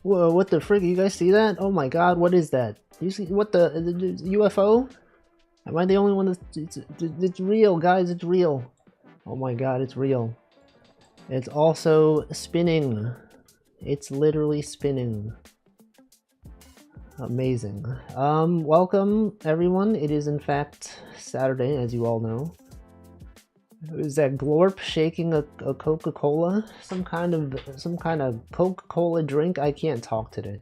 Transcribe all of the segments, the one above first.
Whoa, what the frick? You guys see that? Oh my god, what is that? You see what the UFO? Am I the only one that's it's real, guys, it's real. Oh my god, it's real. It's also spinning. It's literally spinning. Amazing. Welcome everyone. It is in fact Saturday, as you all know. Is that Glorp shaking a Coca-Cola? Some kind of Coca-Cola drink? I can't talk today.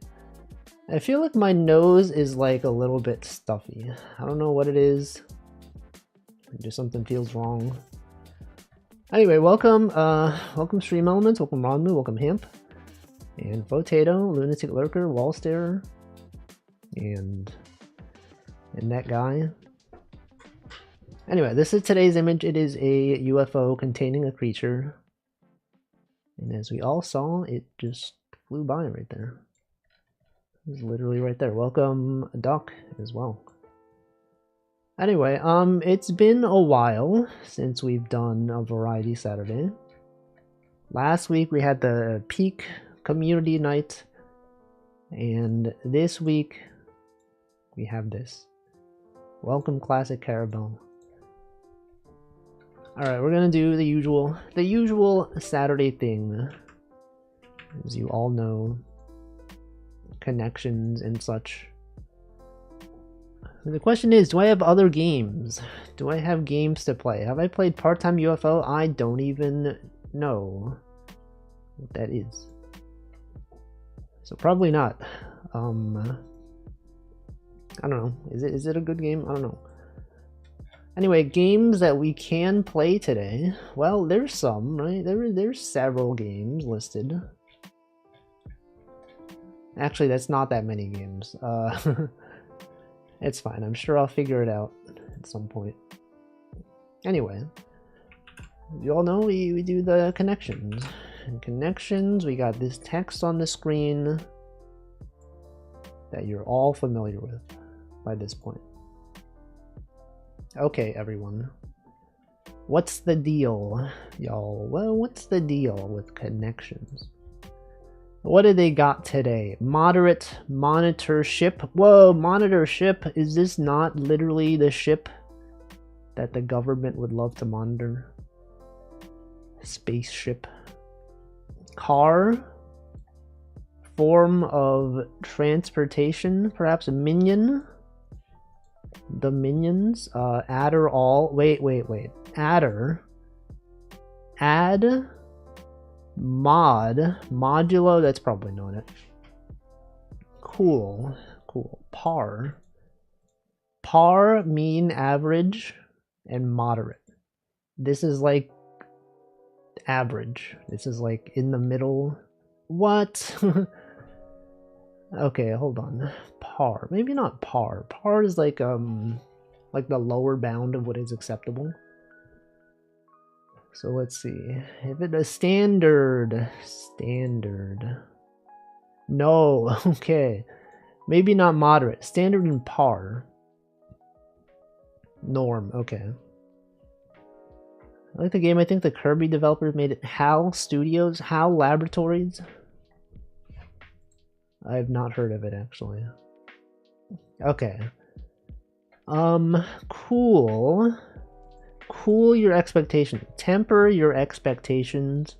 I feel like my nose is like a little bit stuffy. I don't know what it is. Just something feels wrong. Anyway, welcome Stream Elements, welcome Ronmu, welcome Hamp, and Potato, Lunatic Lurker, Wallstarer, and that guy. Anyway, this is today's image. It is a UFO containing a creature. And as we all saw, it just flew by right there. It was literally right there. Welcome, Doc, as well. Anyway, it's been a while since we've done a Variety Saturday. Last week we had the Peak Community Night. And this week we have this. Welcome, Classic Carabelle. Alright, we're gonna do the usual Saturday thing. As you all know, connections and such. The question is, do I have other games? Do I have games to play? Have I played Part-Time UFO? I don't even know what that is. So probably not. I don't know. Is it a good game? I don't know. Anyway, games that we can play today. Well, there's some, right? There's several games listed. Actually, that's not that many games. It's fine. I'm sure I'll figure it out at some point. Anyway, you all know we do the connections. In connections, we got this text on the screen that you're all familiar with by this point. Okay, everyone. What's the deal, y'all? Well, what's the deal with connections? What do they got today? Moderate monitor ship. Whoa, monitor ship. Is this not literally the ship that the government would love to monitor? Spaceship. Car. Form of transportation. Perhaps a minion. The minions. Adderall. Wait. Adder. Add. Mod. Modulo. That's probably not it. Cool. Par. Par, mean, average, and moderate. This is like average. This is like in the middle. What? Okay, hold on. Par. Maybe not par. Par is like the lower bound of what is acceptable. So let's see. If it is standard. No, okay. Maybe not moderate. Standard and par. Norm, okay. I like the game. I think the Kirby developers made it. HAL Studios? HAL Laboratories? I have not heard of it, actually. Okay. Cool. Cool your expectations. Temper your expectations.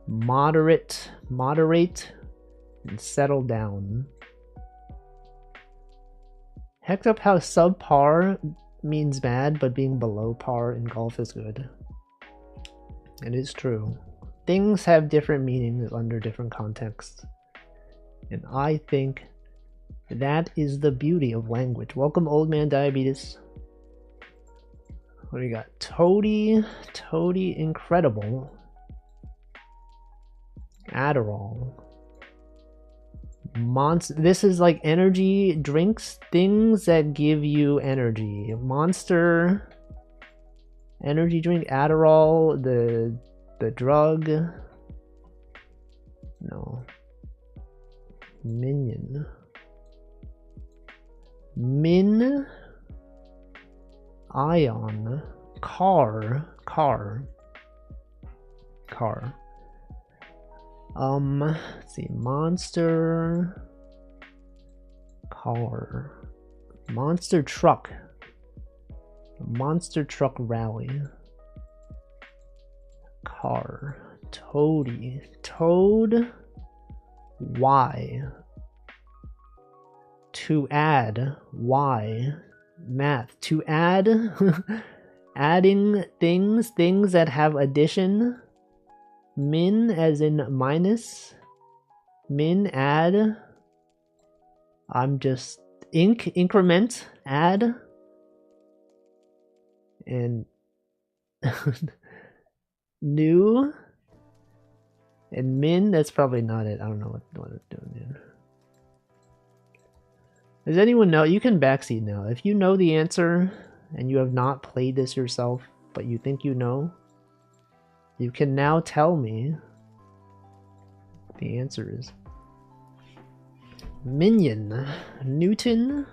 Moderate, and settle down. Hecked up how subpar means bad, but being below par in golf is good. It is true. Things have different meanings under different contexts. And I think that is the beauty of language. Welcome, Old Man Diabetes. What do you got? Toady Incredible. Adderall. This is like energy drinks, things that give you energy. Monster energy drink. Adderall, the drug. No. Minion. Min. Ion. Car. Let's see. Monster car. Monster truck. Monster truck rally. Car. Toady. Toad. Y. To add. Y. Math. To add. Adding things that have addition. Min as in minus. Min add. I'm just increment add. And new and min, that's probably not it. I don't know what it's doing here. Does anyone know? You can backseat now. If you know the answer and you have not played this yourself, but you think you know, you can now tell me what the answer is. Minion. Newton.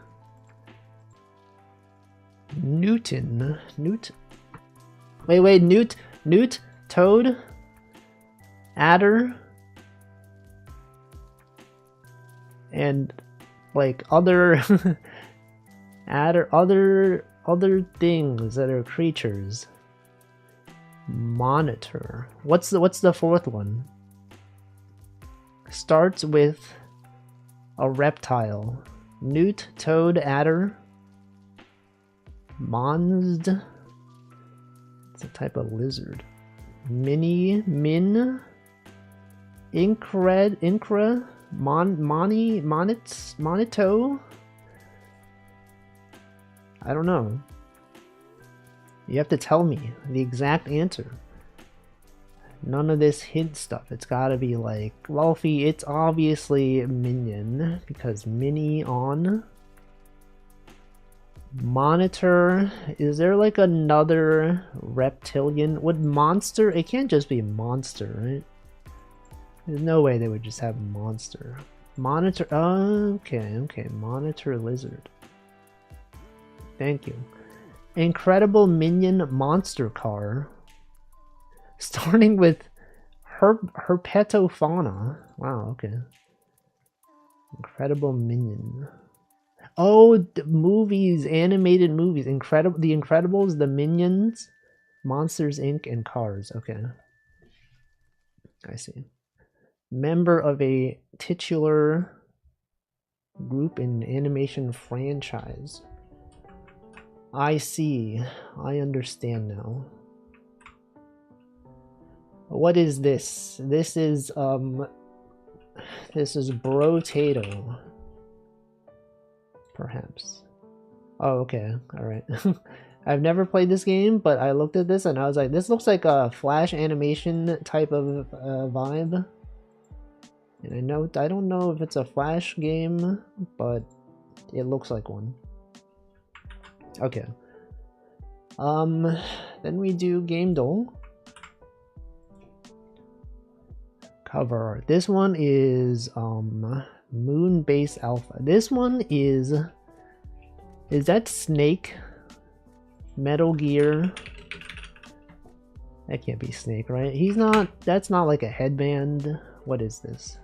Wait, Newt, Toad, Adder, and like other other things that are creatures. Monitor. What's the fourth one? Starts with a reptile. Newt, Toad, Adder. Monsd. It's a type of lizard. Min. Incra. Monito. I don't know. You have to tell me the exact answer. None of this hint stuff. It's gotta be like, Ralphie, it's obviously Minion, because Mini on. Monitor. Is there like another reptilian? Would monster? It can't just be monster, right? There's no way they would just have monster. Monitor. Okay. Monitor lizard. Thank you. Incredible Minion monster car. Starting with herpetofauna. Wow, okay. Incredible Minion. Oh, the movies, animated movies. The Incredibles, the Minions, Monsters Inc., and Cars. Okay. I see. Member of a titular group in animation franchise. I see. I understand now. What is this? This is Brotato. Perhaps. Oh, okay. Alright. I've never played this game, but I looked at this and I was like, this looks like a Flash animation type of vibe. And I don't know if it's a Flash game, but it looks like one. Okay. Then we do Game Duel. Cover art. This one is Moonbase Alpha. This one is that Snake? Metal Gear. That can't be Snake, right? He's not. That's not like a headband. What is this?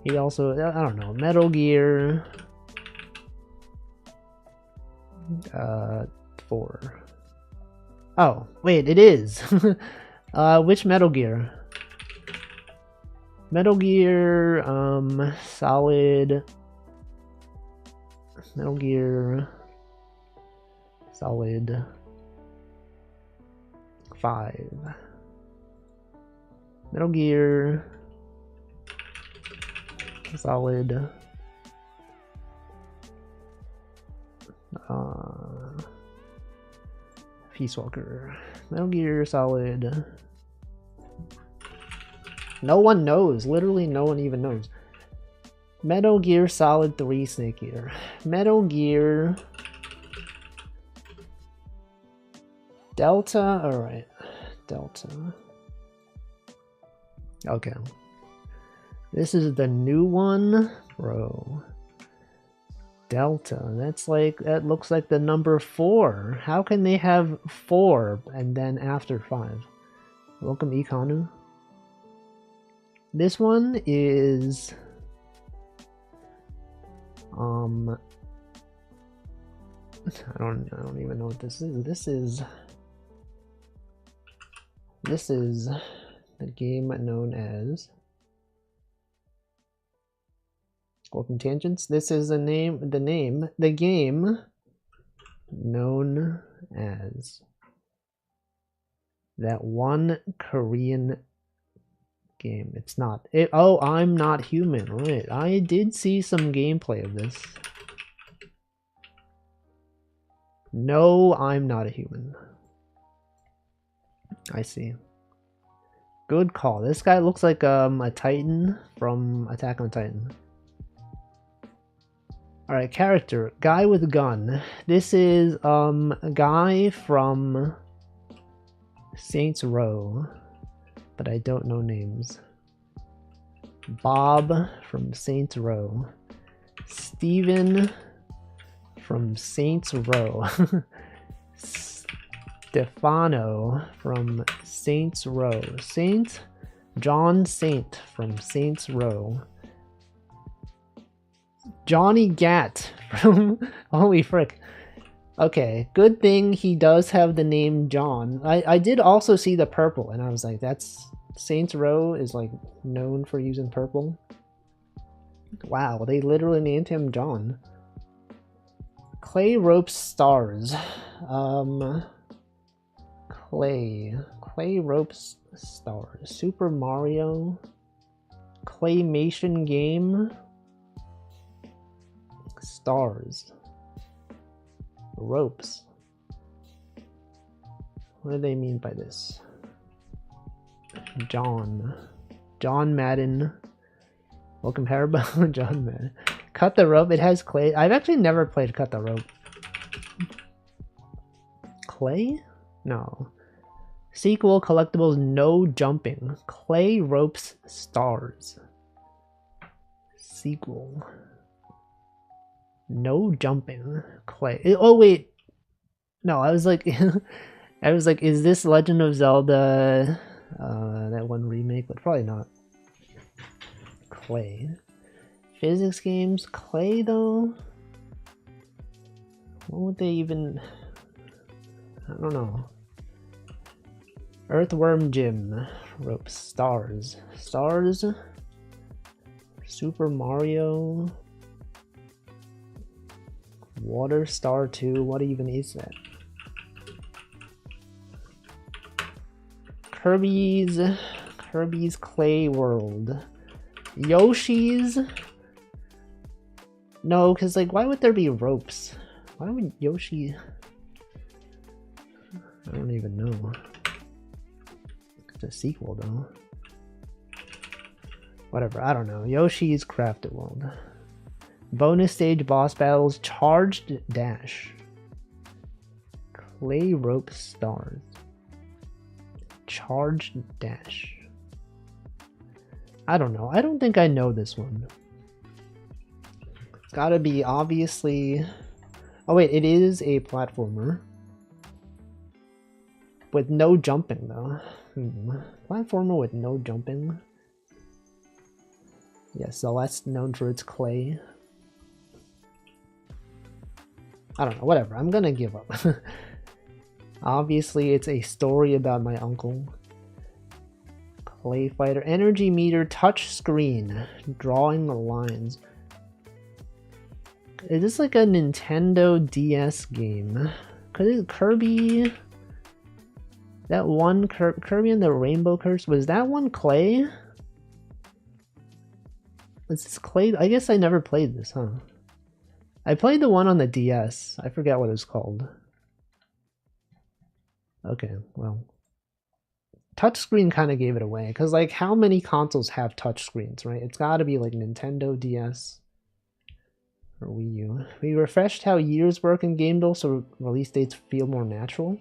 He also, I don't know. Metal Gear 4. Oh, wait, it is. Which Metal Gear? Metal Gear, Solid. Metal Gear Solid 5. Metal Gear Solid Peace Walker. Metal Gear Solid. No one knows. Literally no one even knows. Metal Gear Solid 3 Snake Eater. Metal Gear Delta. Alright. Delta. Okay. This is the new one. Bro. Delta. That's like, that looks like the number 4. How can they have 4 and then after 5? Welcome Ikanu. This one is I don't even know what this is. This is the game known as Welcome Tangents. This is the game known as that one Korean game. It's not. Oh, I'm Not Human. Right. I did see some gameplay of this. No, I'm not a human. I see. Good call. This guy looks like a Titan from Attack on Titan. Alright, character. Guy with gun. This is a guy from Saints Row, but I don't know names. Bob from Saints Row. Steven from Saints Row. Stefano from Saints Row. John Saint from Saints Row. Johnny Gat from holy frick. Okay, good thing he does have the name John. I did also see the purple and I was like, that's Saints Row is like known for using purple. Wow, they literally named him John. Clay Ropes Stars. Clay Ropes Stars. Super Mario. Claymation game. Stars. Ropes. What do they mean by this? John Madden. Welcome Haribo. John Madden. Cut the Rope. It has clay. I've actually never played Cut the Rope. Clay? No. Sequel collectibles No Jumping. Clay Ropes Stars. Sequel. No Jumping. Clay. Oh wait. No, I was like is this Legend of Zelda that one remake? But probably not. Clay. Physics games. Clay though? What would they even... I don't know. Earthworm Jim. Ropes. Stars. Super Mario. Water Star 2. What even is that? Kirby's Clay World. Yoshi's. No, because like why would there be ropes? Why would Yoshi... I don't even know. It's a sequel though. Whatever, I don't know. Yoshi's Crafted World. Bonus stage boss battles. Charged Dash. Clay Rope Stars. Charged Dash. I don't know. I don't think I know this one. It's gotta be obviously... Oh wait, it is a platformer. With no jumping though. Platformer with no jumping. Yeah, Celeste known for its clay. I don't know, whatever. I'm gonna give up. Obviously, it's a story about my uncle. Clay Fighter. Energy meter touch screen. Drawing the lines. Is this like a Nintendo DS game? Could it Kirby... That one Kirby and the Rainbow Curse, was that one clay? Was this clay? I guess I never played this, huh? I played the one on the DS. I forget what it was called. Okay, well. Touchscreen kind of gave it away, because like how many consoles have touchscreens, right? It's got to be like Nintendo DS or Wii U. We refreshed how years work in Game Duel so release dates feel more natural.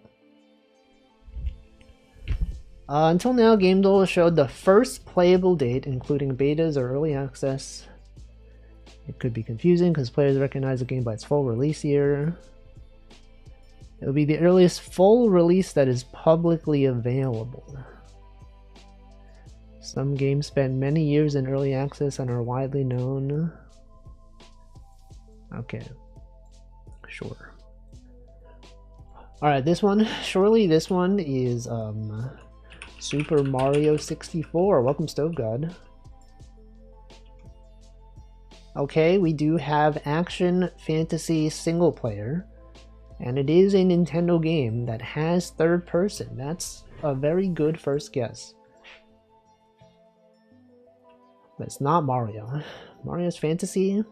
Until now, Game Duel showed the first playable date, including betas or early access. It could be confusing because players recognize the game by its full release year. It will be the earliest full release that is publicly available. Some games spent many years in early access and are widely known. Okay. Sure. Alright, this one. Surely this one is Super Mario 64. Welcome, Stove God. Okay, we do have action fantasy single player. And it is a Nintendo game that has third person. That's a very good first guess. But it's not Mario. Mario's fantasy?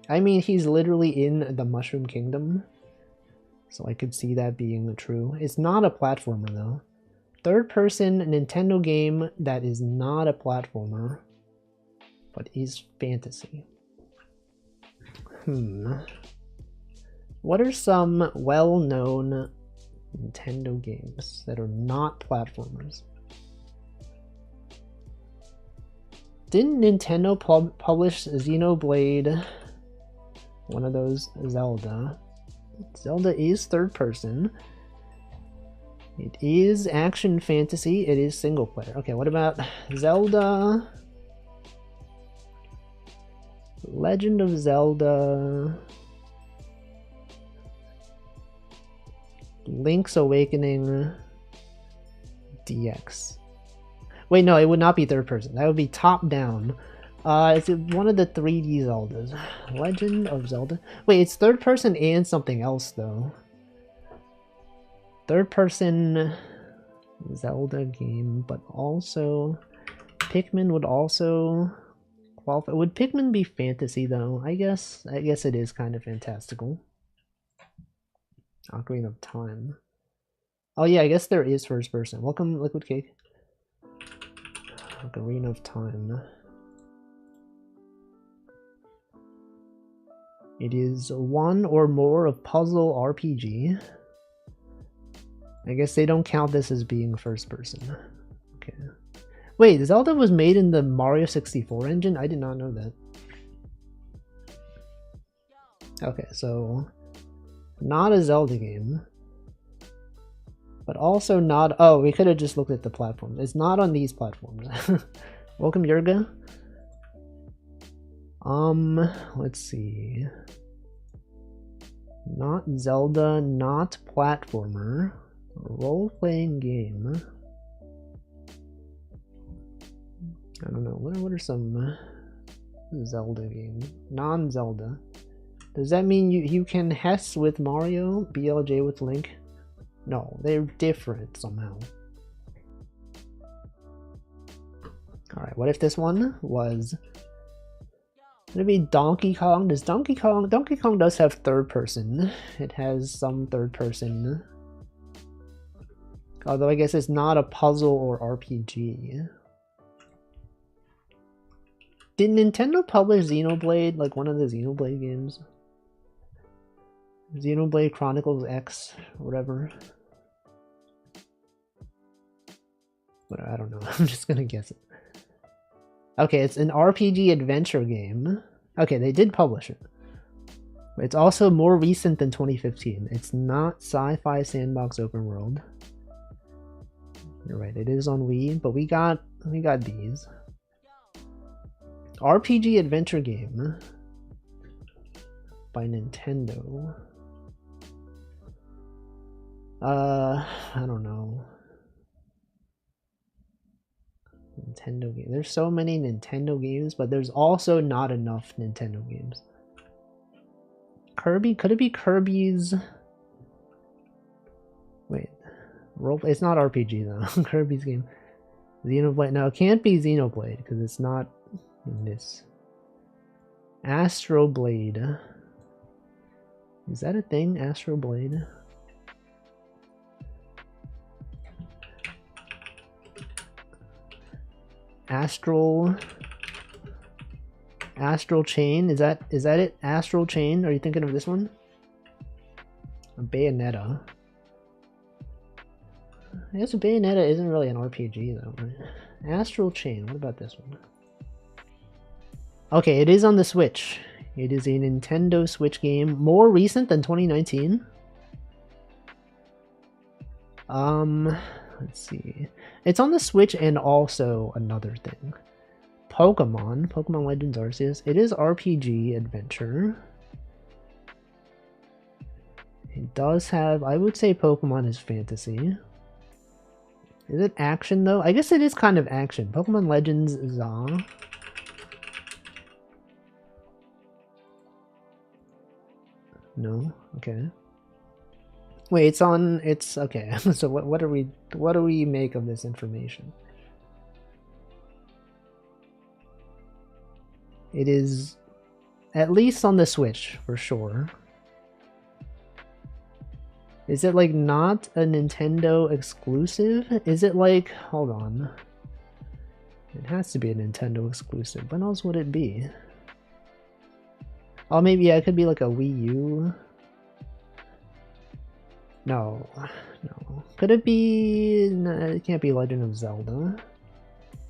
I mean, he's literally in the Mushroom Kingdom. So I could see that being true. It's not a platformer though. Third person Nintendo game that is not a platformer, but is fantasy. What are some well-known Nintendo games that are not platformers? Didn't Nintendo publish Xenoblade? One of those Zelda. Zelda is third person. It is action fantasy. It is single player. Okay, what about Zelda? Legend of Zelda. Link's Awakening DX. Wait, no, it would not be third person. That would be top down. Is it one of the 3D Zeldas? Legend of Zelda? Wait, it's third person and something else though. Third person Zelda game, but also Pikmin would also qualify. Would Pikmin be fantasy though? I guess it is kind of fantastical. Ocarina of Time. Oh yeah, I guess there is first person. Welcome, Liquid Cake. Ocarina of Time. It is one or more of puzzle RPG. I guess they don't count this as being first person. Okay. Wait, Zelda was made in the Mario 64 engine? I did not know that. Okay, so not a Zelda game. But also not... Oh, we could have just looked at the platforms. It's not on these platforms. Welcome, Yurga. Let's see. Not Zelda, not platformer. Role-playing game. I don't know. What are some Zelda games? Non-Zelda. Does that mean you can Hess with Mario? BLJ with Link? No, they're different somehow. Alright, what if this one was... Would it be Donkey Kong? Donkey Kong does have third person. It has some third person. Although I guess it's not a puzzle or RPG. Did Nintendo publish Xenoblade, like one of the Xenoblade games? Xenoblade Chronicles X, or whatever. But I don't know, I'm just gonna guess it. Okay, it's an RPG adventure game. Okay, they did publish it. But it's also more recent than 2015. It's not sci-fi sandbox open world. You're right, it is on Wii, but we got these. RPG adventure game by Nintendo. I don't know. Nintendo game. There's so many Nintendo games, but there's also not enough Nintendo games. Kirby? Could it be Kirby's? Wait. It's not RPG though. Kirby's game. Xenoblade. No, it can't be Xenoblade because it's not in this. Astro Blade. Is that a thing? Astro Blade? Astral Chain, is that it? Astral Chain, are you thinking of this one? Bayonetta. I guess Bayonetta isn't really an RPG though, right? Astral Chain, what about this one? Okay, it is on the Switch. It is a Nintendo Switch game, more recent than 2019. let's see. It's on the Switch and also another thing. Pokemon Legends Arceus. It is RPG adventure. It does have, I would say Pokemon is fantasy. Is it action though? I guess it is kind of action. Pokemon Legends Za. No? Okay. Wait, it's okay. So what do we make of this information? It is at least on the Switch for sure. Is it like not a Nintendo exclusive? Is it like, hold on. It has to be a Nintendo exclusive. When else would it be? Oh, maybe yeah, it could be like a Wii U. No. Could it be? No, it can't be Legend of Zelda.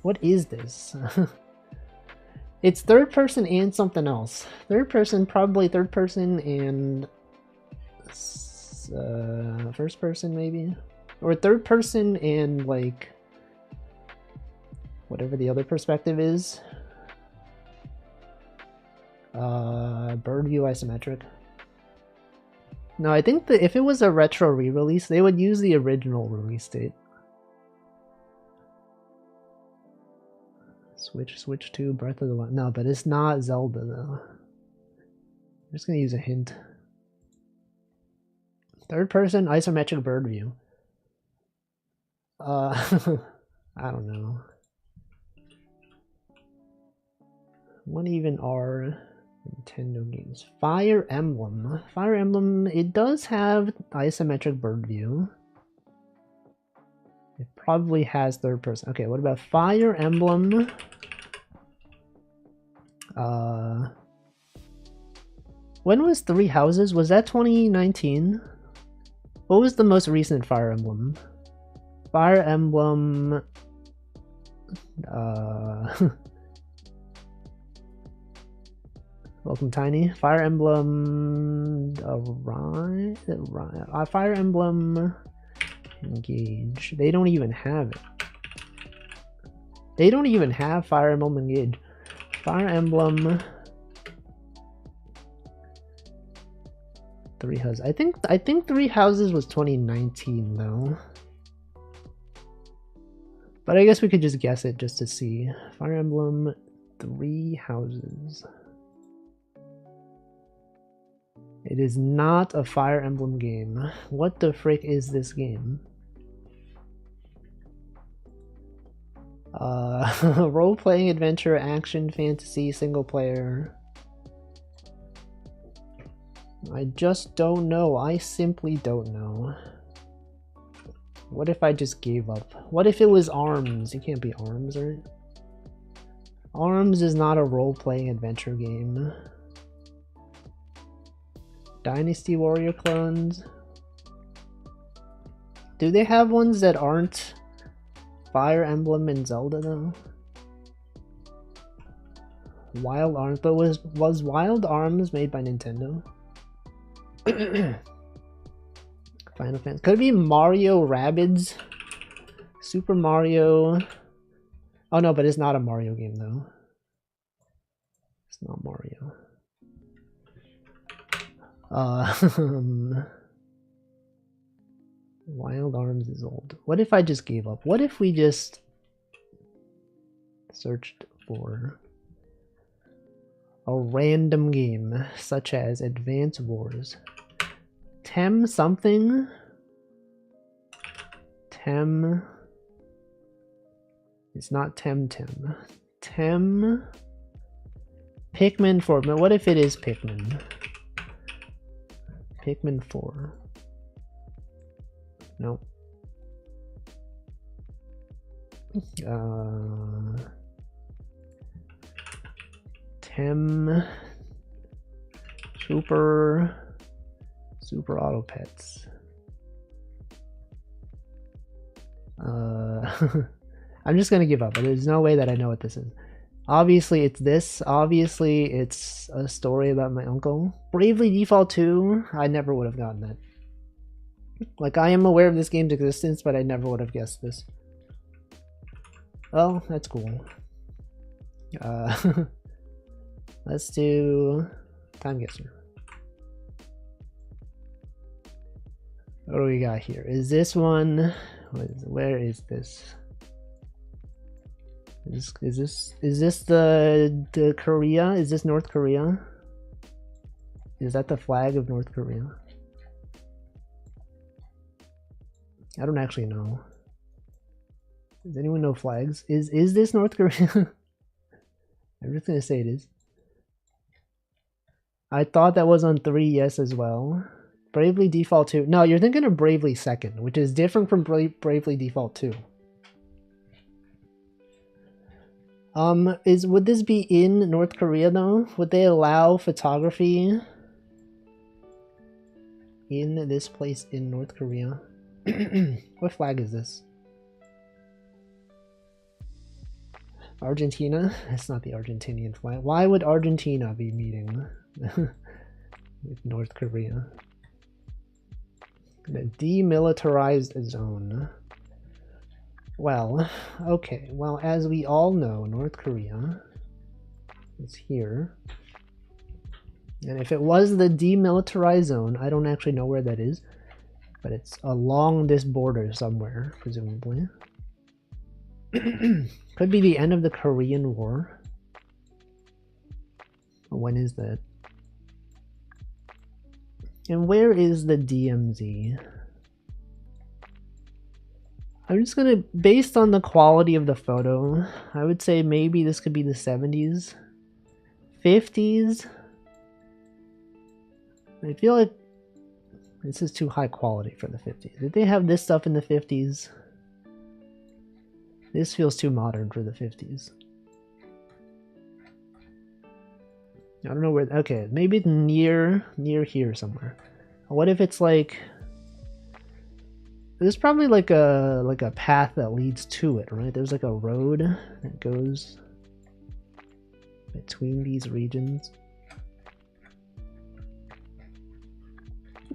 What is this? It's third person and something else. Third person, probably third person and first person maybe, or third person and like whatever the other perspective is. Bird view isometric. No, I think that if it was a retro re-release, they would use the original release date. Switch to Breath of the Wild. No, but it's not Zelda though. I'm just gonna use a hint. Third person isometric bird view. I don't know. What even are Nintendo games? Fire Emblem. Fire Emblem, it does have isometric bird view. It probably has third person. Okay, what about Fire Emblem? When was Three Houses? Was that 2019? What was the most recent Fire Emblem? Fire Emblem... Welcome, Tiny. Fire Emblem... Fire Emblem... Engage. They don't even have it. They don't even have Fire Emblem Engage. Fire Emblem... Three Houses. I think Three Houses was 2019 though. But I guess we could just guess it just to see. Fire Emblem Three Houses. It is not a Fire Emblem game. What the frick is this game? Role-playing adventure, action, fantasy, single player. I just don't know. I simply don't know. What if I just gave up? What if it was ARMS? It can't be ARMS, right? ARMS is not a role-playing adventure game. Dynasty Warrior clones? Do they have ones that aren't Fire Emblem and Zelda though? Wild Arms, but was Wild Arms made by Nintendo? Final Fantasy. Could it be Mario Rabbids? Super Mario. Oh no, but it's not a Mario game though. It's not Mario. Wild Arms is old. What if I just gave up? What if we just searched for a random game such as Advance Wars? Tem something? Tem. It's not Temtem. Tem. Pikmin 4. But what if it is Pikmin? Pikmin 4. Nope. Tem. Super Auto Pets. I'm just gonna give up. There's no way that I know what this is. Obviously it's this. Obviously it's a story about my uncle. Bravely Default 2. I never would have gotten that. Like, I am aware of this game's existence, but I never would have guessed this. Oh, that's cool. Let's do Time Guesser. What do we got here? Is this one? Where is this? Is this the Korea? Is this North Korea? Is that the flag of North Korea? I don't actually know. Does anyone know flags? Is this North Korea? I'm just gonna say it is. I thought that was on 3, as well. Bravely Default 2. No, you're thinking of Bravely 2nd, which is different from Bravely Default 2. Would this be in North Korea though? Would they allow photography in this place in North Korea? What flag is this? Argentina? It's not the Argentinian flag. Why would Argentina be meeting with North Korea? The demilitarized zone. Well, okay. Well, as we all know, North Korea is here. And if it was the demilitarized zone, I don't actually know where that is, but it's along this border somewhere, presumably. Could be the end of the Korean War. When is that? And where is the DMZ? I'm just gonna, based on the quality of the photo, I would say maybe this could be the 70s. 50s? I feel like this is too high quality for the 50s. Did they have this stuff in the 50s? This feels too modern for the 50s. I don't know where. Okay, maybe near here somewhere. What if it's like? There's probably like a path that leads to it, right? There's like a road that goes between these regions.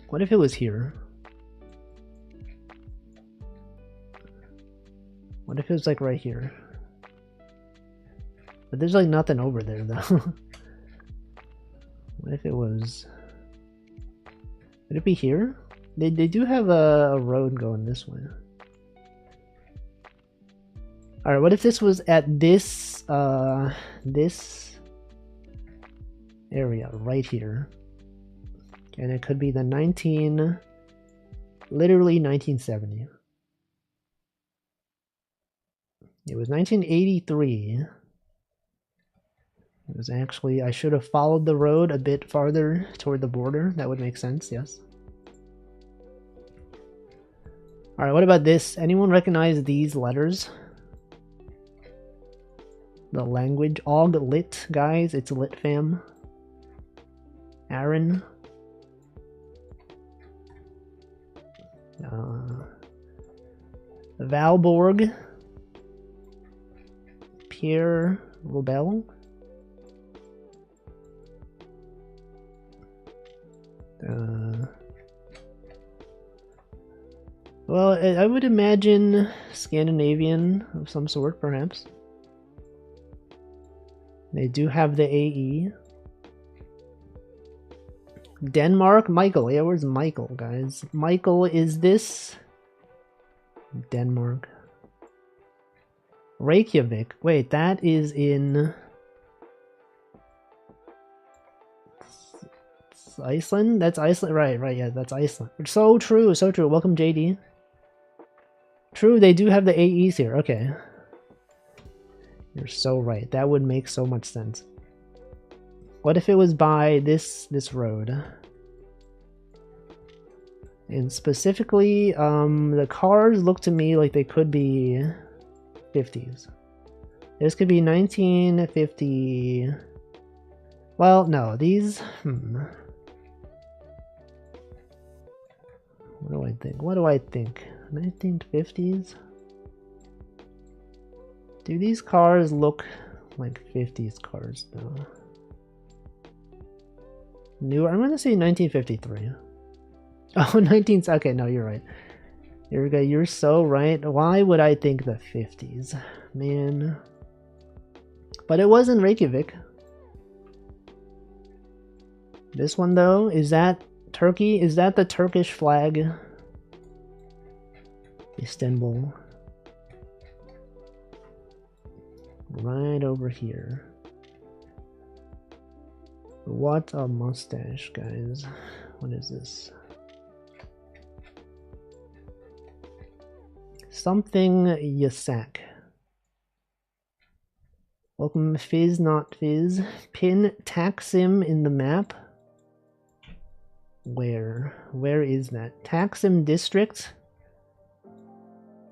What if it was here? What if it was like right here? But there's like nothing over there though. What if it was... Would it be here? They do have a road going this way. Alright, what if this was at this this area right here? And it could be the literally 1970. It was 1983. It was actually, I should have followed the road a bit farther toward the border. That would make sense, yes. Alright, what about this? Anyone recognize these letters? The language. Og lit, guys. It's lit fam. Aaron. Valborg. Pierre Robel. Well, I would imagine Scandinavian of some sort, perhaps. They do have the AE. Denmark? Michael. Yeah, where's Michael, guys? Michael, is this... Denmark. Reykjavik. Wait, that is in... Iceland? That's Iceland? Right, yeah, that's Iceland. So true, so true. Welcome, JD. True, they do have the AEs here. Okay. You're so right. That would make so much sense. What if it was by this road? And specifically, the cars look to me like they could be 50s. This could be 1950... Well, no, these... What do I think? What do I think? 1950s? Do these cars look like 50s cars though? Newer? I'm gonna say 1953. Oh, 19th. Okay, no, you're right. You're so right. Why would I think the 50s? Man. But it was in Reykjavik. This one, though, is that Turkey? Is that the Turkish flag? Istanbul. Right over here. What a mustache, guys. What is this? Something Yasak. Welcome, Fizz, not Fizz. Pin Taksim in the map. Where? Where is that? Taksim district?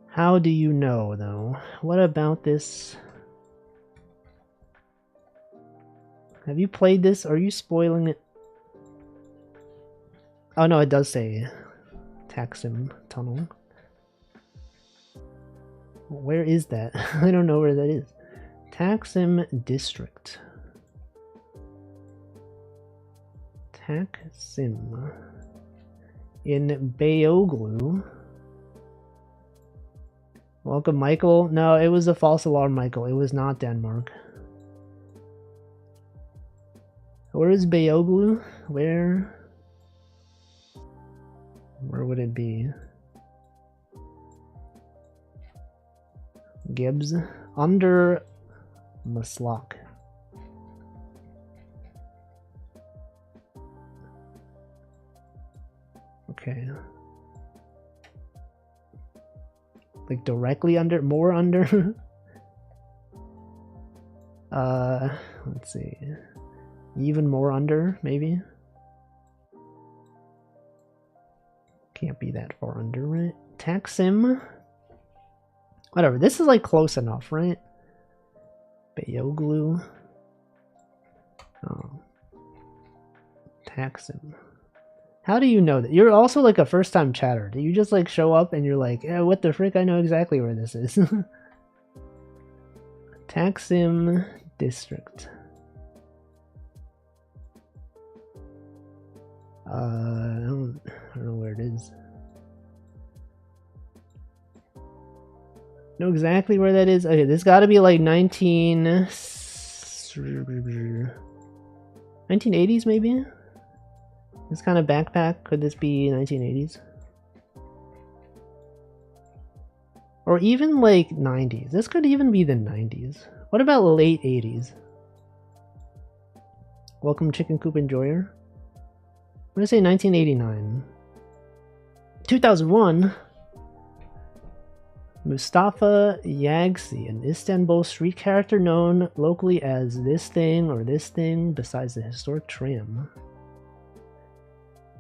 How do you know, though? What about this? Have you played this? Are you spoiling it? Oh no, it does say Taksim Tunnel. Where is that? I don't know where that is. Taksim District. Taksim. In Beyoğlu. Welcome, Michael. No, it was a false alarm, Michael. It was not Denmark. Where is Beyoğlu? Where would it be? Gibbs. Under Maslak. Okay. Like directly under? More under? Let's see. Even more under, maybe? Can't be that far under, right? Taksim? Whatever, this is like close enough, right? Beyoğlu. Oh. Taksim. How do you know that? You're also like a first time chatter. Do you just like show up and you're like, eh, what the frick? I know exactly where this is. Taksim district. I don't know where it is. Know exactly where that is. Okay, this got to be like 1980s maybe. This kind of backpack. Could this be 1980s? Or even like 90s. This could even be the 90s. What about late 80s? Welcome, Chicken Coop Enjoyer. I'm gonna say 1989. 2001. Mustafa Yagsi, an Istanbul street character known locally as this thing or this thing besides the historic tram.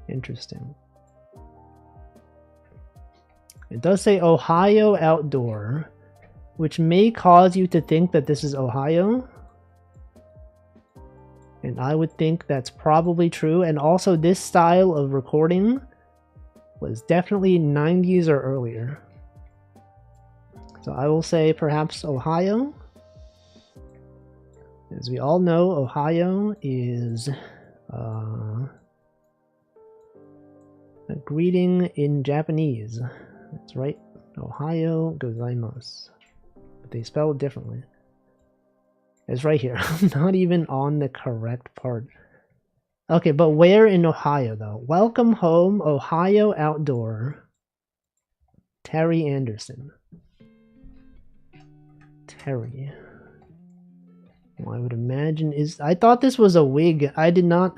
Interesting. It does say Ohio Outdoor, which may cause you to think that this is Ohio. And I would think that's probably true. And also this style of recording was definitely 90s or earlier. So I will say perhaps Ohio. As we all know, Ohio is a greeting in Japanese. That's right. Ohio gozaimasu. But they spell it differently. It's right here. I'm not even on the correct part. Okay, but where in Ohio though? Welcome home, Ohio Outdoor. Terry Anderson. Terry. Well, I would imagine is... I thought this was a wig. I did not...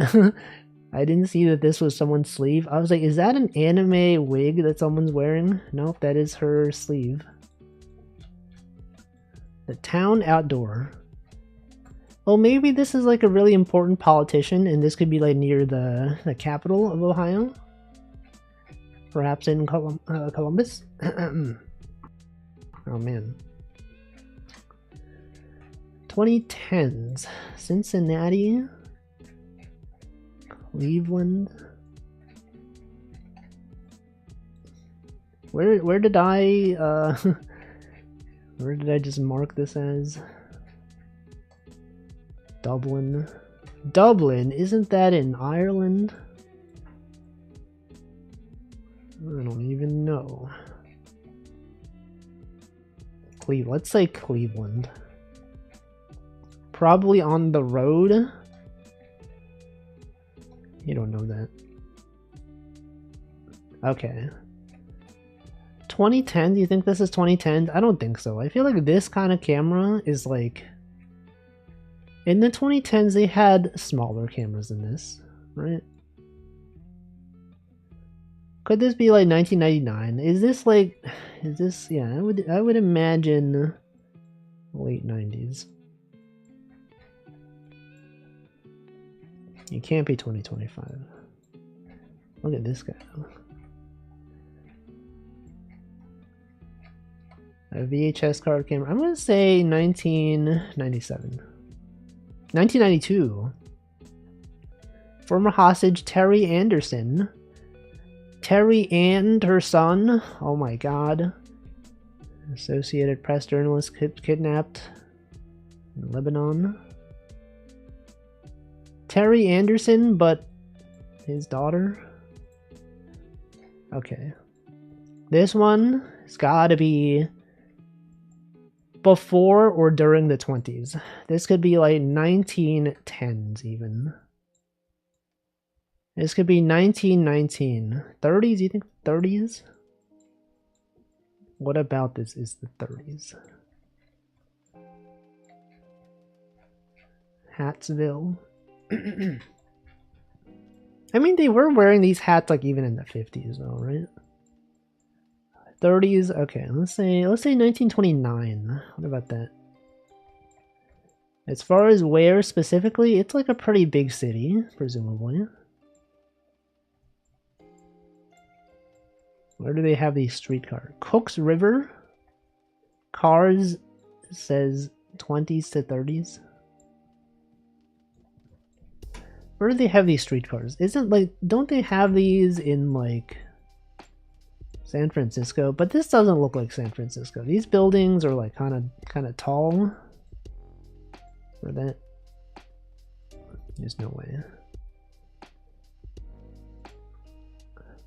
I didn't see that this was someone's sleeve. I was like, is that an anime wig that someone's wearing? Nope, that is her sleeve. The town outdoor. Well, maybe this is like a really important politician and this could be like near the capital of Ohio. Perhaps in Columbus. Oh man. 2010s. Cincinnati. Cleveland. Where did I where did I just mark this as? Dublin. Dublin, isn't that in Ireland? I don't even know. Let's say Cleveland. Probably on the road. You don't know that. Okay. 2010, do you think this is 2010? I don't think so. I feel like this kind of camera is like... In the 2010s, they had smaller cameras than this, right? Could this be like 1999? Is this like... Is this... Yeah, I would imagine late 90s. It can't be 2025. Look at this guy. A VHS card camera. I'm gonna say 1997. 1992. Former hostage Terry Anderson. Terry and her son. Oh my god. Associated Press journalist kidnapped in Lebanon. Terry Anderson, but his daughter. Okay. This one has got to be before or during the 20s. This could be like 1910s even. This could be 1919. 30s, you think 30s? What about this is the 30s? Hattsville. I mean, they were wearing these hats like even in the 50s though, right? 30s, okay, let's say 1929. What about that? As far as where specifically, it's like a pretty big city, presumably. Where do they have these streetcars? Cooks River? Cars says 20s to 30s. Where do they have these streetcars? Isn't like, don't they have these in like San Francisco? But this doesn't look like San Francisco. These buildings are like kind of tall. For that, there's no way.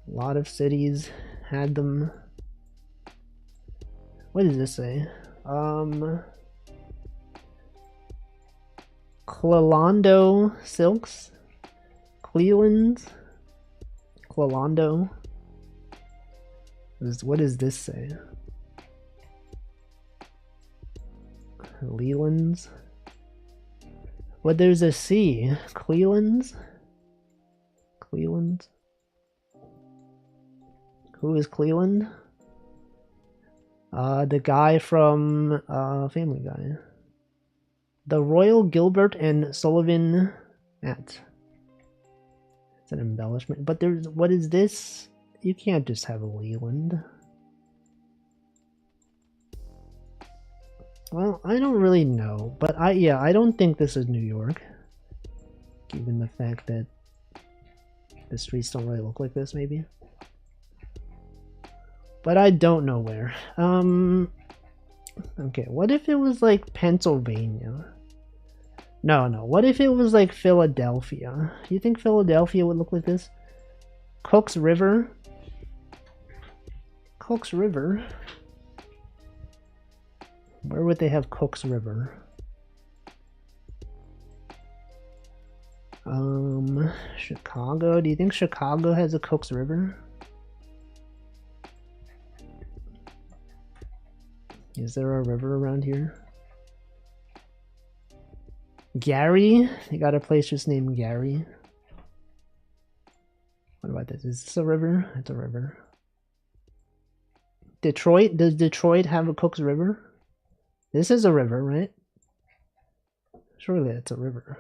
A lot of cities had them. What does this say? Cleland Silks? Cleland? Cleland? What does this say? Leland's? But there's a C. Cleland's? Cleland? Who is Cleland? The guy from Family Guy. The Royal Gilbert and Sullivan Hat. It's an embellishment. But there's, what is this? You can't just have a Leland. Well, I don't really know, but I don't think this is New York. Given the fact that the streets don't really look like this, maybe. But I don't know where. Okay, what if it was like Pennsylvania? No, what if it was like Philadelphia? Do you think Philadelphia would look like this? Cooks River? Cooks River? Where would they have Cooks River? Chicago? Do you think Chicago has a Cooks River? Is there a river around here? Gary? They got a place just named Gary. What about this? Is this a river? It's a river. Detroit? Does Detroit have a Cooks River? This is a river, right? Surely it's a river.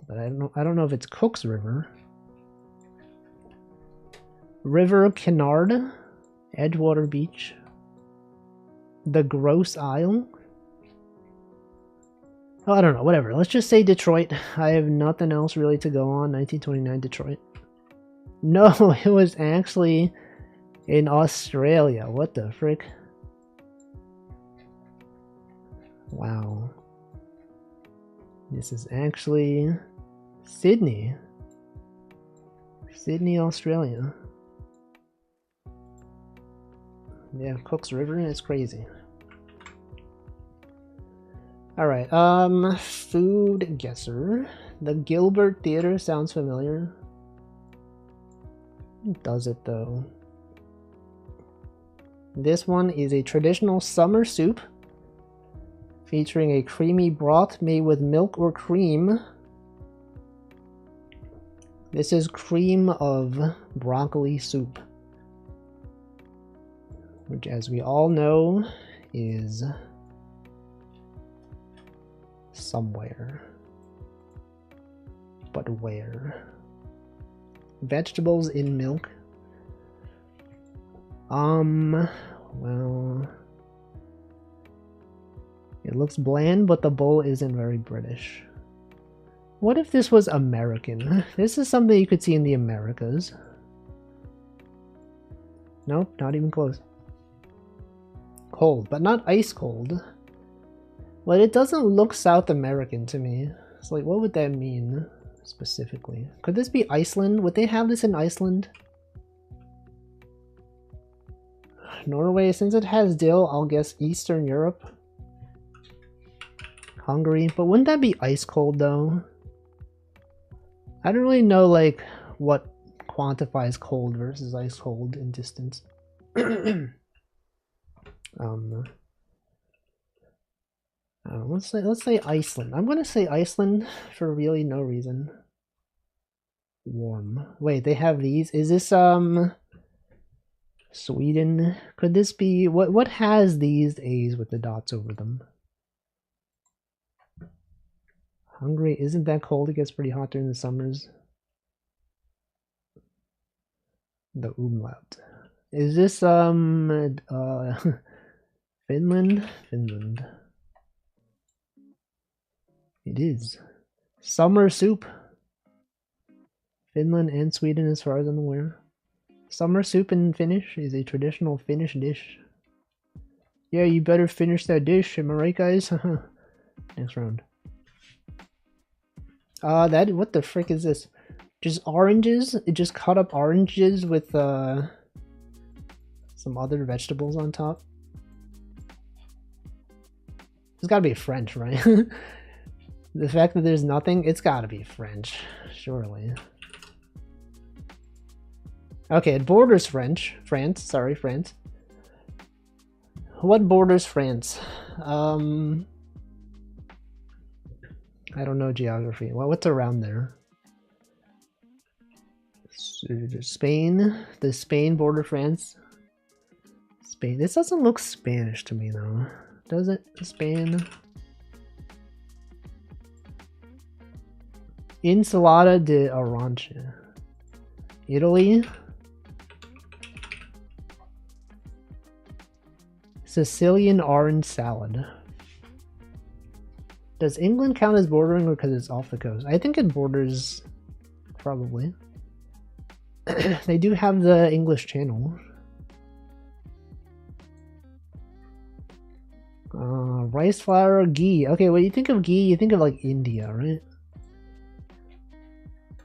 But I don't know if it's Cooks River. River Kennard, Edgewater Beach, the Grosse Isle. Oh, I don't know, whatever. Let's just say Detroit. I have nothing else really to go on. 1929 Detroit. No, it was actually in Australia. What the frick? Wow. This is actually Sydney. Sydney, Australia. Yeah, Cook's River, it's crazy. Alright, food guesser. The Gilbert Theatre sounds familiar. Does it though? This one is a traditional summer soup featuring a creamy broth made with milk or cream. This is cream of broccoli soup, which, as we all know, is somewhere. But where? Vegetables in milk. Well, it looks bland, but the bowl isn't very British. What if this was American? This is something you could see in the Americas. Nope, not even close. Cold, but not ice cold. But it doesn't look South American to me. It's like, what would that mean specifically? Could this be Iceland? Would they have this in Iceland? Norway, since it has dill, I'll guess Eastern Europe. Hungary, but wouldn't that be ice cold though? I don't really know like what quantifies cold versus ice cold in distance. Let's say Iceland. I'm gonna say Iceland for really no reason. Warm. Wait, they have these? Is this Sweden? Could this be what has these A's with the dots over them? Hungary, isn't that cold? It gets pretty hot during the summers. The umlaut. Is this Finland? Finland. It is. Summer soup. Finland and Sweden, as far as I'm aware. Summer soup in Finnish is a traditional Finnish dish. Yeah, you better finish that dish, am I right, guys? Next round. What the frick is this? Just oranges? It just cut up oranges with some other vegetables on top. It's gotta be French, right? The fact that there's nothing, it's gotta be French, surely. Okay, it borders France, sorry, France. What borders France? I don't know geography. Well, what's around there? Spain? Does Spain border France? Spain. This doesn't look Spanish to me though. Does it? Spain? Insalata de Arance. Italy? Sicilian orange salad. Does England count as bordering because it's off the coast? I think it borders, probably. They do have the English Channel. Rice flour, ghee. Okay, when you think of ghee, you think of like India, right?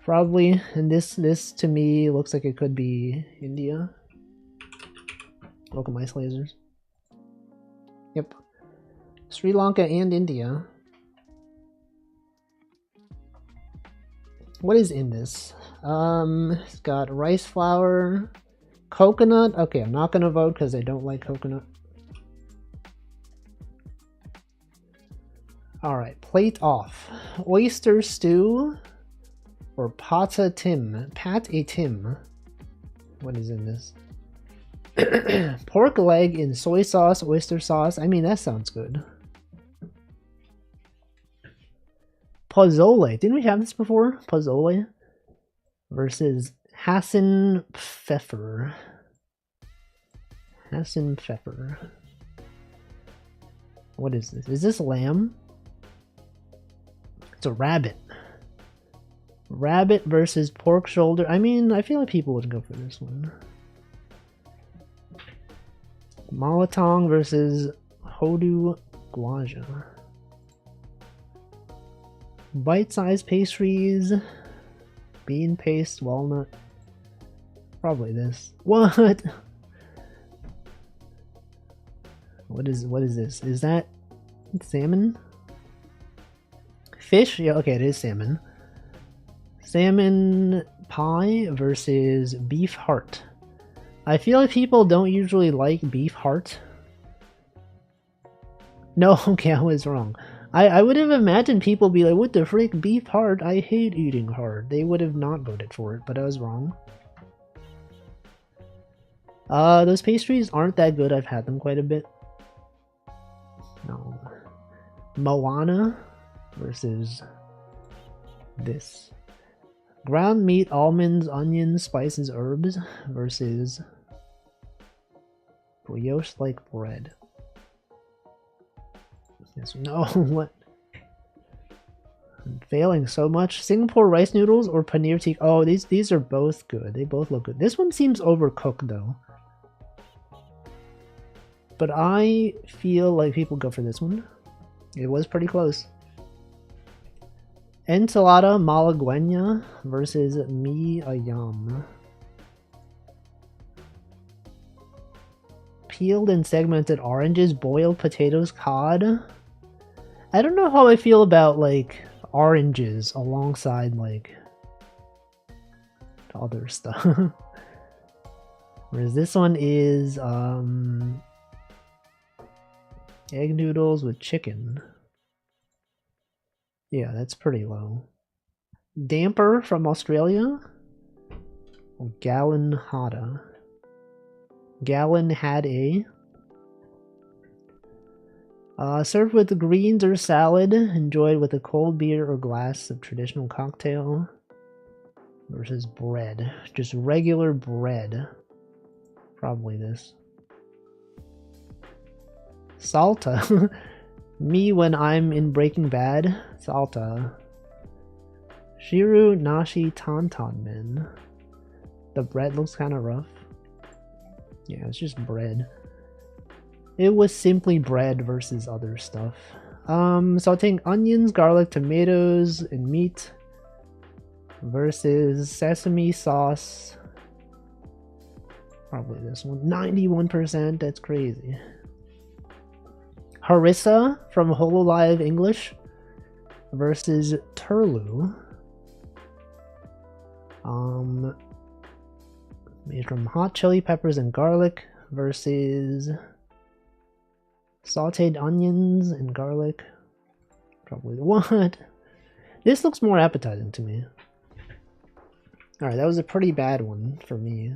Probably, and this to me looks like it could be India. Welcome, ice lasers. Yep. Sri Lanka and India. What is in this? It's got rice flour, coconut. Okay, I'm not gonna vote because I don't like coconut. Alright, plate off. Oyster stew or pata tim. Pat a tim. What is in this? Pork leg in soy sauce, oyster sauce. I mean, that sounds good. Pozole. Didn't we have this before? Pozole versus Hassan Pfeffer. Hassan Pfeffer. What is this? Is this lamb? It's a rabbit. Rabbit versus pork shoulder. I mean, I feel like people would go for this one. Malatang versus Hodu Gwaja. Bite-sized pastries. Bean paste, walnut. Probably this. What? What is this? Is that salmon? Fish? Yeah, okay, it is salmon. Salmon pie versus beef heart. I feel like people don't usually like beef heart. No, okay, I was wrong. I would have imagined people be like, what the frick, beef heart? I hate eating heart. They would have not voted for it, but I was wrong. Those pastries aren't that good. I've had them quite a bit. No. Moana versus this. Ground meat, almonds, onions, spices, herbs versus brioche-like bread. Yes, no, what? I'm failing so much. Singapore rice noodles or paneer tikka? Oh, these are both good. They both look good. This one seems overcooked though. But I feel like people go for this one. It was pretty close. Ensalada malagueña versus mi ayam. Peeled and segmented oranges, boiled potatoes, cod. I don't know how I feel about like oranges alongside like other stuff. Whereas this one is egg noodles with chicken. Yeah, that's pretty low. Damper from Australia. Gallon Hada. Gallon had a. Served with greens or salad. Enjoyed with a cold beer or glass of traditional cocktail. Versus bread. Just regular bread. Probably this. Salta. Me when I'm in Breaking Bad. Salta. Shiru Nashi Tantan Men. The bread looks kind of rough. Yeah, it's just bread. It was simply bread versus other stuff. Sauteing onions, garlic, tomatoes, and meat. Versus sesame sauce. Probably this one. 91%, that's crazy. Harissa from Hololive English versus Turlu. Made from hot chili peppers and garlic versus sauteed onions and garlic. Probably what? This looks more appetizing to me. Alright, that was a pretty bad one for me.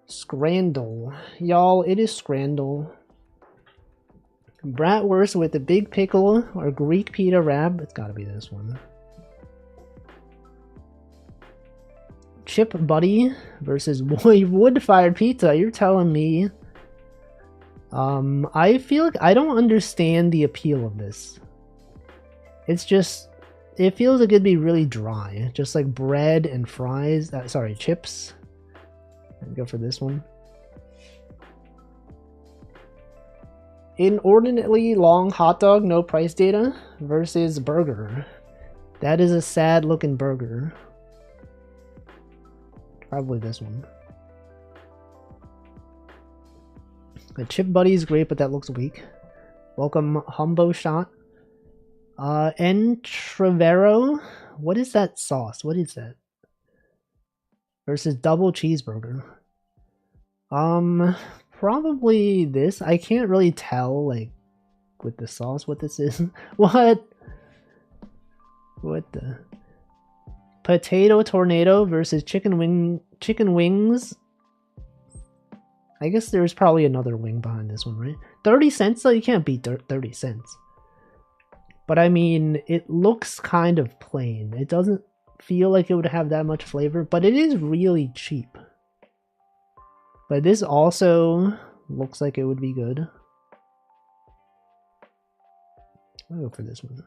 Scrandle. Y'all, it is Scrandle. Bratwurst with a big pickle or Greek pita wrap. It's gotta be this one. Chip Buddy versus wood-fired pizza. You're telling me. I feel like I don't understand the appeal of this. It's just, it feels like it'd be really dry. Just like bread and fries. Sorry, chips. I'd go for this one. Inordinately long hot dog, no price data, versus burger. That is a sad looking burger. Probably this one. The Chip Buddy is great, but that looks weak. Welcome Humbo Shot. Entrevero. What is that sauce? What is that? Versus double cheeseburger. Probably this. I can't really tell, like, with the sauce what this is. What? What the? Potato tornado versus chicken wings. I guess there's probably another wing behind this one, right? 30 cents though? You can't beat 30 cents. But I mean, it looks kind of plain. It doesn't feel like it would have that much flavor, but it is really cheap. But this also looks like it would be good. I'll go for this one.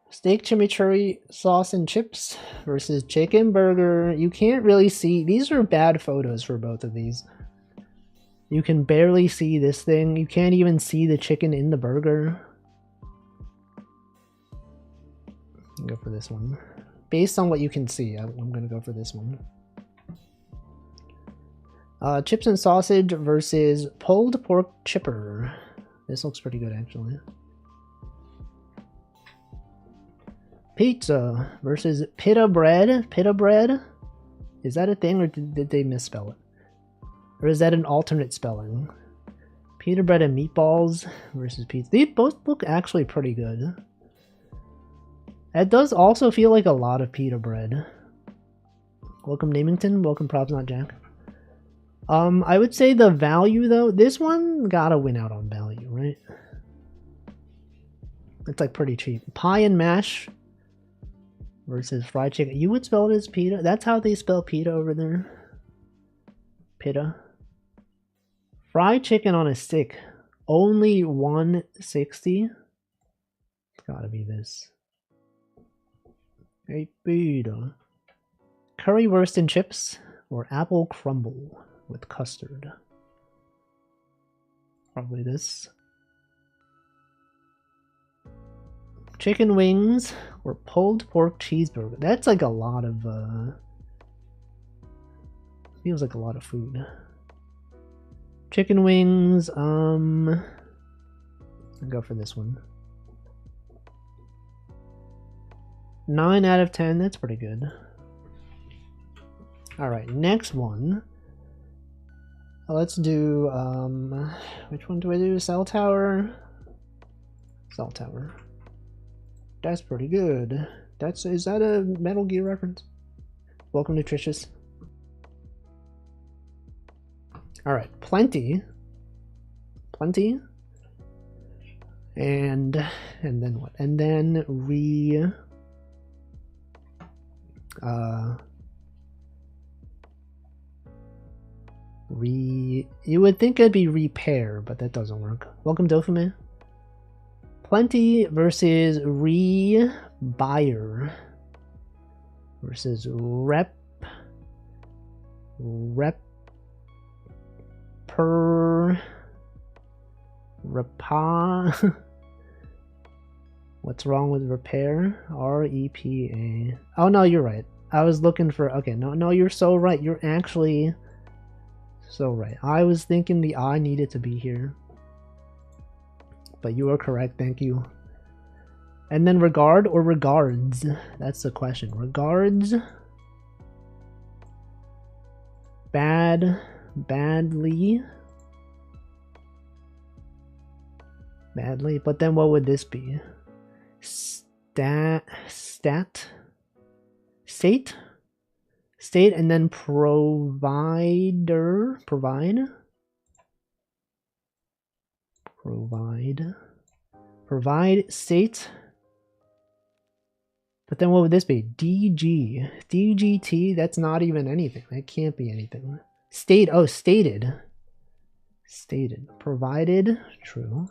Steak chimichurri sauce and chips versus chicken burger. You can't really see. These are bad photos for both of these. You can barely see this thing. You can't even see the chicken in the burger. I'll go for this one. based on what you can see, I'm gonna go for this one. Chips and sausage versus pulled pork chipper. This looks pretty good, actually. Pizza versus pita bread. Pita bread? Is that a thing, or did they misspell it? Or is that an alternate spelling? Pita bread and meatballs versus pizza. These both look actually pretty good. It does also feel like a lot of pita bread. Welcome Namington. Welcome Props Not Jack. I would say the value, though, this one gotta win out on value, right? It's like pretty cheap. Pie and mash versus fried chicken. You would spell it as pita? That's how they spell pita over there. Pita. Fried chicken on a stick. Only $1.60. It's gotta be this. A pita. Currywurst and chips or apple crumble with custard. Probably this. Chicken wings or pulled pork cheeseburger. That's like a lot of feels like a lot of food. Chicken wings, I'll go for this one. 9 out of 10, that's pretty good. Alright, next one. Let's do, which one do I do? Cell Tower? Cell Tower. That's pretty good. Is that a Metal Gear reference? Welcome, Nutritious. Alright, Plenty. Plenty. And then what? And then you would think it'd be repair, but that doesn't work. Welcome, Dopamine. Plenty versus buyer versus repa. What's wrong with repair? R-E-P-A. Oh no, you're right. I was looking for, okay, no, you're so right. You're actually so right. I was thinking the I needed to be here. But you are correct, thank you. And then regard or regards? That's the question. Regards? Badly? Badly? But then what would this be? State? State and then provider? Provide, state. But then what would this be? DGT, that's not even anything. That can't be anything. State, oh, stated. Provided, true.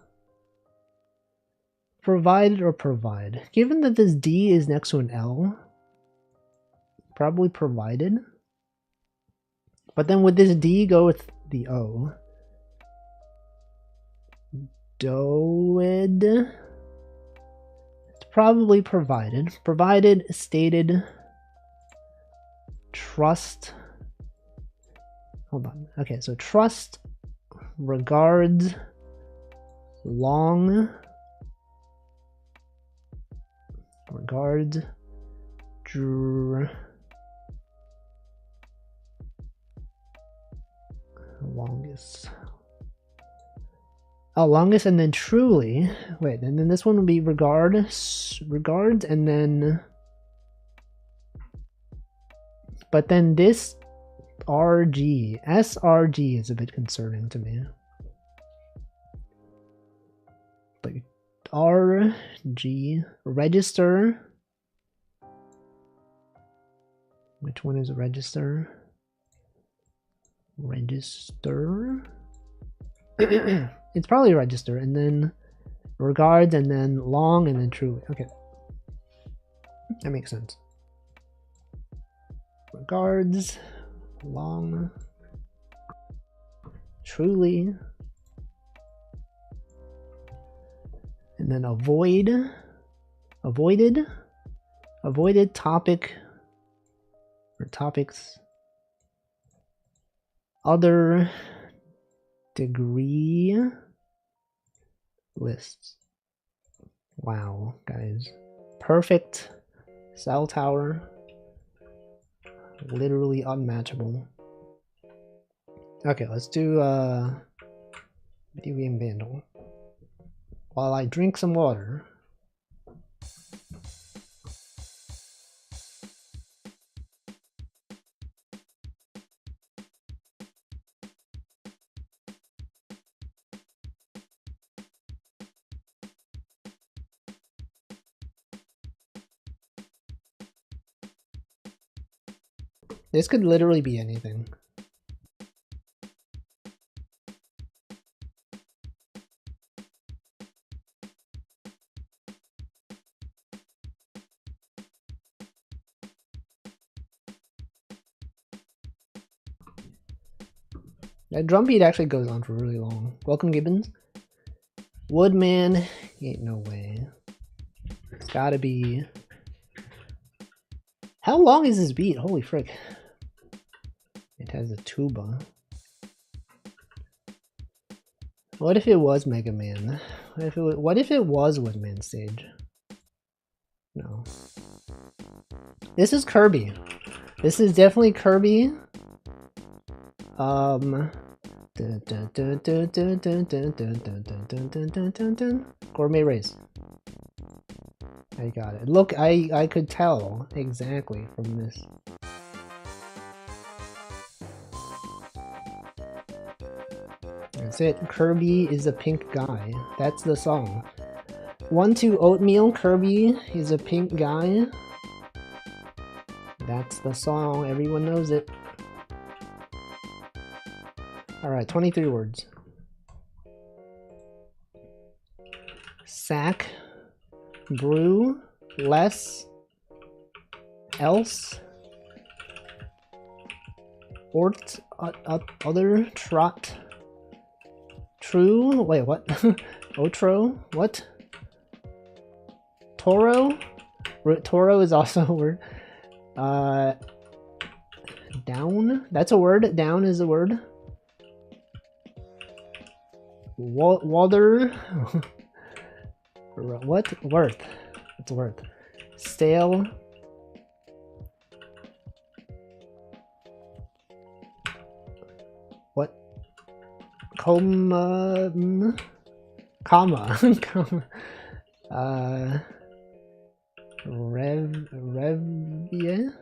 Provided or provide. Given that this D is next to an L, probably provided. But then would this D go with the O? Doed. It's probably provided. Provided, stated. Trust. Hold on. Okay, so trust, regards, long, regards, longest. Oh, longest and then truly. Wait, and then this one would be regards, and then. But then this SRG is a bit concerning to me. Like RG, register. Which one is register? Register. It's probably register, and then regards, and then long, and then truly. Okay, that makes sense. Regards, long, truly, and then avoided, Avoided topic or topics. Other degree lists. Wow, guys. Perfect cell tower. Literally unmatchable. Okay, let's do video game vandal. While I drink some water. This could literally be anything. That drum beat actually goes on for really long. Welcome, Gibbons. Woodman, ain't no way. It's gotta be... How long is this beat? Holy frick. It has a tuba. What if it was Mega Man? What if it was Woodman stage? No. This is Kirby. This is definitely Kirby. Gourmet Race. I got it. Look, I could tell exactly from this. That's it. Kirby is a pink guy. That's the song. 1-2 Oatmeal. Kirby is a pink guy. That's the song. Everyone knows it. Alright, 23 words. Sack. Brew. Less. Else. Ort. Other. Trot. True. Wait, what? Otro. What? Toro. Toro is also a word. Down. That's a word. Down is a word. Water. What? Worth. It's worth. Stale. What? Comma. Revia?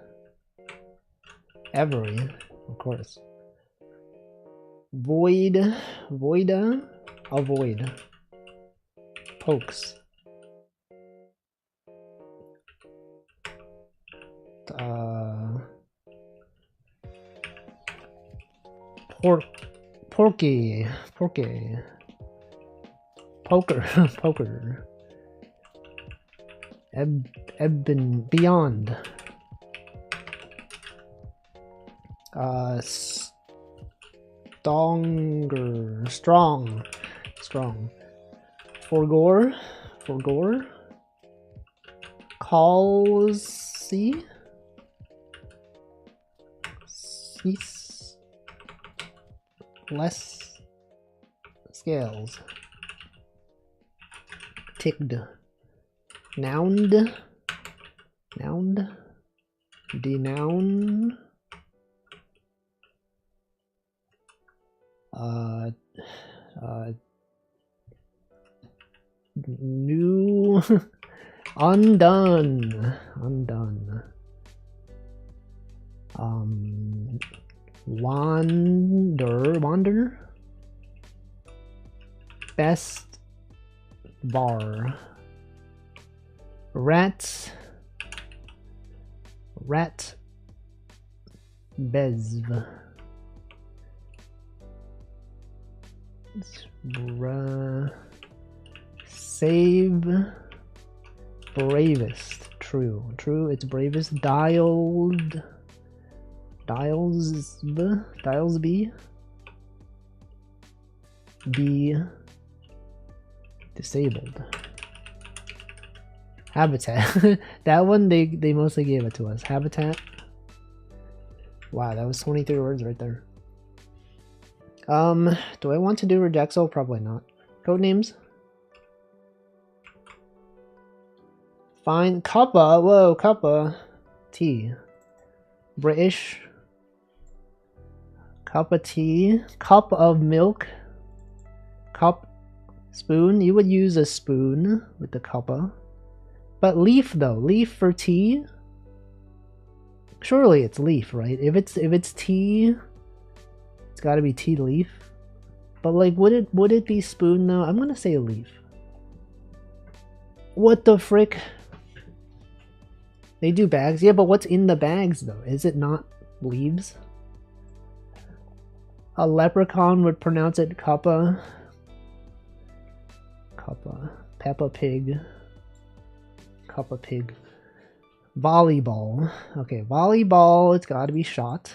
Every, of course. Void. Voida. Avoid. Pokes. Porky. Poker. Poker. Beyond. Strong. Forgore. Cease. Less. Scales. Ticked. Nouned. Denoun. New. Undone. Wander. Best bar. Rat. Bezv. Save. Bravest. True. It's bravest. Dialsby. Be disabled. Habitat. That one they mostly gave it to us. Habitat. Wow, that was 23 words right there. Do I want to do Redaxo? Probably not. Codenames? Fine. Cuppa. Whoa, Cuppa. Tea. British. Cup of tea. Cup of milk. Cup. Spoon. You would use a spoon with the cuppa. But leaf though. Leaf for tea? Surely it's leaf, right? If it's tea, it's gotta be tea leaf. But like would it be spoon though? I'm gonna say leaf. What the frick? They do bags? Yeah, but what's in the bags though? Is it not leaves? A leprechaun would pronounce it cuppa. Cuppa. Peppa Pig. Cuppa Pig. Volleyball. Okay, volleyball, it's gotta be shot.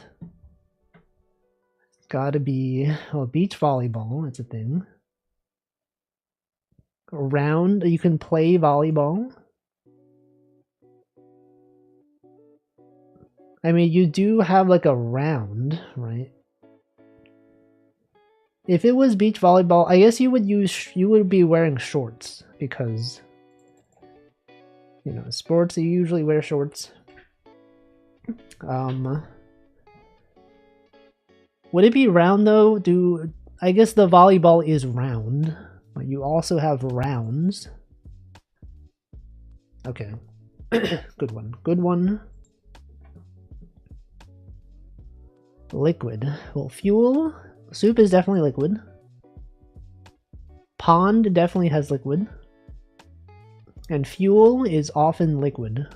It's gotta be, oh, beach volleyball, it's a thing. Round, you can play volleyball. I mean, you do have like a round, right? If it was beach volleyball, I guess you would be wearing shorts because, you know, sports, you usually wear shorts. Would it be round though? I guess the volleyball is round, but you also have rounds. Okay. Good one. Good one. Liquid. Well, fuel. Soup is definitely liquid. Pond definitely has liquid. And fuel is often liquid.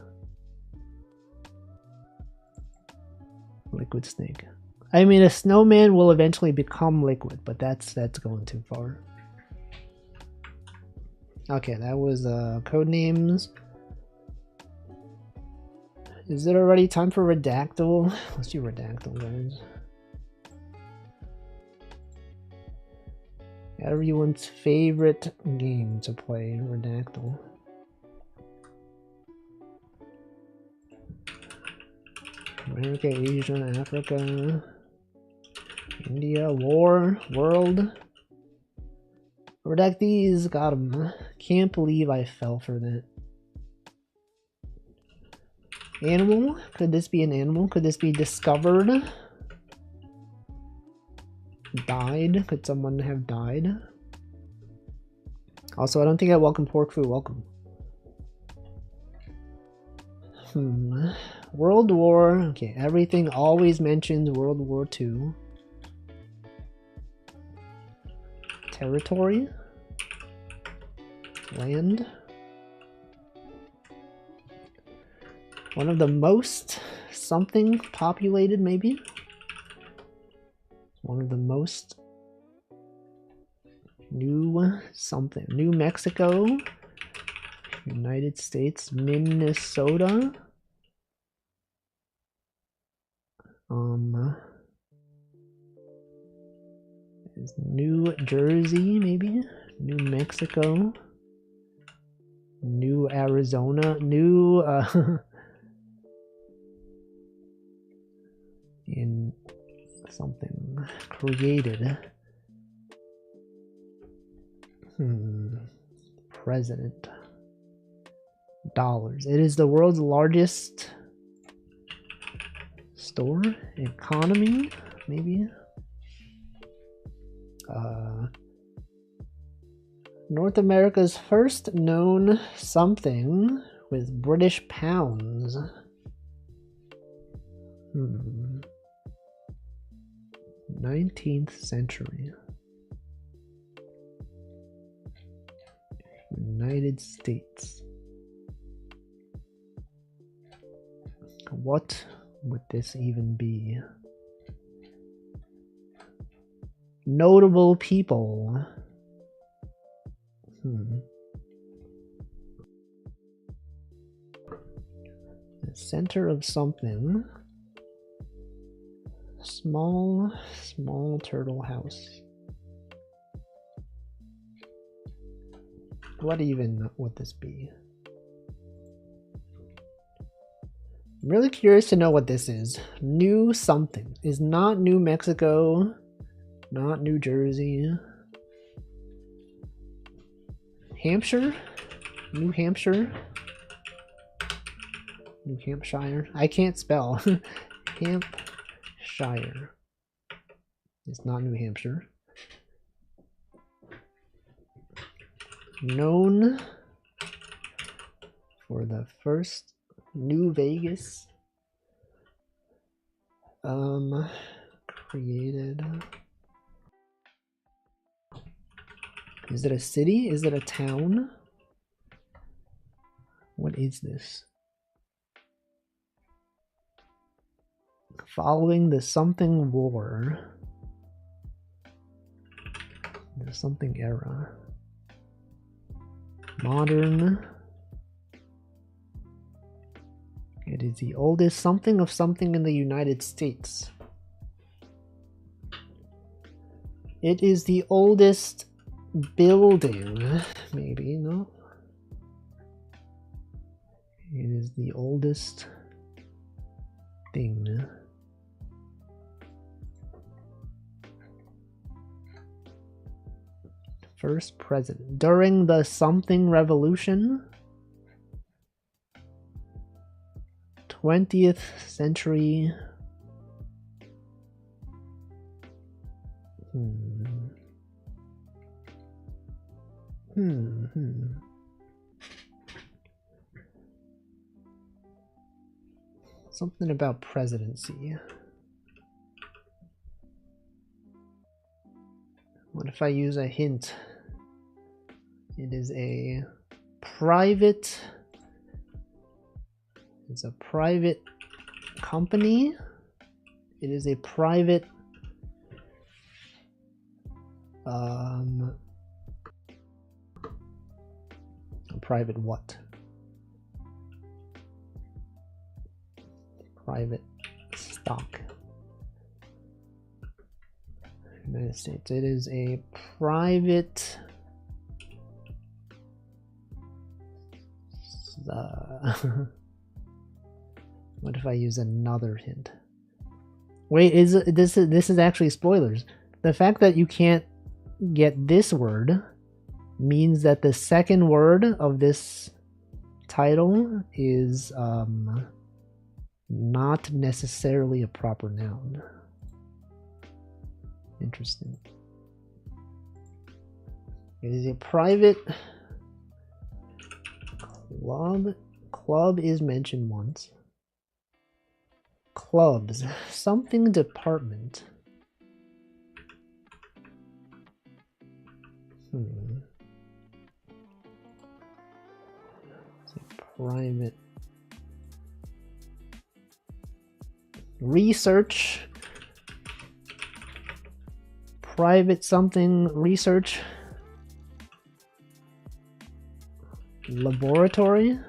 Liquid snake. I mean, a snowman will eventually become liquid, but that's going too far. Okay, that was Codenames. Is it already time for Redactyl? Let's do Redactyl, guys. Everyone's favorite game to play, Redactyl. America, Asia, Africa, India, war, world. Redact these, got him. Can't believe I fell for that. Animal? Could this be an animal? Could this be discovered? Died? Could someone have died? Also, I don't think I welcome Pork Fu. Welcome. World War. Okay, everything always mentions World War II. Territory. Land. One of the most something populated, maybe? One of the most new something. New Mexico. United States. Minnesota. Is New Jersey, maybe? New Mexico. New Arizona. New, in something created. President. Dollars. It is the world's largest store. Economy, maybe. North America's first known something with British pounds. 19th century. United States. What would this even be? Notable people. The center of something. Small turtle house. What even would this be? I'm really curious to know what this is. New something. Is not New Mexico. Not New Jersey. Hampshire? New Hampshire? New Hampshire? I can't spell. Hampshire. It's not New Hampshire. Known for the first New Vegas. Created. Is it a city? Is it a town? What is this? Following the something war. The something era. Modern. It is the oldest something of something in the United States. It is the oldest building. Maybe, no? It is the oldest thing. First president. During the something revolution? 20th century. Something about presidency. What if I use a hint? It is a private... It's a private company. It is a private... A private what? Private stock. United States. It is a private... What if I use another hint? Wait, this is actually spoilers. The fact that you can't get this word means that the second word of this title is not necessarily a proper noun. Interesting. It is a private club. Club is mentioned once. Clubs. Something department. It's a private research. Private something research. Laboratory.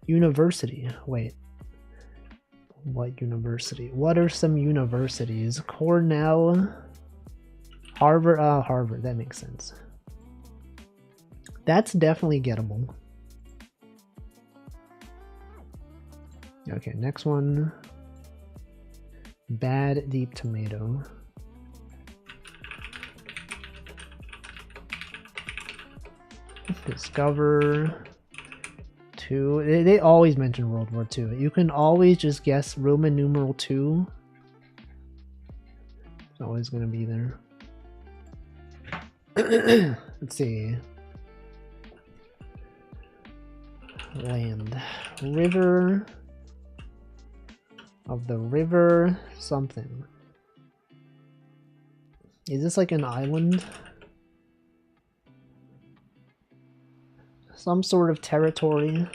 University. Wait. What university? What are some universities? Cornell. Harvard. Harvard. That makes sense. That's definitely gettable. Okay, next one. Bad deep tomato. Discover. They always mention World War II. You can always just guess Roman numeral 2. It's always going to be there. Let's see. Land. River. Of the river something. Is this like an island? Some sort of territory.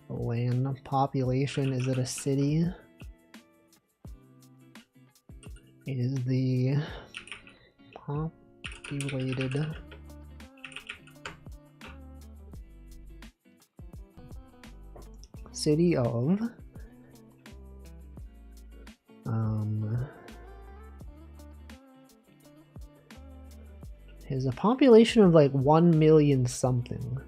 Land. Population. Is it a city? It is the populated city of is a population of like 1 million something.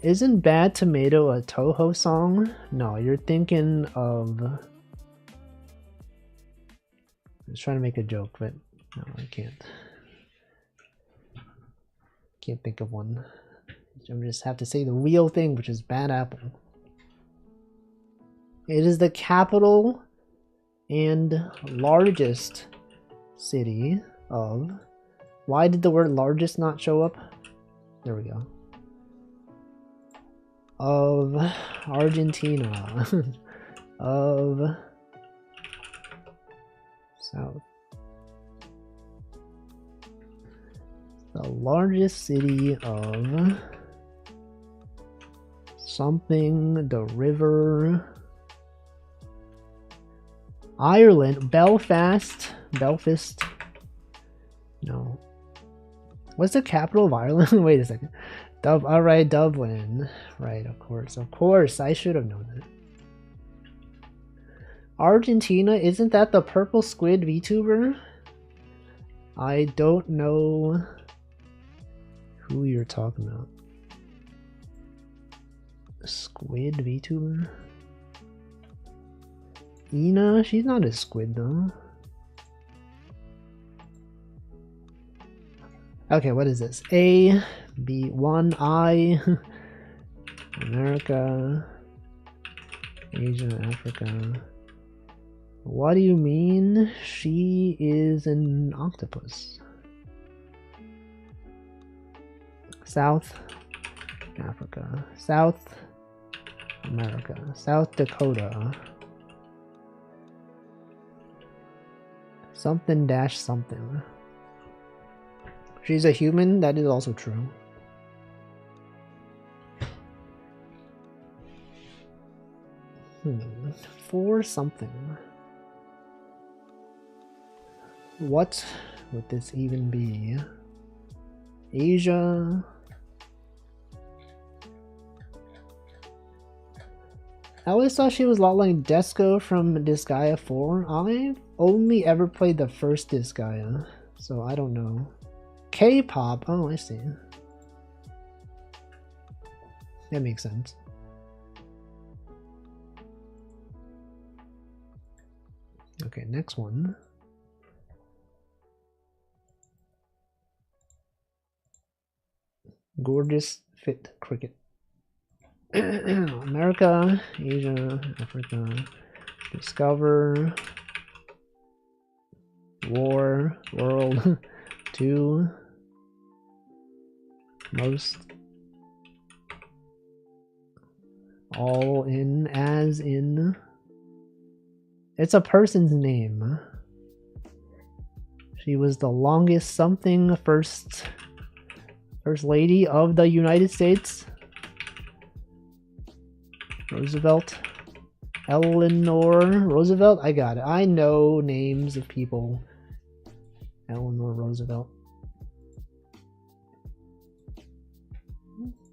Isn't Bad Tomato a Toho song? No, you're thinking of... I was trying to make a joke, but no, I can't. Can't think of one. I just have to say the real thing, which is Bad Apple. It is the capital and largest city of... Why did the word largest not show up? There we go. Of Argentina. Of South. The largest city of something, the river. Ireland, Belfast. No. What's the capital of Ireland? Wait a second. Alright, Dublin. Right, of course. I should have known that. Argentina, isn't that the purple squid VTuber? I don't know who you're talking about. Squid VTuber? Ina? She's not a squid though. Okay, what is this? A, B, 1, I, America, Asia, Africa. What do you mean? She is an octopus. South Africa, South America, South Dakota. Something dash something. She's a human, that is also true. For something. What would this even be? Asia. I always thought she was a lot like Desco from Disgaea 4. I've only ever played the first Disgaea, so I don't know. K-pop, oh I see. That makes sense. Okay, next one. Gorgeous fit cricket. America, Asia, Africa, discover, war, world, 2, most, all in, as in, it's a person's name. She was the longest something first lady of the United States. Roosevelt. Eleanor Roosevelt? I got it. I know names of people. Eleanor Roosevelt.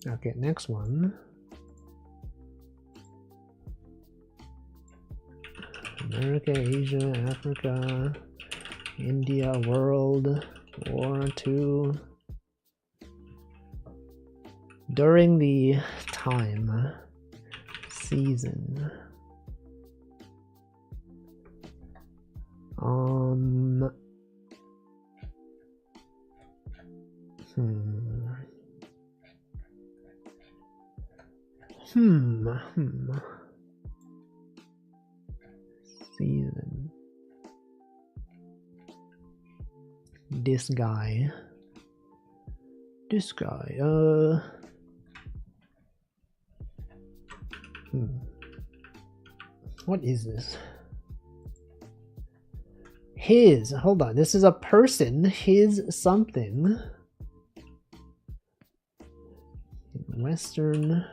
Okay, next one. America, Asia, Africa, India, world, war, 2. During the time. Season. Season. This guy. What is this? His, hold on, this is a person, his something. Western,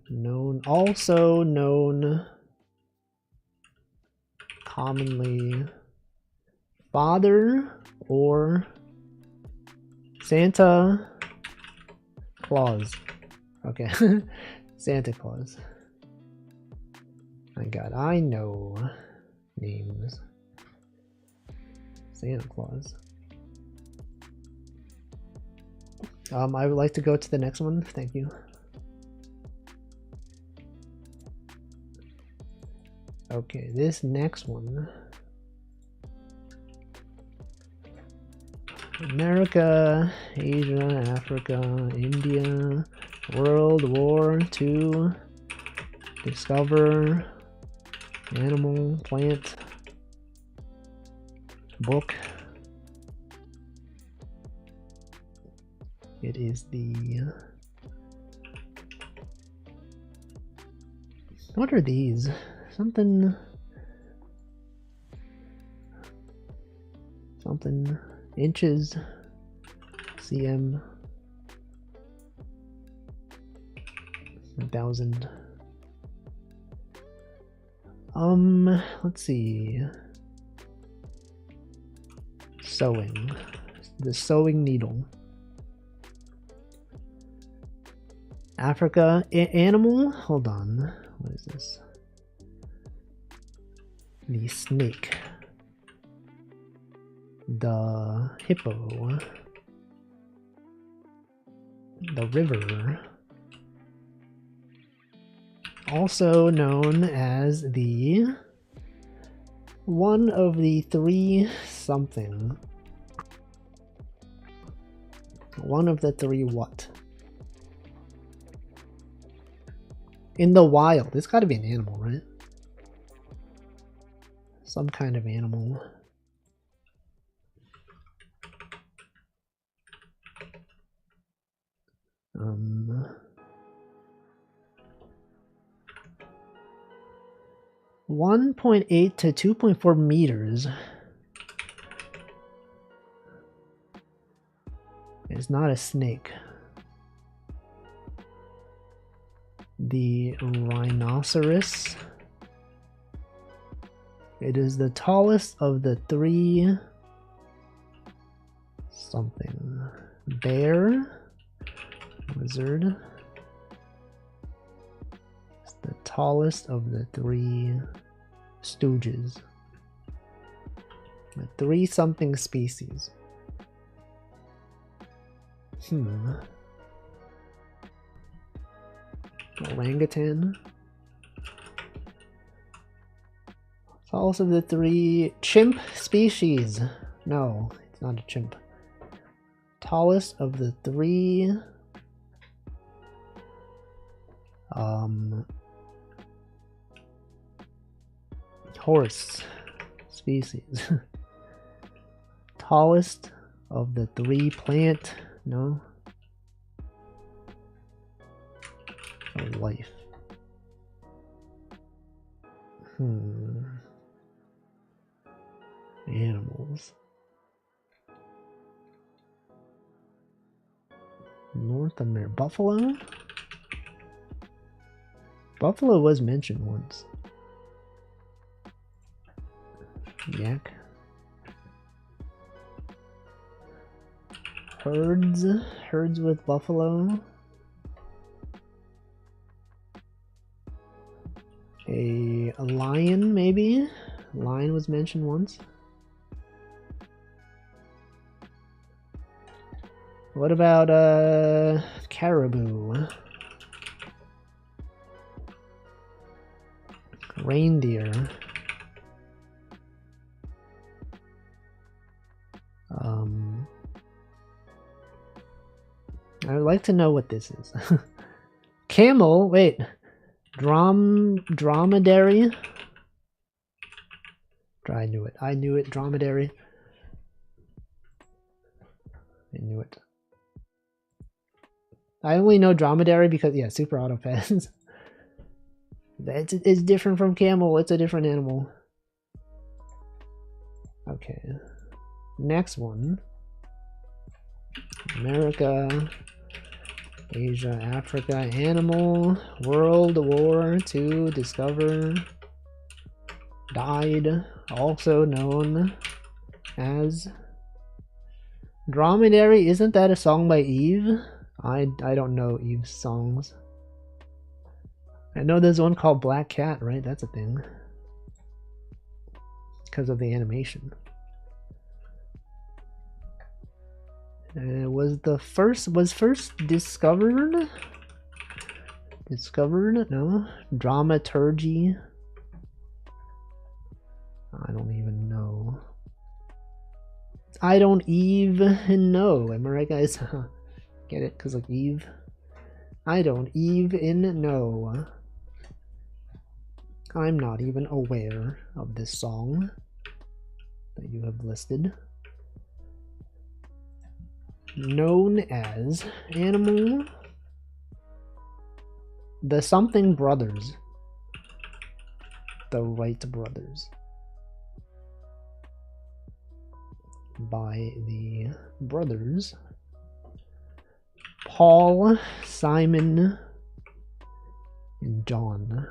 known, also known, commonly, father or Santa Claus. Okay, Santa Claus. My God, I know names. Santa Claus. I would like to go to the next one. Thank you. Okay, this next one. America, Asia, Africa, India, World War II, discover, animal, plant, book. It is the... What are these? Something inches, cm, 1,000. Let's see. Sewing. The sewing needle. Africa, animal? Hold on. What is this? The snake. The hippo. The river. Also known as the one of the three something. One of the three what? In the wild. It's gotta be an animal, right? Some kind of animal. Um, 1.8 to 2.4 meters. It's not a snake. The rhinoceros. It is the tallest of the three something. Bear. Lizard. It's the tallest of the three stooges. The three something species. Orangutan. Tallest of the three chimp species. No, it's not a chimp. Tallest of the three horse species. Tallest of the three plant. No. Life. Animals. North America. Buffalo? Buffalo was mentioned once. Yak. Herds. Herds with buffalo. A lion, maybe? Lion was mentioned once. What about caribou? Reindeer. I would like to know what this is. Camel, wait. Dromedary? I knew it. I knew it. Dromedary. I knew it. I only know dromedary because, yeah, Super Auto Pens. It's different from camel. It's a different animal. Okay. Next one. America, Asia, Africa, animal, World War II, discover, died, also known as Dromedary. Isn't that a song by Eve? I don't know Eve's songs. I know there's one called Black Cat, right? That's a thing. Because of the animation. Was first discovered? Discovered? No. Dramaturgy. I don't even know. I don't even know. Am I right, guys? Get it? Because like Eve. I don't even know. I'm not even aware of this song that you have listed. Known as Animal. The something brothers. The Wright brothers. By the brothers Paul, Simon, and John.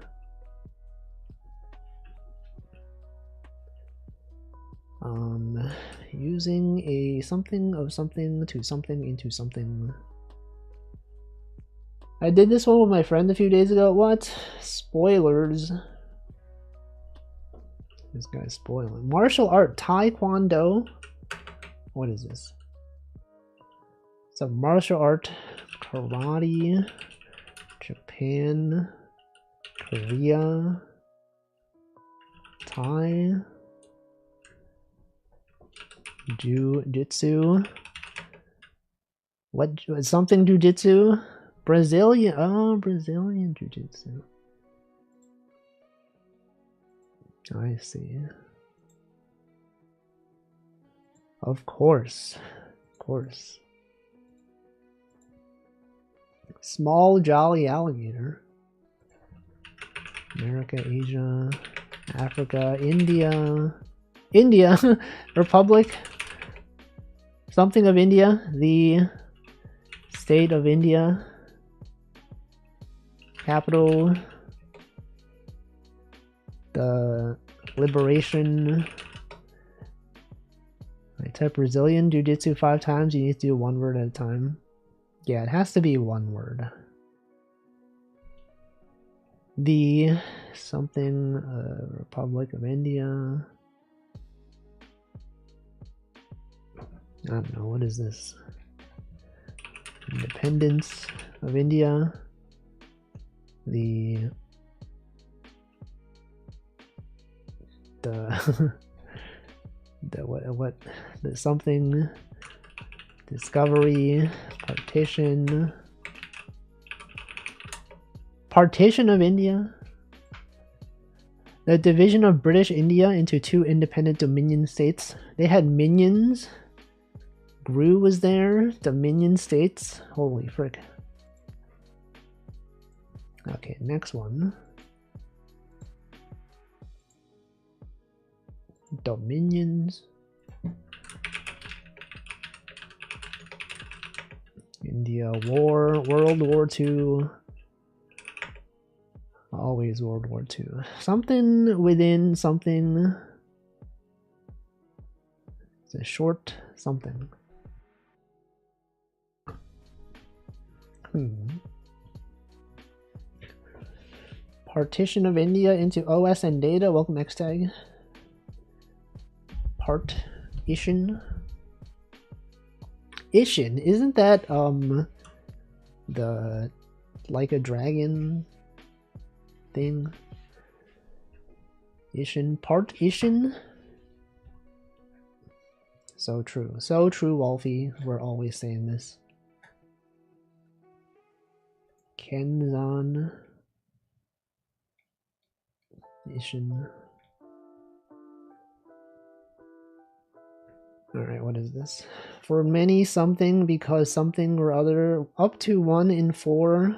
Using a something of something to something into something. I did this one with my friend a few days ago. What? Spoilers. This guy's spoiling. Martial art, Taekwondo. What is this? It's a martial art, karate, Japan, Korea, Thai, Jiu-Jitsu. What? Something Jiu-Jitsu? Brazilian. Oh, Brazilian Jiu-Jitsu. I see. Of course. Of course. Small jolly alligator. America, Asia, Africa, India. India! Republic. Something of India. The state of India. Capital. The liberation. I type Brazilian Jiu-Jitsu 5 times. You need to do one word at a time. Yeah, it has to be one word. The something Republic of India. I don't know, what is this? Independence of India. The the something discovery partition of India. The division of British India into 2 independent Dominion states. They had minions. Gru was there. Dominion states. Holy frick. Okay, next one. Dominions. India War, World War II. Always World War II. Something within something. It's a short something. Partition of India into OS and data. Welcome, Xtag. Partition. Ishin, isn't that the like a dragon thing? Ishin, partition. So true, Wolfie. We're always saying this. Kenzan. Ishin. Alright, what is this? For many something because something or other, up to 1 in 4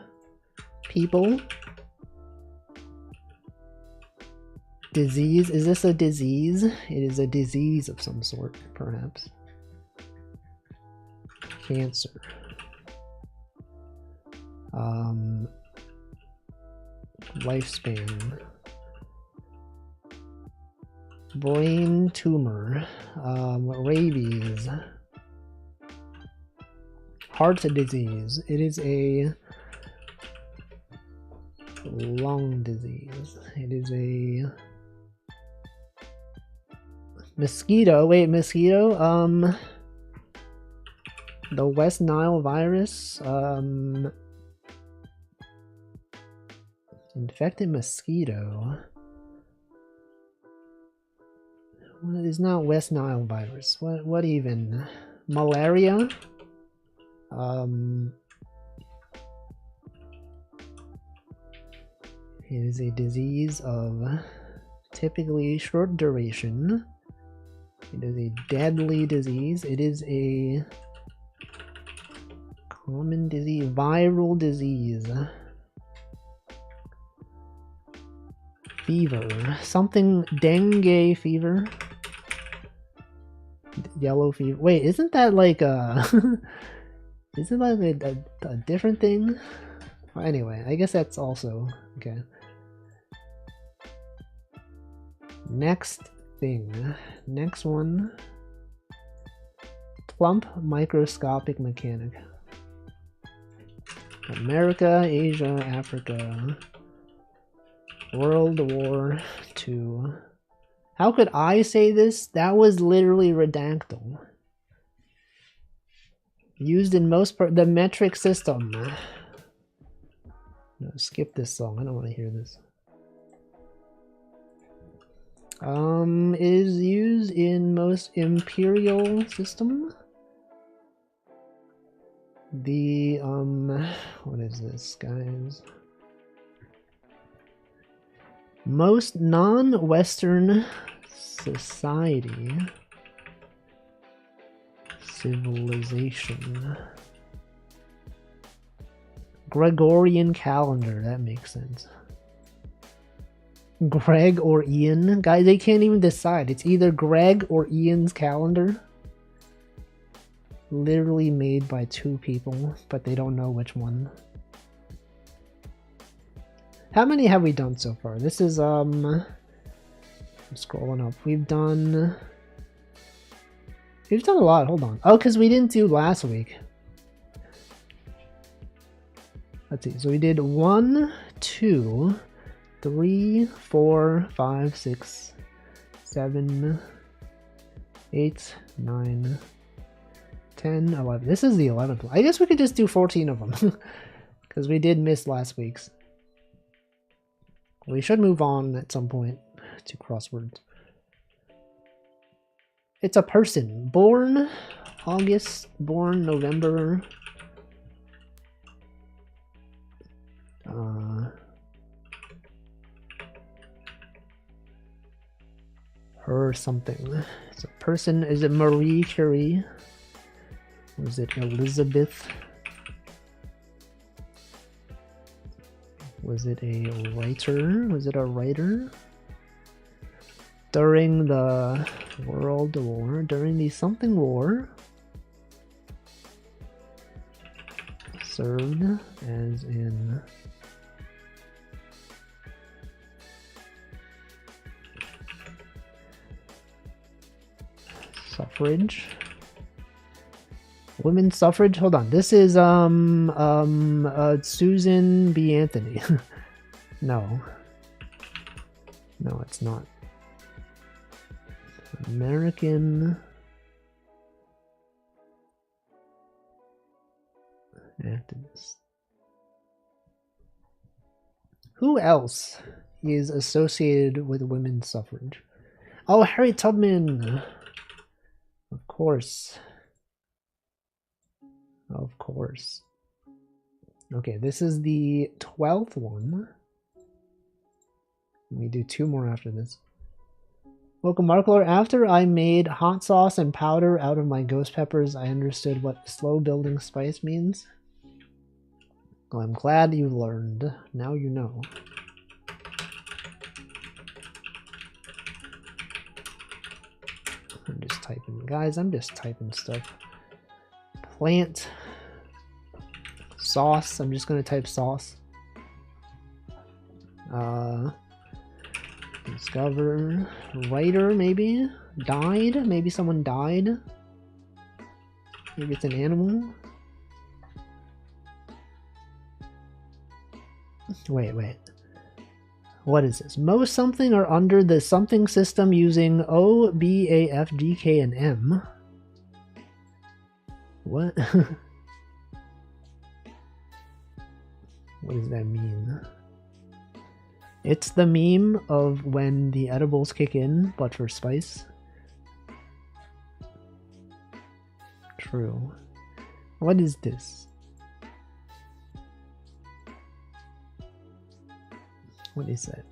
people. Disease, is this a disease? It is a disease of some sort, perhaps. Cancer. Lifespan. Brain tumor, rabies, heart disease. It is a lung disease. It is a mosquito. Wait, mosquito. The West Nile virus. Infected mosquito. Well, it's not West Nile virus. What even? Malaria? It is a disease of typically short duration. It is a deadly disease. It is a common disease, viral disease. Fever. Something dengue fever. Yellow fever. Wait, isn't that like a... isn't that a different thing? Well, anyway, I guess that's also... Okay. Next thing. Next one. Plump microscopic mechanic. America, Asia, Africa. World War II. How could I say this? That was literally Redactyl. Used in most the metric system. No, skip this song. I don't want to hear this. Is used in most imperial system. The what is this, guys? Most non-Western society civilization. Gregorian calendar, that makes sense. Greg or Ian? Guys, they can't even decide. It's either Greg or Ian's calendar. Literally made by two people, but they don't know which one. How many have we done so far? This is, I'm scrolling up. We've done a lot. Hold on. Oh, because we didn't do last week. Let's see. So we did 1, 2, 3, 4, 5, 6, 7, 8, 9, 10, 11. This is the 11th one. I guess we could just do 14 of them. Because we did miss last week's. We should move on at some point to crosswords. It's a person. Born August, born November. Her something. It's a person. Is it Marie Curie? Was it Elizabeth? Was it a writer? Was it a writer? During the World War, during the something war, served as in suffrage. Women's suffrage? Hold on. This is Susan B. Anthony. No. No, it's not. American activist. Who else is associated with women's suffrage? Oh, Harriet Tubman. Of course. Of course. Okay, this is the 12th one. Let me do 2 more after this. Welcome, Markler. After I made hot sauce and powder out of my ghost peppers, I understood what slow building spice means. Well, I'm glad you learned. Now you know. I'm just typing, guys, I'm just typing stuff. Plant. Sauce. I'm just gonna type sauce. Discover. Writer, maybe? Died? Maybe someone died? Maybe it's an animal? Wait. What is this? Most something are under the something system using O, B, A, F, G, K, and M. What? What does that mean? It's the meme of when the edibles kick in, but for spice. True. What is this? What is that?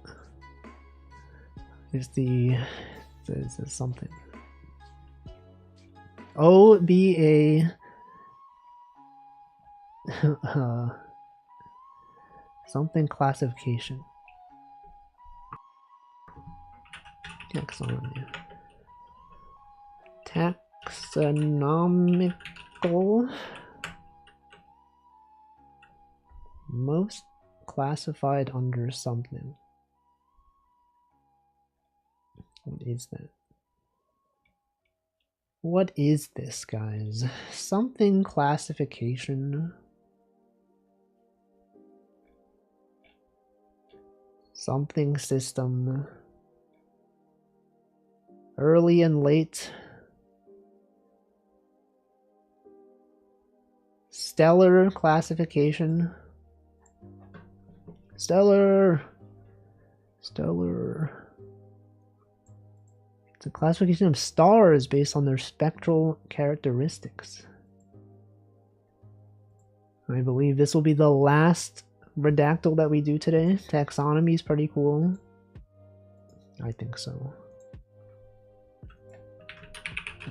Is this something? OBA something classification. Taxonomy. Taxonomical. Most classified under something. What is that? What is this, guys? Something classification. Something system. Early and late. Stellar classification. Stellar. It's a classification of stars based on their spectral characteristics. I believe this will be the last Redactyl that we do today. Taxonomy is pretty cool. I think so.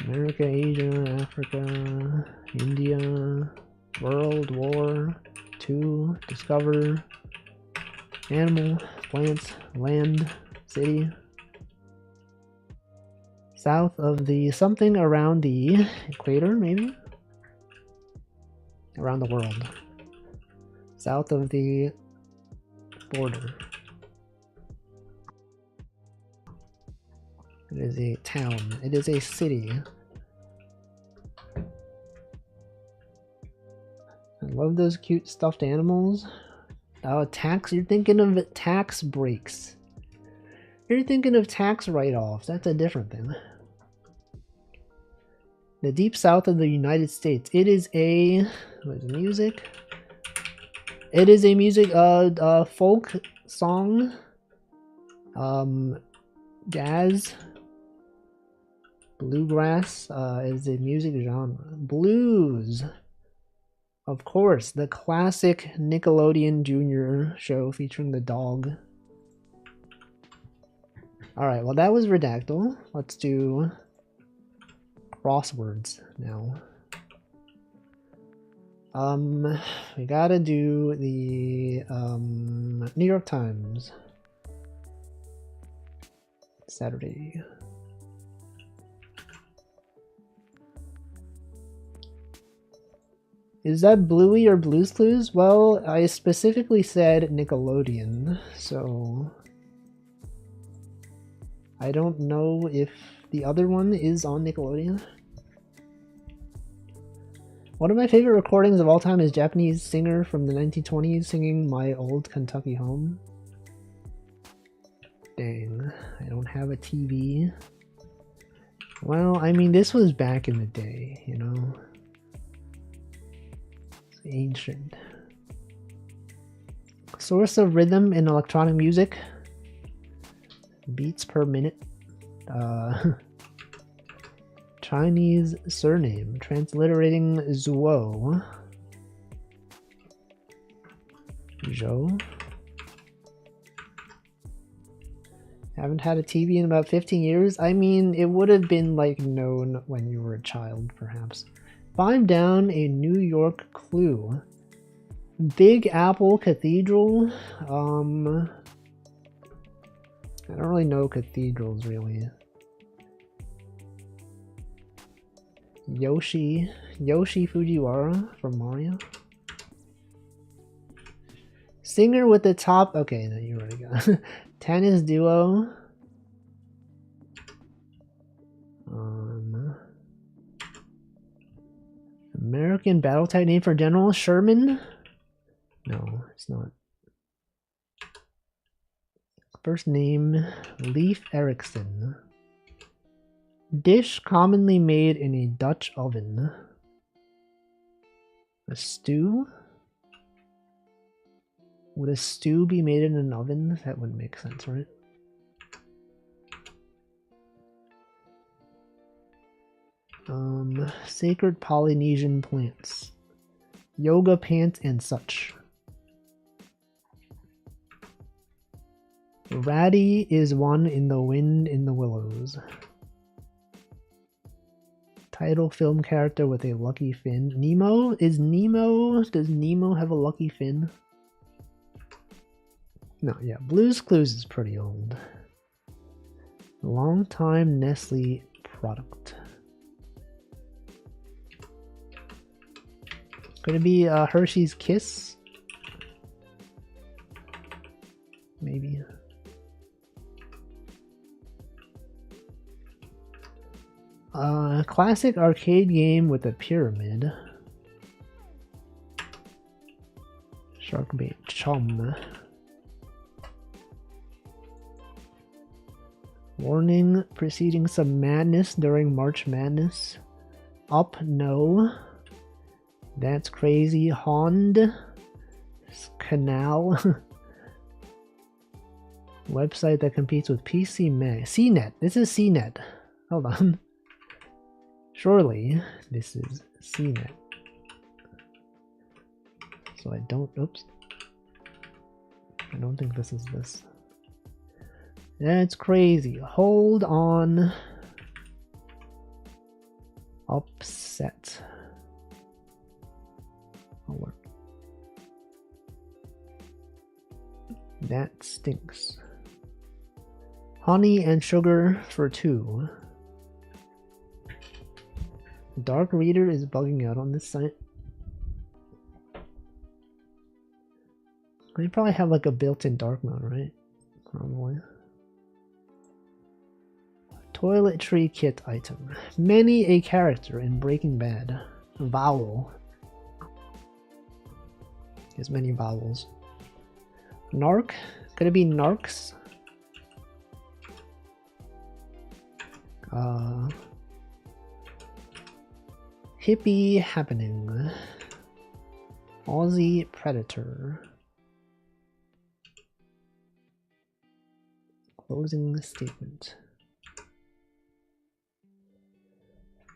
America, Asia, Africa, India, World War II, Discover, Animal, Plants, Land, City. South of the something around the equator, maybe? Around the world. South of the border. It is a town. It is a city. I love those cute stuffed animals. Oh, tax. You're thinking of tax breaks. You're thinking of tax write-offs. That's a different thing. The deep south of the United States. It is a... what is it, music? It is a music, folk song. Jazz. Bluegrass is a music genre. Blues. Of course, the classic Nickelodeon Jr. show featuring the dog. Alright, well that was Redactyl. Let's do crosswords now. We gotta do the New York Times. Saturday. Is that Bluey or Blue's Clues? Well, I specifically said Nickelodeon, so I don't know if the other one is on Nickelodeon. One of my favorite recordings of all time is Japanese singer from the 1920s singing My Old Kentucky Home. Dang, I don't have a TV. Well, I mean, this was back in the day, you know? It's ancient. Source of rhythm in electronic music. Beats per minute. Chinese surname, transliterating Zuo. Zhou. Haven't had a TV in about 15 years. I mean, it would have been like known when you were a child, perhaps. Find down a New York clue. Big Apple Cathedral. I don't really know cathedrals, really. Yoshi Fujiwara from Mario. Singer with the top. Okay, no, you already got. Tennis duo. American battle type name for General Sherman. No, it's not. First name Leif Erikson. Dish commonly made in a Dutch oven. A stew? Would a stew be made in an oven? That wouldn't make sense, right? Sacred Polynesian plants. Yoga pant and such. Ratty is one in the wind in the willows. Title film character with a lucky fin. Nemo? Does Nemo have a lucky fin? No, yeah, Blue's Clues is pretty old. Long time Nestle product. Could it be Hershey's Kiss? Maybe. Classic arcade game with a pyramid. Sharkbait Chum. Warning preceding some madness during March Madness. Up no. That's crazy. Hond. Canal. Website that competes with PC Mag. CNET. This is CNET. Hold on. Surely this is CNET. So I don't. Oops. I don't think this is this. That's crazy. Hold on. Upset. Oh, that stinks. Honey and sugar for 2. Dark Reader is bugging out on this site. They probably have like a built-in dark mode, right? Probably. Toiletry kit item. Many a character in Breaking Bad. Vowel. There's many vowels. Narc? Could it be Narcs? Hippie happening. Aussie Predator. Closing statement.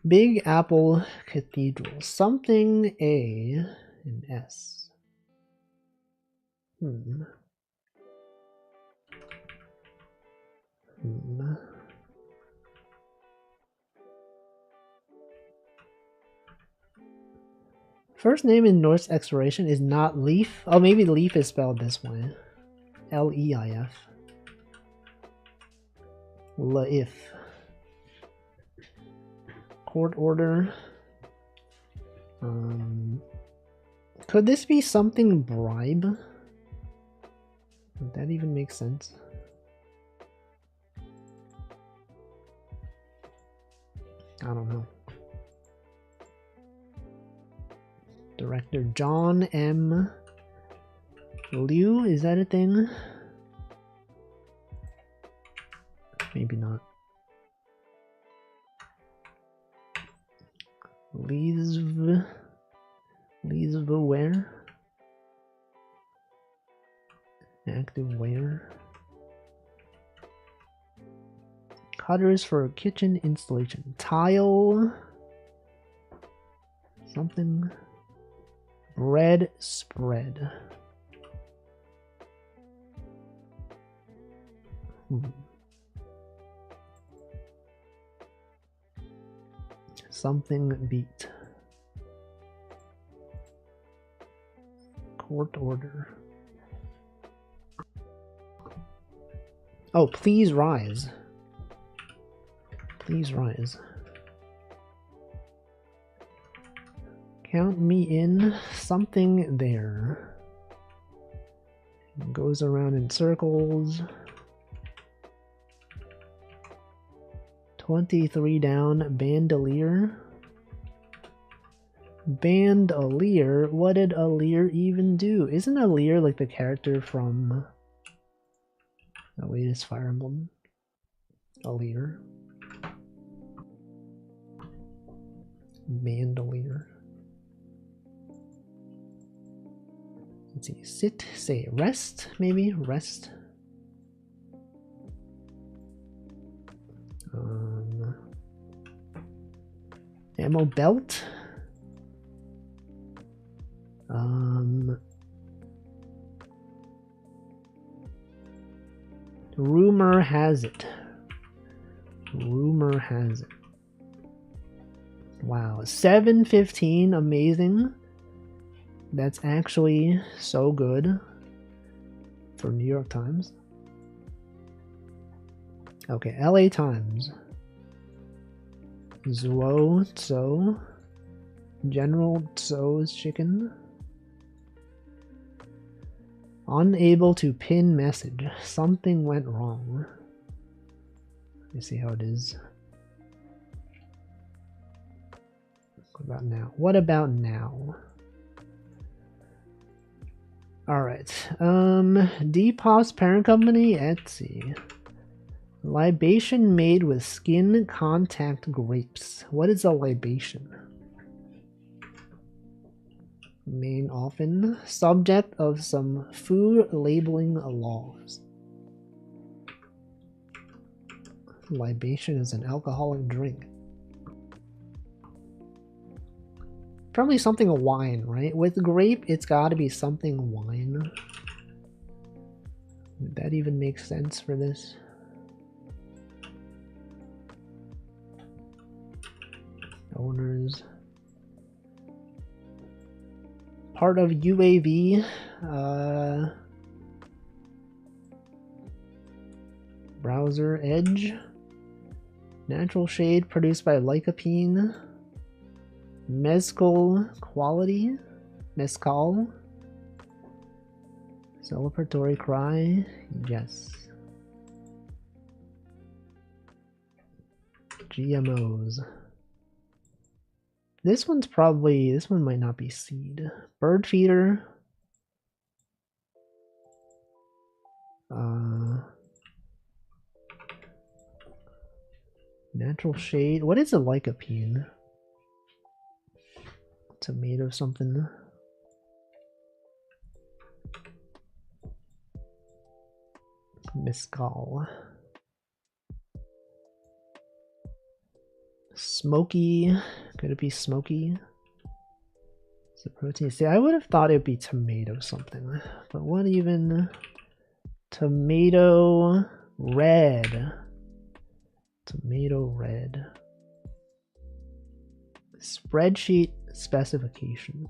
Big Apple Cathedral. Something A and S. First name in Norse exploration is not Leif. Oh, maybe Leif is spelled this way. L-E-I-F. Leif. Court order. Could this be something bribe? Would that even make sense? I don't know. Director John M. Liu, is that a thing? Maybe not. Leesvaware? Activeware? Cutters for kitchen installation. Tile? Something? Bread spread. Something beat. Court order. Oh, please rise. Please rise. Count me in. Something there. It goes around in circles. 23 down. Bandolier. Bandolier? What did Alir even do? Isn't Alir like the character from the latest Fire Emblem? Alir. Bandolier. Let's see, sit, say rest, maybe, rest. Ammo belt. Rumor has it. Rumor has it. Wow, 715, amazing. That's actually so good for New York Times. Okay, LA Times. Zuo Tso. General Tso's chicken. Unable to pin message. Something went wrong. Let me see how it is. What about now? What about now? Alright. Depop's parent company, Etsy. Libation made with skin contact grapes. What is a libation? Main often subject of some food labeling laws. Libation is an alcoholic drink. Probably something of wine, right? With grape, it's got to be something wine. Would that even make sense for this? Owners. Part of UAV. Browser Edge. Natural shade produced by Lycopene. Mezcal quality. Mezcal. Celebratory cry. Yes. GMOs. This one might not be seed. Bird feeder. Natural shade. What is a lycopene? Tomato something. Mescal. Smoky. Could it be smoky? It's a protein. See, I would have thought it'd be tomato something. But what even? Tomato red. Tomato red. Spreadsheet specification.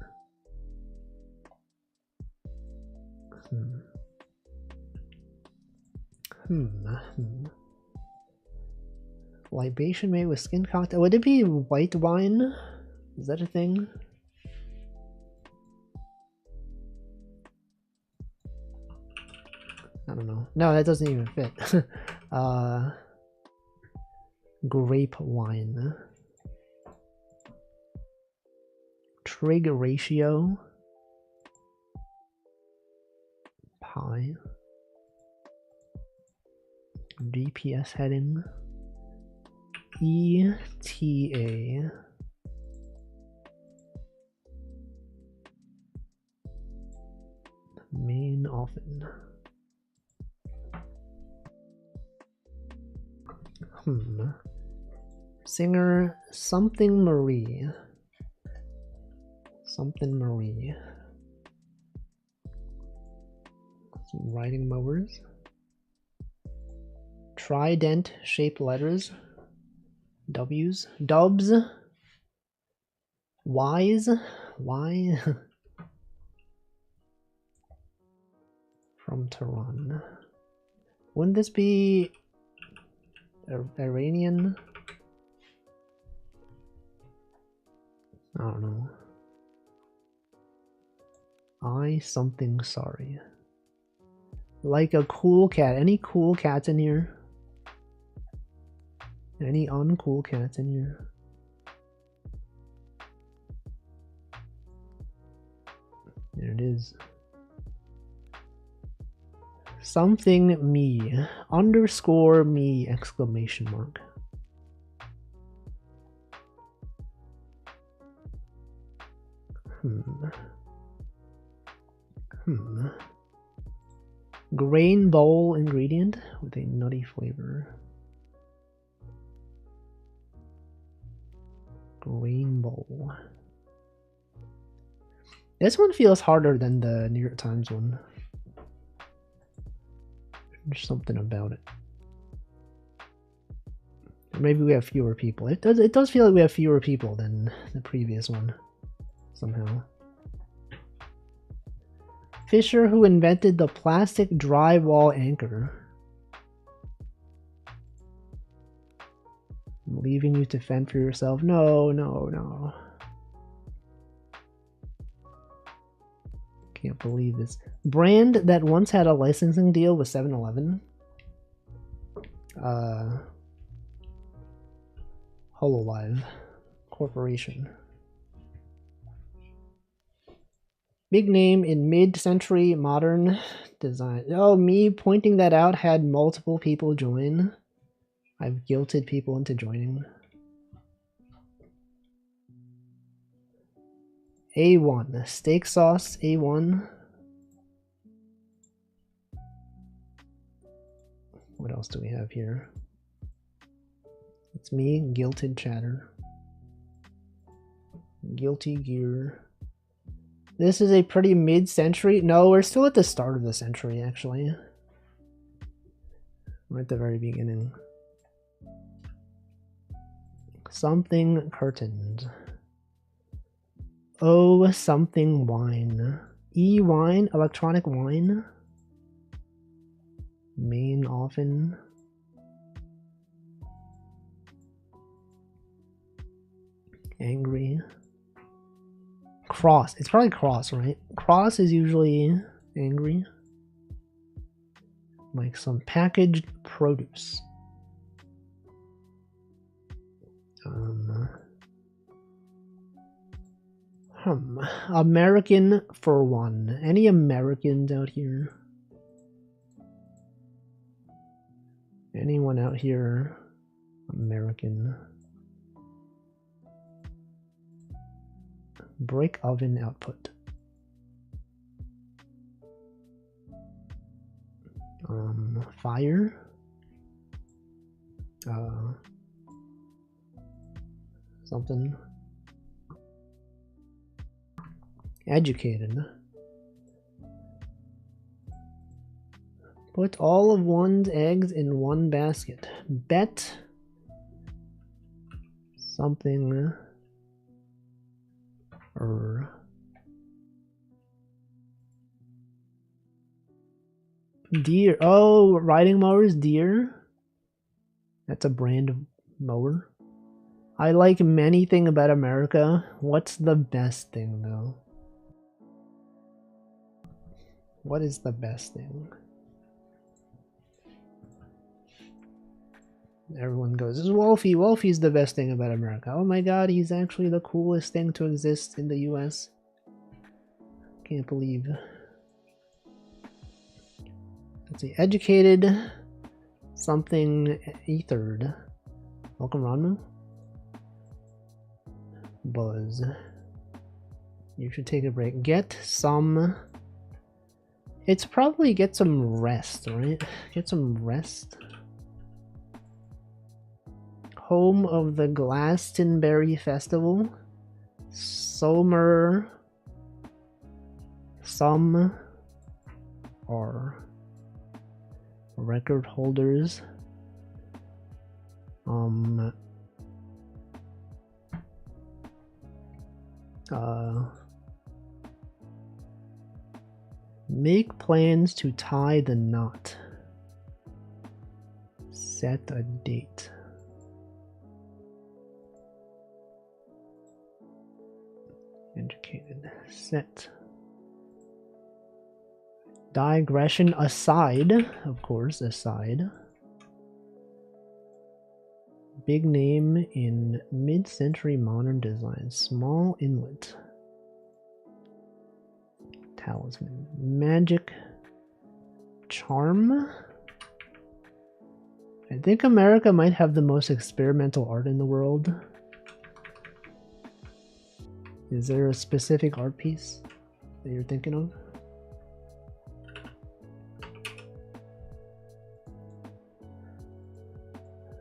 Libation made with skin contact. Would it be white wine? Is that a thing? I don't know. No, that doesn't even fit. Grape wine. Trig ratio. Pi. GPS heading. ETA. Main often. Singer something Marie. Something Marie. Some riding mowers. Trident shaped letters. W's. Dubs. Y's. Y. From Tehran. Wouldn't this be Iranian? I don't know. Something sorry. Like a cool cat. Any cool cats in here? Any uncool cats in here? There it is. Something me. Underscore me exclamation mark. Grain bowl ingredient with a nutty flavor. Grain bowl. This one feels harder than the New York Times one. There's something about it. Maybe we have fewer people. It does feel like we have fewer people than the previous one, somehow. Fisher who invented the plastic drywall anchor. I'm leaving you to fend for yourself. No, no, no. Can't believe this. Brand that once had a licensing deal with 7-Eleven. Hololive Corporation. Big name in mid-century modern design. Oh, me pointing that out had multiple people join. I've guilted people into joining. A1. Steak sauce A1. What else do we have here? It's me, Guilted Chatter. Guilty Gear. This is a pretty mid-century. No, we're still at the start of the century, actually. We're at the very beginning. Something curtained. Oh, something wine. E-wine, electronic wine. Main often. Angry. Cross. It's probably cross, right? Cross is usually angry. Like some packaged produce. American for one. Any Americans out here? Anyone out here? American. Brick oven output. Fire. Something. Educated. Put all of one's eggs in one basket. Bet. Something. Deere. Oh, riding mowers, Deere. That's a brand of mower. I like many things about America. What's the best thing, though? What is the best thing? Everyone goes, this is Wolfie. Wolfie's the best thing about America. Oh my god, he's actually the coolest thing to exist in the US. Can't believe. Let's see, educated. Something ethered. Welcome, Ranmu. Buzz. You should take a break. Get some. It's probably get some rest, right? Get some rest. Home of the Glastonbury Festival. Some are record holders. Make plans to tie the knot. Set a date. Educated. Set. Digression aside, of course, aside. Big name in mid-century modern design. Small inlet. Talisman. Magic. Charm. I think America might have the most experimental art in the world. Is there a specific art piece that you're thinking of?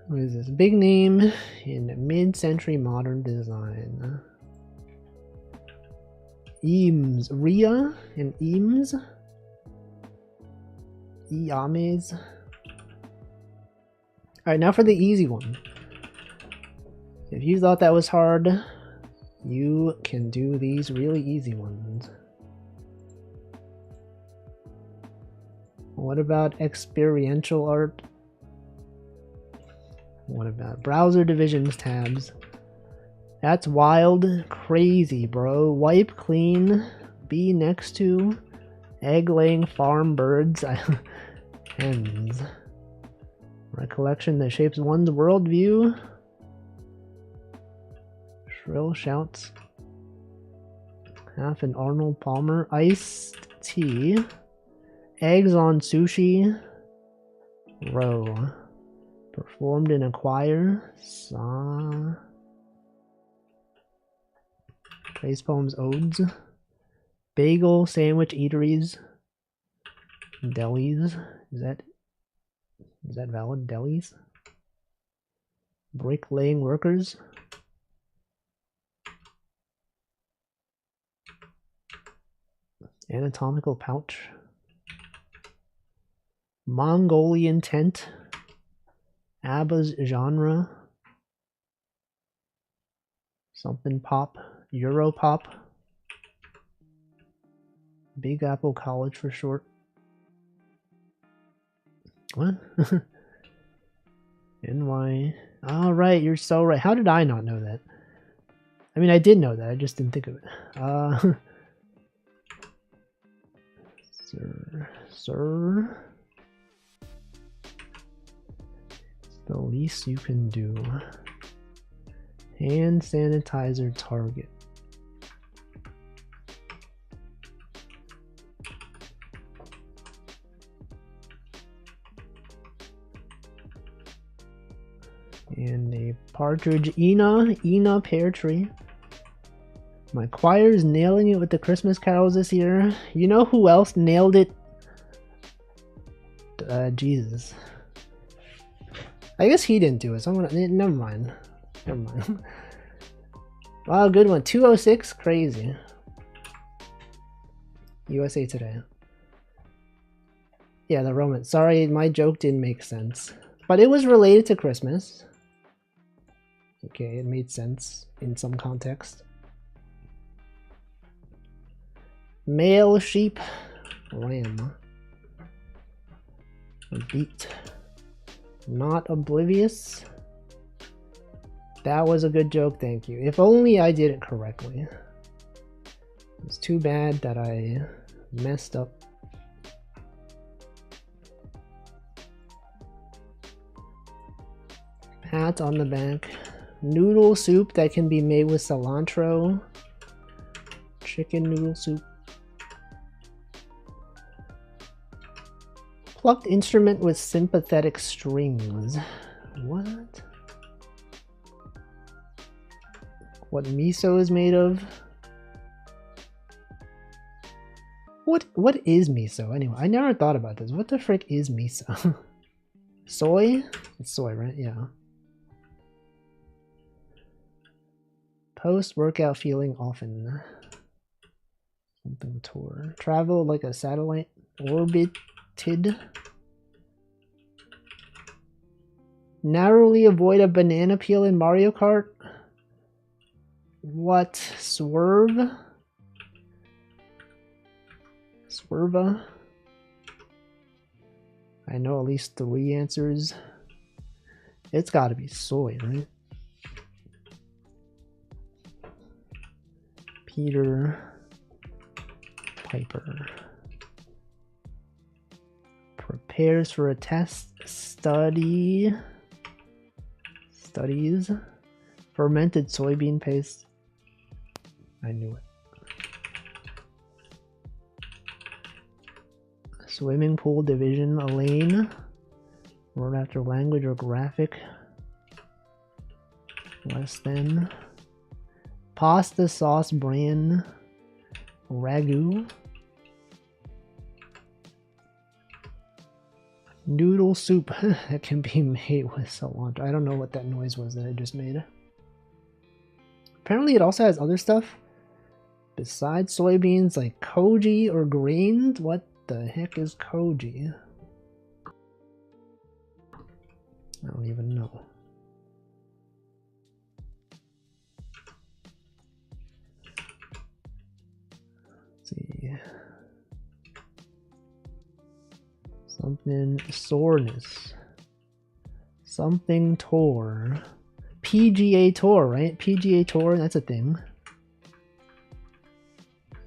What is this? Big name in mid-century modern design. Eames. Rhea and Eames. Iames. Alright, now for the easy one. If you thought that was hard, you can do these really easy ones. What about experiential art? What about browser divisions tabs? That's wild, crazy, bro. Wipe clean, be next to, egg laying farm birds, hens. Recollection that shapes one's worldview. Shrill shouts. Half an Arnold Palmer. Iced tea. Eggs on sushi. Row. Performed in a choir. Saw. Trace poems, odes. Bagel sandwich eateries. Delis. Is that valid? Delis? Bricklaying workers. Anatomical pouch. Mongolian tent. ABBA's genre. Something pop. Europop. Big Apple College for short. What? NY. All right, you're so right. How did I not know that? I mean, I did know that. I just didn't think of it. Sir. It's the least you can do. Hand sanitizer Target. And a partridge. Ena pear tree. My choir's nailing it with the Christmas carols this year. You know who else nailed it? Jesus. I guess he didn't do it, so I'm gonna... Never mind. Never mind. Wow, good one. 206? Crazy. USA Today. Yeah, the Roman. Sorry, my joke didn't make sense. But it was related to Christmas. Okay, it made sense in some context. Male sheep. Lamb. Beat. Not oblivious. That was a good joke, thank you. If only I did it correctly. It's too bad that I messed up. Pat on the back. Noodle soup that can be made with cilantro. Chicken noodle soup. Plucked instrument with sympathetic strings. What? What miso is made of? What is miso anyway? I never thought about this. What the frick is miso? Soy? It's soy, right? Yeah. Post-workout feeling often. Something tour. Travel like a satellite. Orbited. Narrowly avoid a banana peel in Mario Kart. What? Swerve? Swerva? I know at least 3 answers. It's gotta be soy, right? Peter Piper. Prepares for a test. Studies. Fermented soybean paste. I knew it. Swimming pool division. Elaine. Word after language or graphic. Less than. Pasta sauce brand. Ragu. Noodle soup that can be made with cilantro. I don't know what that noise was that I just made. Apparently it also has other stuff besides soybeans, like koji or grains. What the heck is koji? I don't even know. Let's see. Something soreness. Something tour. PGA Tour, right? PGA Tour, that's a thing.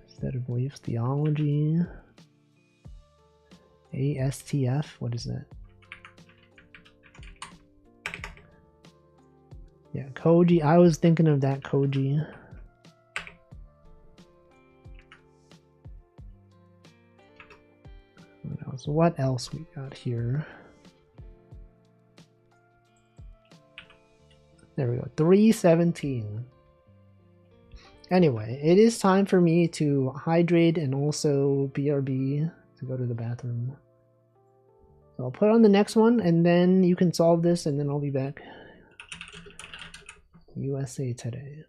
Set of beliefs, theology. ASTF, what is that? Yeah, koji. I was thinking of that koji. What else we got here? There we go, 317. Anyway, it is time for me to hydrate and also BRB to go to the bathroom. So I'll put on the next one and then you can solve this and then I'll be back. USA Today.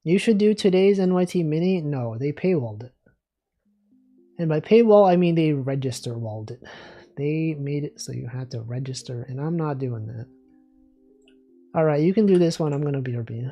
You should do today's NYT Mini. No, they paywalled it. And by paywall, I mean they register walled it. They made it so you had to register, and I'm not doing that. Alright, you can do this one. I'm gonna BRB.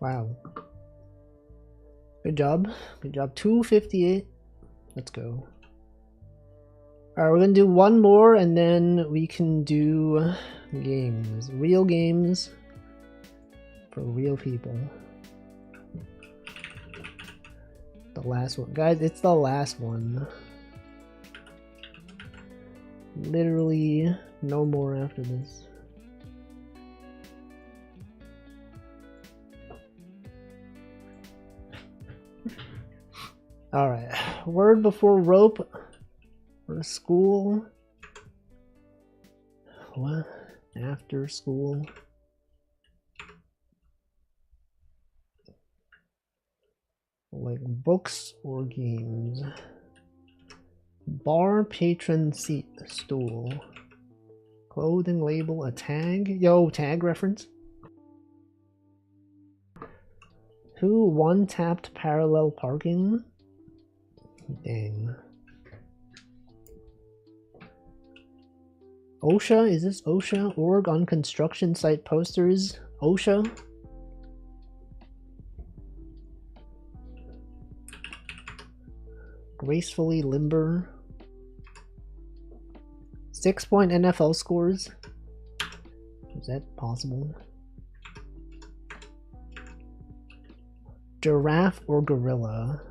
Wow. Good job. Good job. 258. Let's go. Alright, we're gonna do one more and then we can do games. Real games for real people. The last one. Guys, it's the last one. Literally no more after this. Alright, word before rope for school. What? After school. Like books or games. Bar, patron, seat, stool. Clothing label, a tag. Yo, tag reference. Who one-tapped parallel parking? Dang. OSHA? Is this OSHA? Org on construction site posters? OSHA? Gracefully limber. 6-point NFL scores. Is that possible? Giraffe or gorilla?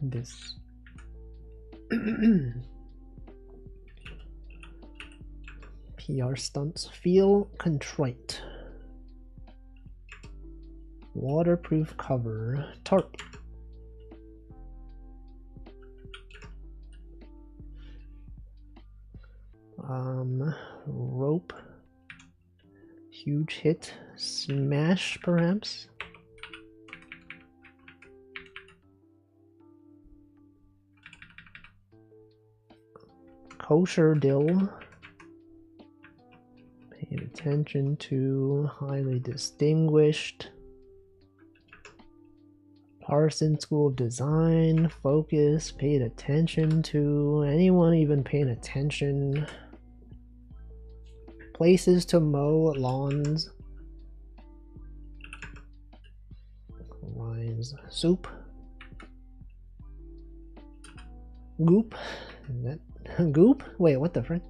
This. PR stunts. Feel contrite. Waterproof cover. Tarp. Rope. Huge hit. Smash, perhaps. Kosher dill. Paid attention to. Highly distinguished. Parsons School of Design. Focus. Paid attention to. Anyone even paying attention? Places to mow lawns. Lines. Soup. Goop. Is that goop? Wait, what the frick?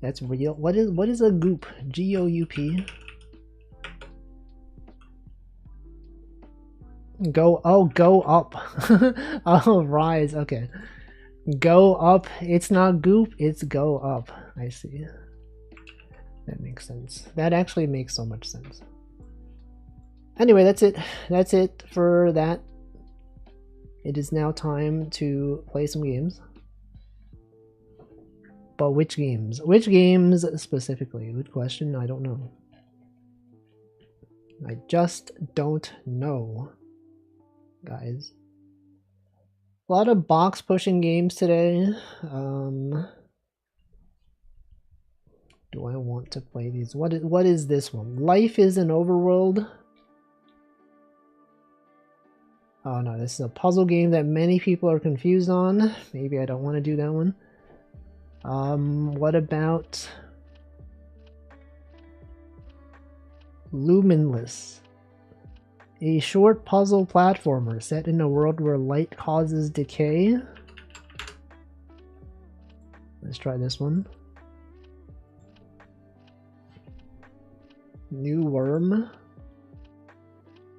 That's real. What is a goop? G-O-U-P. Go up. Oh, rise. Okay. Go up. It's not goop, it's go up. I see. That makes sense. That actually makes so much sense. Anyway, that's it. That's it for that. It is now time to play some games. But which games? Which games specifically? Good question. I don't know. I just don't know, guys. A lot of box pushing games today. Do I want to play these? What is this one? Life is an Overworld. Oh no, this is a puzzle game that many people are confused on. Maybe I don't want to do that one. What about Luminless? A short puzzle platformer set in a world where light causes decay. Let's try this one. New Worm.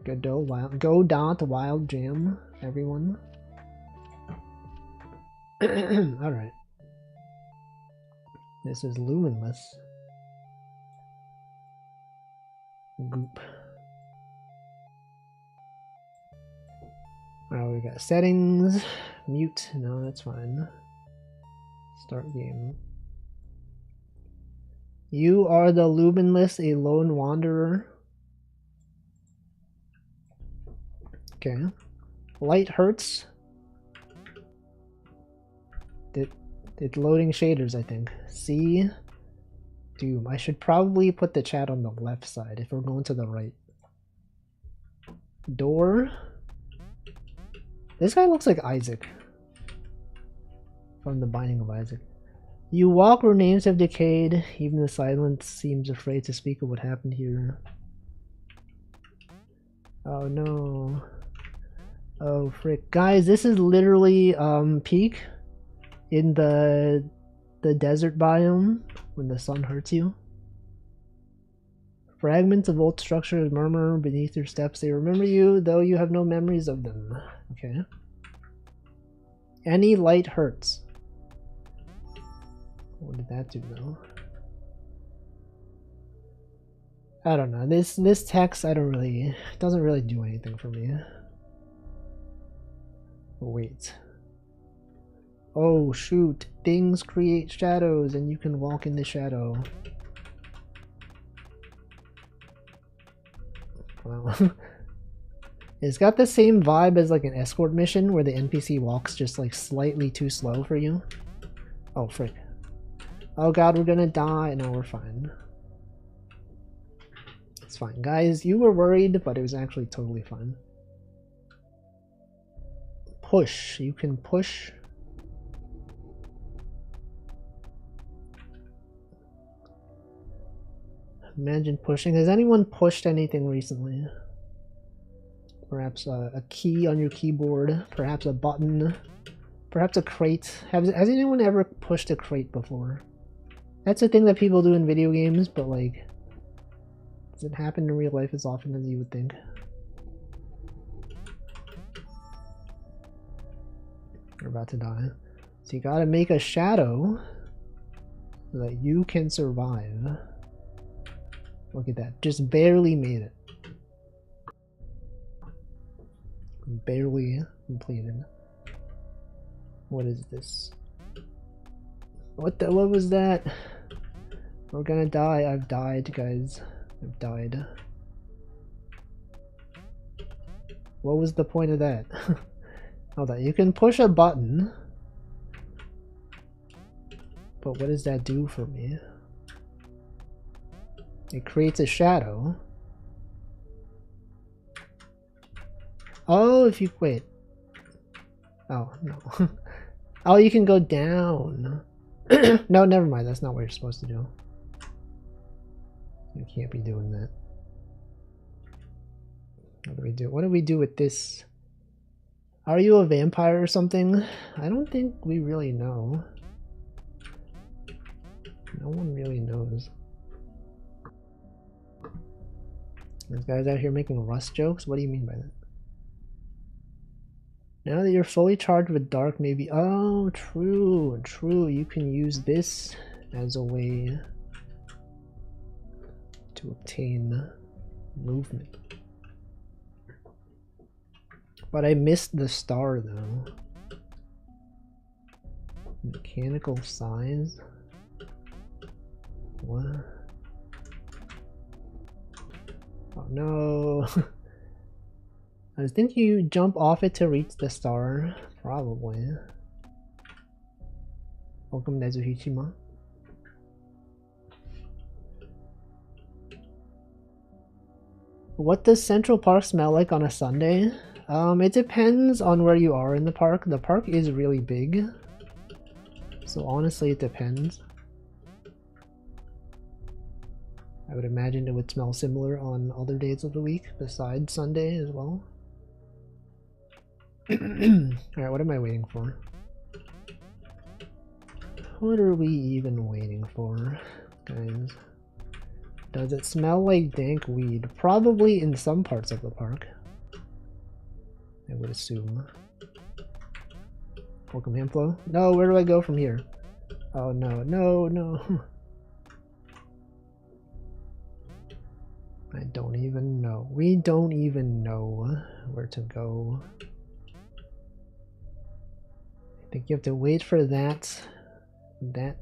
Godot Wild Jam, everyone. Alright. This is Luminless. Goop. Alright, we got settings. Mute. No, that's fine. Start game. You are the Luminless, a lone wanderer. Okay. Light hurts. It's loading shaders, I think. See? Doom. I should probably put the chat on the left side if we're going to the right. Door. This guy looks like Isaac. From The Binding of Isaac. You walk where names have decayed. Even the silence seems afraid to speak of what happened here. Oh no. Oh frick. Guys, this is literally peak in the desert biome when the sun hurts you. Fragments of old structures murmur beneath your steps. They remember you, though you have no memories of them. Okay. Any light hurts. What did that do though? I don't know. This text it doesn't really do anything for me. Wait. Oh shoot. Things create shadows and you can walk in the shadow. Wow. It's got the same vibe as like an escort mission where the NPC walks just like slightly too slow for you. Oh frick. Oh god, we're gonna die. No, we're fine. It's fine. Guys, you were worried, but it was actually totally fine. Push. You can push. Imagine pushing. Has anyone pushed anything recently? Perhaps a key on your keyboard. Perhaps a button. Perhaps a crate. Has anyone ever pushed a crate before? That's a thing that people do in video games, but like, does it happen in real life as often as you would think? You're about to die. So you gotta make a shadow so that you can survive. Look at that. Just barely made it. Barely completed. What is this? What was that? We're gonna die. I've died, guys. I've died. What was the point of that? Hold on. You can push a button. But what does that do for me? It creates a shadow. Oh, if you wait. Oh, no. Oh, you can go down. No, never mind. That's not what you're supposed to do. You can't be doing that. What do we do? What do we do with this? Are you a vampire or something? I don't think we really know. No one really knows. This guy's out here making Rust jokes? What do you mean by that? Now that you're fully charged with dark, maybe... Oh, true, true. You can use this as a way to obtain movement. But I missed the star, though. Mechanical size? What? Oh no. I was thinking you jump off it to reach the star. Probably. Welcome, Nezuhichima. What does Central Park smell like on a Sunday? It depends on where you are in the park. The park is really big. So honestly, it depends. I would imagine it would smell similar on other days of the week besides Sunday as well. Alright, what am I waiting for? What are we even waiting for, guys? Does it smell like dank weed? Probably in some parts of the park, I would assume. Welcome, Hamflo. No, where do I go from here? Oh no, no, no. I don't even know. We don't even know where to go. I think you have to wait for that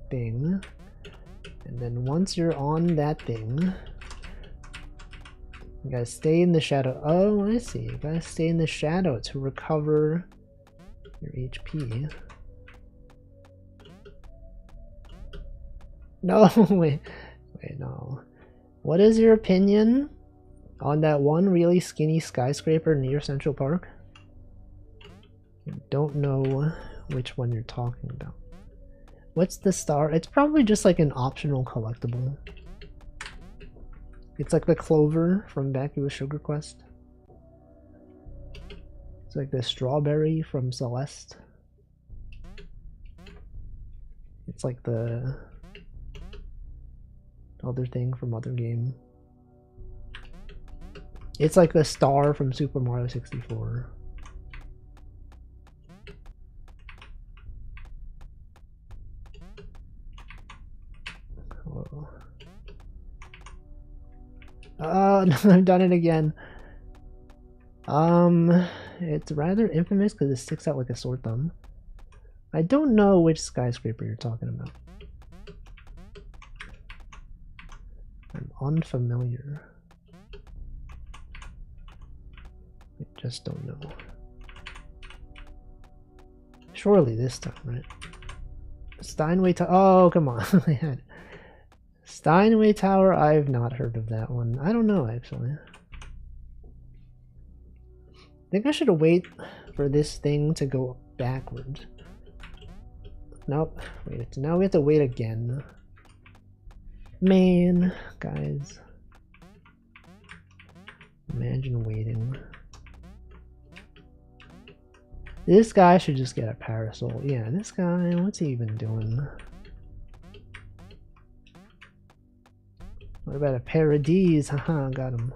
thing. And then once you're on that thing, you gotta stay in the shadow. Oh, I see. You gotta stay in the shadow to recover your HP. No, wait, no. What is your opinion on that one really skinny skyscraper near Central Park? I don't know which one you're talking about. What's the star? It's probably just like an optional collectible. It's like the clover from Vacuous Sugar Quest. It's like the strawberry from Celeste. It's like the other thing from other game. It's like the star from Super Mario 64. Oh. No, I've done it again. It's rather infamous because it sticks out like a sore thumb. I don't know which skyscraper you're talking about. I'm unfamiliar. I just don't know. Surely this time, right? Steinway Tower. Oh, come on. Steinway Tower. I've not heard of that one. I don't know, actually. I think I should wait for this thing to go backwards. Nope. Wait. Now we have to wait again. Man, guys. Imagine waiting. This guy should just get a parasol. Yeah, this guy, what's he even doing? What about a Paradise? Haha, got him.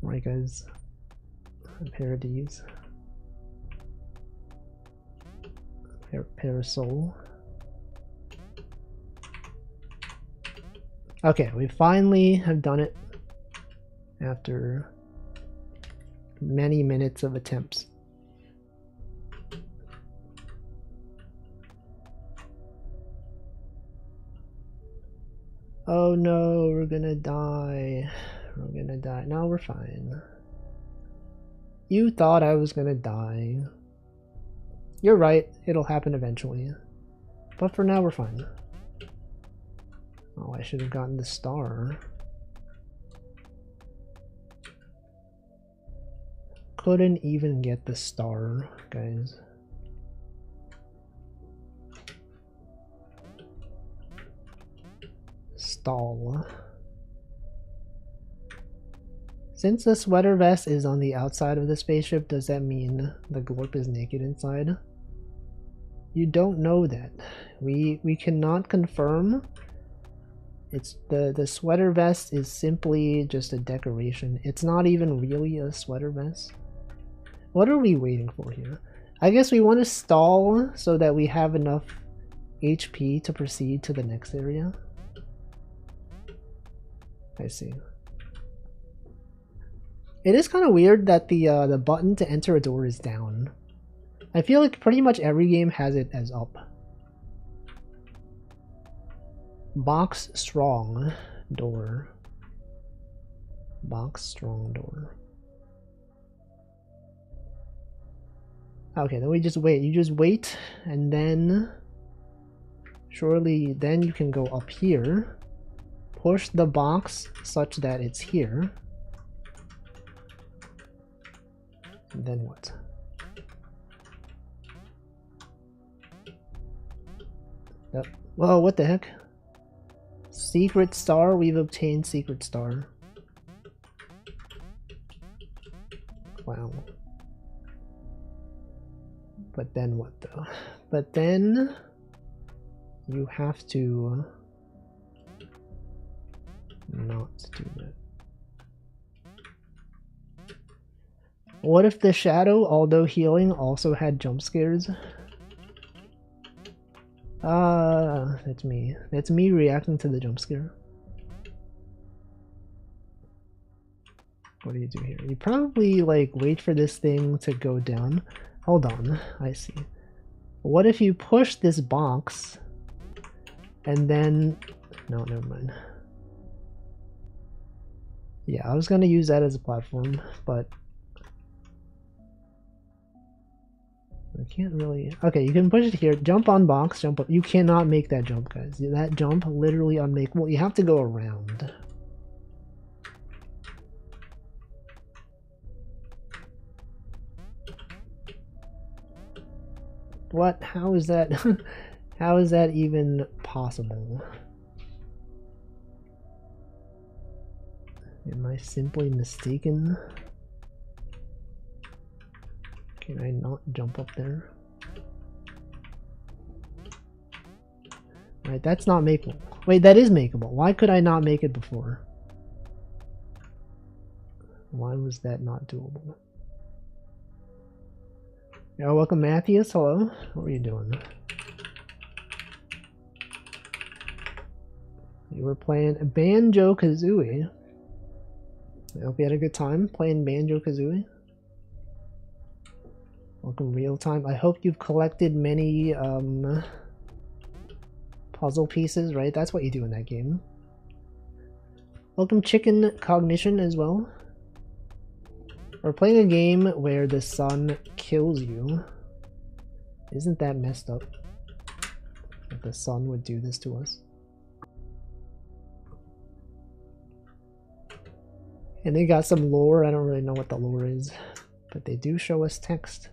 Right, guys. A Paradise. Parasol. Okay, we finally have done it after many minutes of attempts. Oh no, we're gonna die. We're gonna die. No, we're fine. You thought I was gonna die. You're right, it'll happen eventually. But for now, we're fine. Oh, I should have gotten the star. Couldn't even get the star, guys. Stall. Since the sweater vest is on the outside of the spaceship, does that mean the Glorp is naked inside? You don't know that. We cannot confirm. It's the sweater vest is simply just a decoration. It's not even really a sweater vest. What are we waiting for here? I guess we want to stall so that we have enough HP to proceed to the next area. I see. It is kind of weird that the button to enter a door is down. I feel like pretty much every game has it as up. Box strong door. Box strong door. Okay, then we just wait. You just wait, and then surely then you can go up here. Push the box such that it's here. And then what? Yep. Whoa, what the heck? Secret star? We've obtained secret star. Wow. But then what though? But then you have to not do that. What if the shadow, although healing, also had jump scares? That's me. That's me reacting to the jump scare. What do you do here? You probably like wait for this thing to go down. Hold on, I see. What if you push this box and then... No, never mind. Yeah, I was gonna use that as a platform, but I can't really... Okay, you can push it here. Jump on box, jump up. You cannot make that jump, guys. That jump, literally unmakeable. You have to go around. What? How is that? How is that even possible? Am I simply mistaken? Can I not jump up there? Right, that's not makeable. Wait, that is makeable. Why could I not make it before? Why was that not doable? Yeah, welcome Matthias, hello. What are you doing? You were playing Banjo-Kazooie. I hope you had a good time playing Banjo-Kazooie. Welcome Real Time. I hope you've collected many puzzle pieces, right? That's what you do in that game. Welcome Chicken Cognition as well. We're playing a game where the sun kills you. Isn't that messed up? That the sun would do this to us. And they got some lore. I don't really know what the lore is, but they do show us text.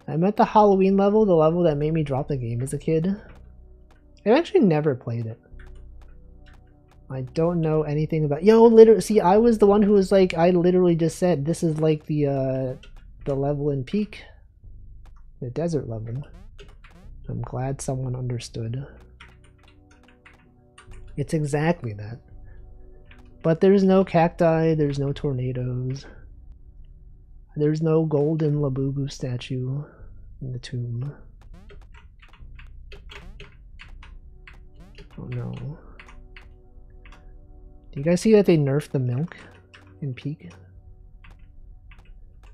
I'm at the Halloween level, the level that made me drop the game as a kid. I've actually never played it. I don't know anything about. Yo, literally, see, I was the one who was like, I literally just said this is like the level in Peak, the desert level. I'm glad someone understood. It's exactly that. But there's no cacti, there's no tornadoes, there's no golden Labubu statue in the tomb. Oh no. Do you guys see that they nerfed the milk in Peak?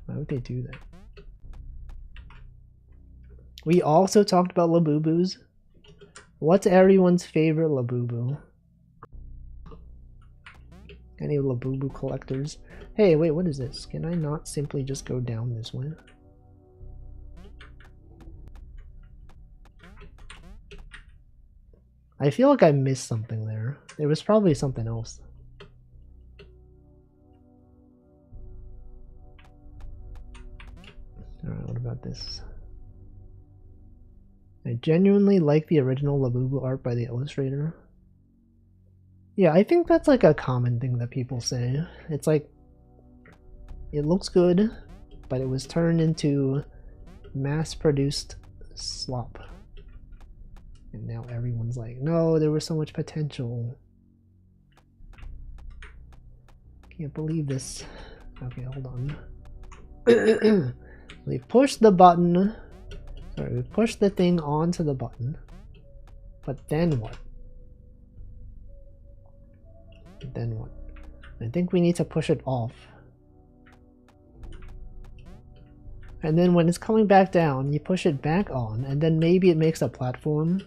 Why would they do that? We also talked about Labubus. What's everyone's favorite Labubu? Any Labubu collectors? Hey, wait, what is this? Can I not simply just go down this way? I feel like I missed something there. There was probably something else. Alright, what about this? I genuinely like the original Labubu art by the illustrator. Yeah, I think that's like a common thing that people say. It's like, it looks good, but it was turned into mass-produced slop. And now everyone's like, no, there was so much potential. Can't believe this. Okay, hold on. We pushed the button. Sorry, we pushed the thing onto the button. But then what? Then what? I think we need to push it off. And then when it's coming back down, you push it back on, and then maybe it makes a platform.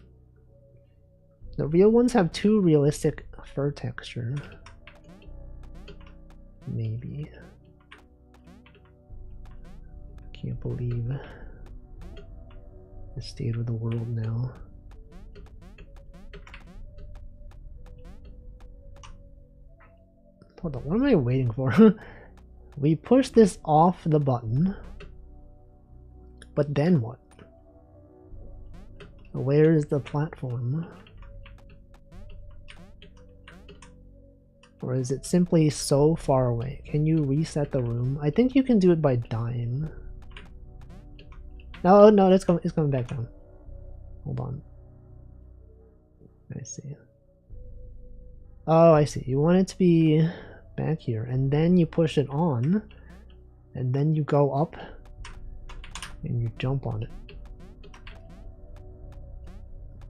The real ones have too realistic fur texture. Maybe. Can't believe the state of the world now. Hold on, what am I waiting for? We push this off the button, but then what? Where is the platform? Or is it simply so far away? Can you reset the room? I think you can do it by dying. No, no, it's coming back down. Hold on. I see. Oh, I see. You want it to be back here, and then you push it on, and then you go up, and you jump on it.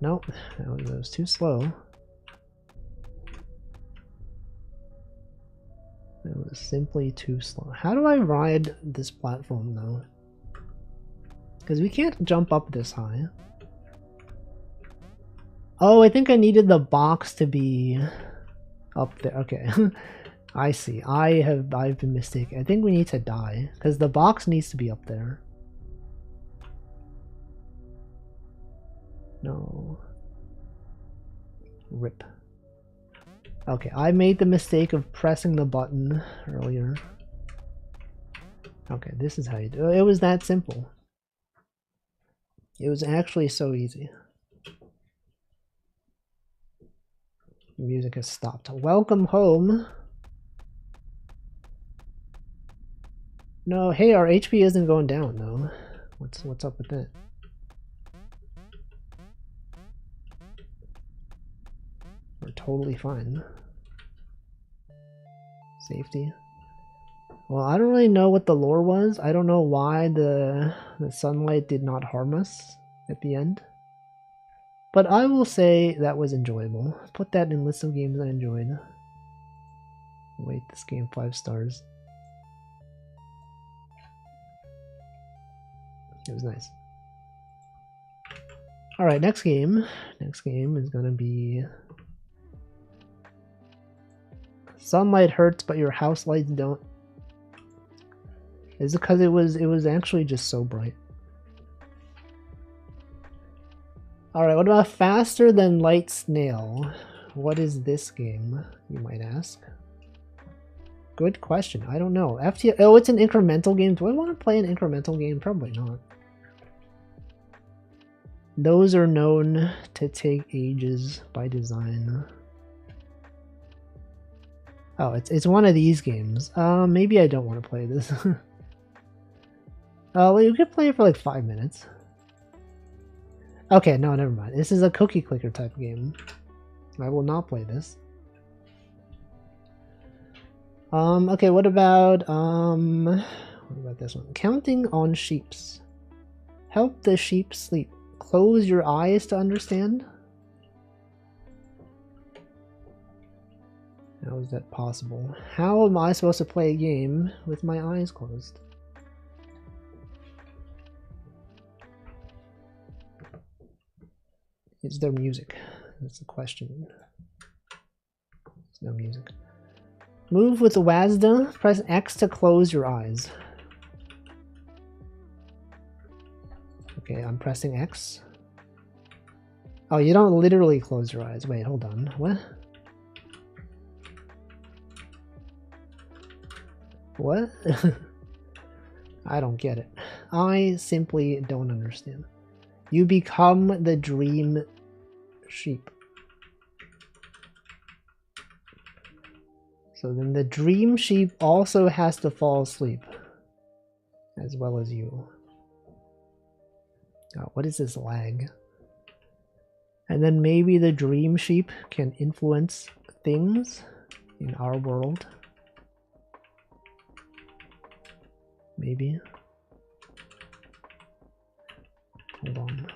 Nope, that was too slow. It was simply too slow. How do I ride this platform though? Because we can't jump up this high. Oh, I think I needed the box to be up there. Okay. I see. I've been mistaken. I think we need to die because the box needs to be up there. No. Rip. Okay, I made the mistake of pressing the button earlier. Okay, this is how you do it. It was that simple. It was actually so easy. The music has stopped. Welcome home. No, hey, our HP isn't going down though. What's up with that? We're totally fine. Safety. Well, I don't really know what the lore was. I don't know why the sunlight did not harm us at the end. But I will say that was enjoyable. Put that in list of games I enjoyed. Wait, this game 5 stars. It was nice. Alright, next game. Next game is gonna be... Sunlight hurts, but your house lights don't. Is it because it was actually just so bright? Alright, what about Faster Than Light Snail? What is this game, you might ask? Good question. I don't know. Oh, it's an incremental game. Do I want to play an incremental game? Probably not. Those are known to take ages by design. Oh, it's one of these games. Maybe I don't want to play this. Well, you could play it for like 5 minutes. Okay, no, never mind. This is a cookie clicker type game. I will not play this. Okay, what about this one? Counting on sheeps. Help the sheep sleep. Close your eyes to understand? How is that possible? How am I supposed to play a game with my eyes closed? Is there music? That's the question. There's no music. Move with the WASD. Press X to close your eyes. Okay, I'm pressing X. Oh, you don't literally close your eyes. Wait, hold on. What? What? I don't get it. I simply don't understand. You become the dream sheep. So then the dream sheep also has to fall asleep. As well as you. Oh, what is this lag? And then maybe the dream sheep can influence things in our world. Maybe. Hold on.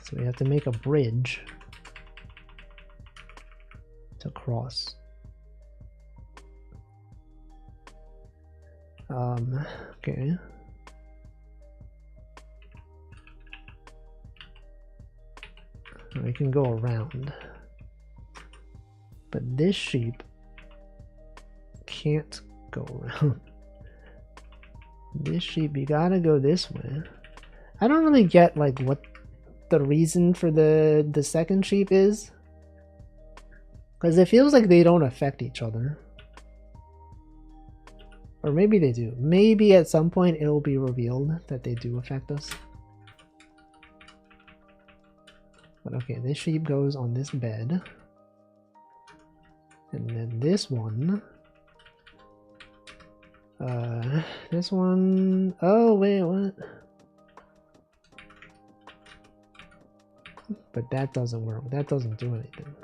So we have to make a bridge to cross. Okay. We can go around. But this sheep can't go around. This sheep, you gotta go this way. I don't really get like what the reason for the second sheep is. Because it feels like they don't affect each other. Or maybe they do. Maybe at some point it'll be revealed that they do affect us. But okay, this sheep goes on this bed. And then this one... this one... Oh, wait, what? But that doesn't work. That doesn't do anything.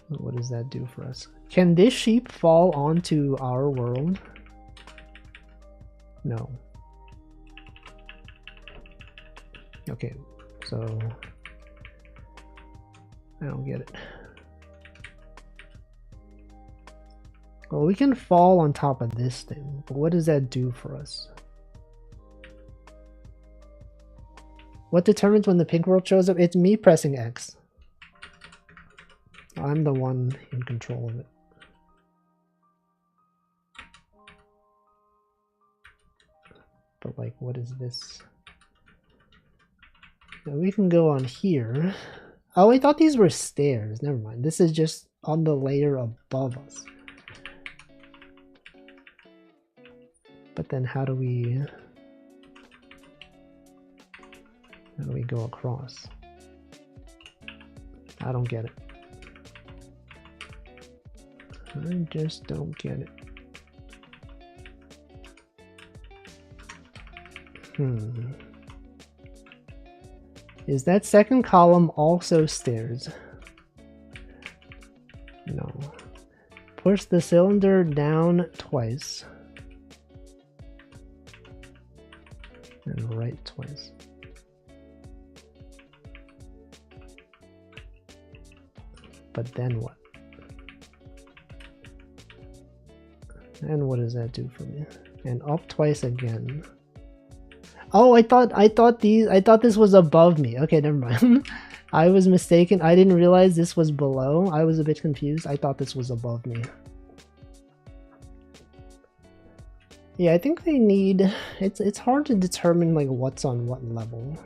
What does that do for us? Can this sheep fall onto our world? No. Okay, so... I don't get it. Well, we can fall on top of this thing, but what does that do for us? What determines when the pink world shows up? It's me pressing X. I'm the one in control of it. But like, what is this? Now we can go on here. Oh, I thought these were stairs. Never mind. This is just on the layer above us. But then how do we go across? I don't get it. I just don't get it. Is that second column also stairs? No. Push the cylinder down twice. And right twice. But then what? And what does that do for me? And up twice again. Oh, I thought this was above me. Okay, never mind. I was mistaken. I didn't realize this was below. I was a bit confused. I thought this was above me. Yeah, I think they need... It's hard to determine like what's on what level.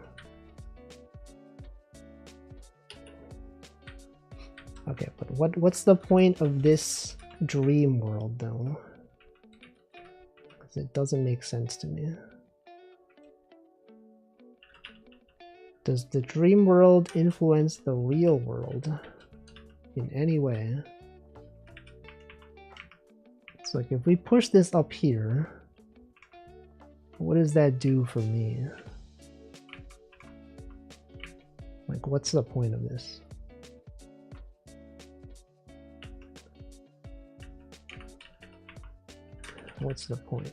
Okay, but what's the point of this dream world though? Because it doesn't make sense to me. Does the dream world influence the real world in any way? It's like if we push this up here, what does that do for me? Like, what's the point of this? What's the point?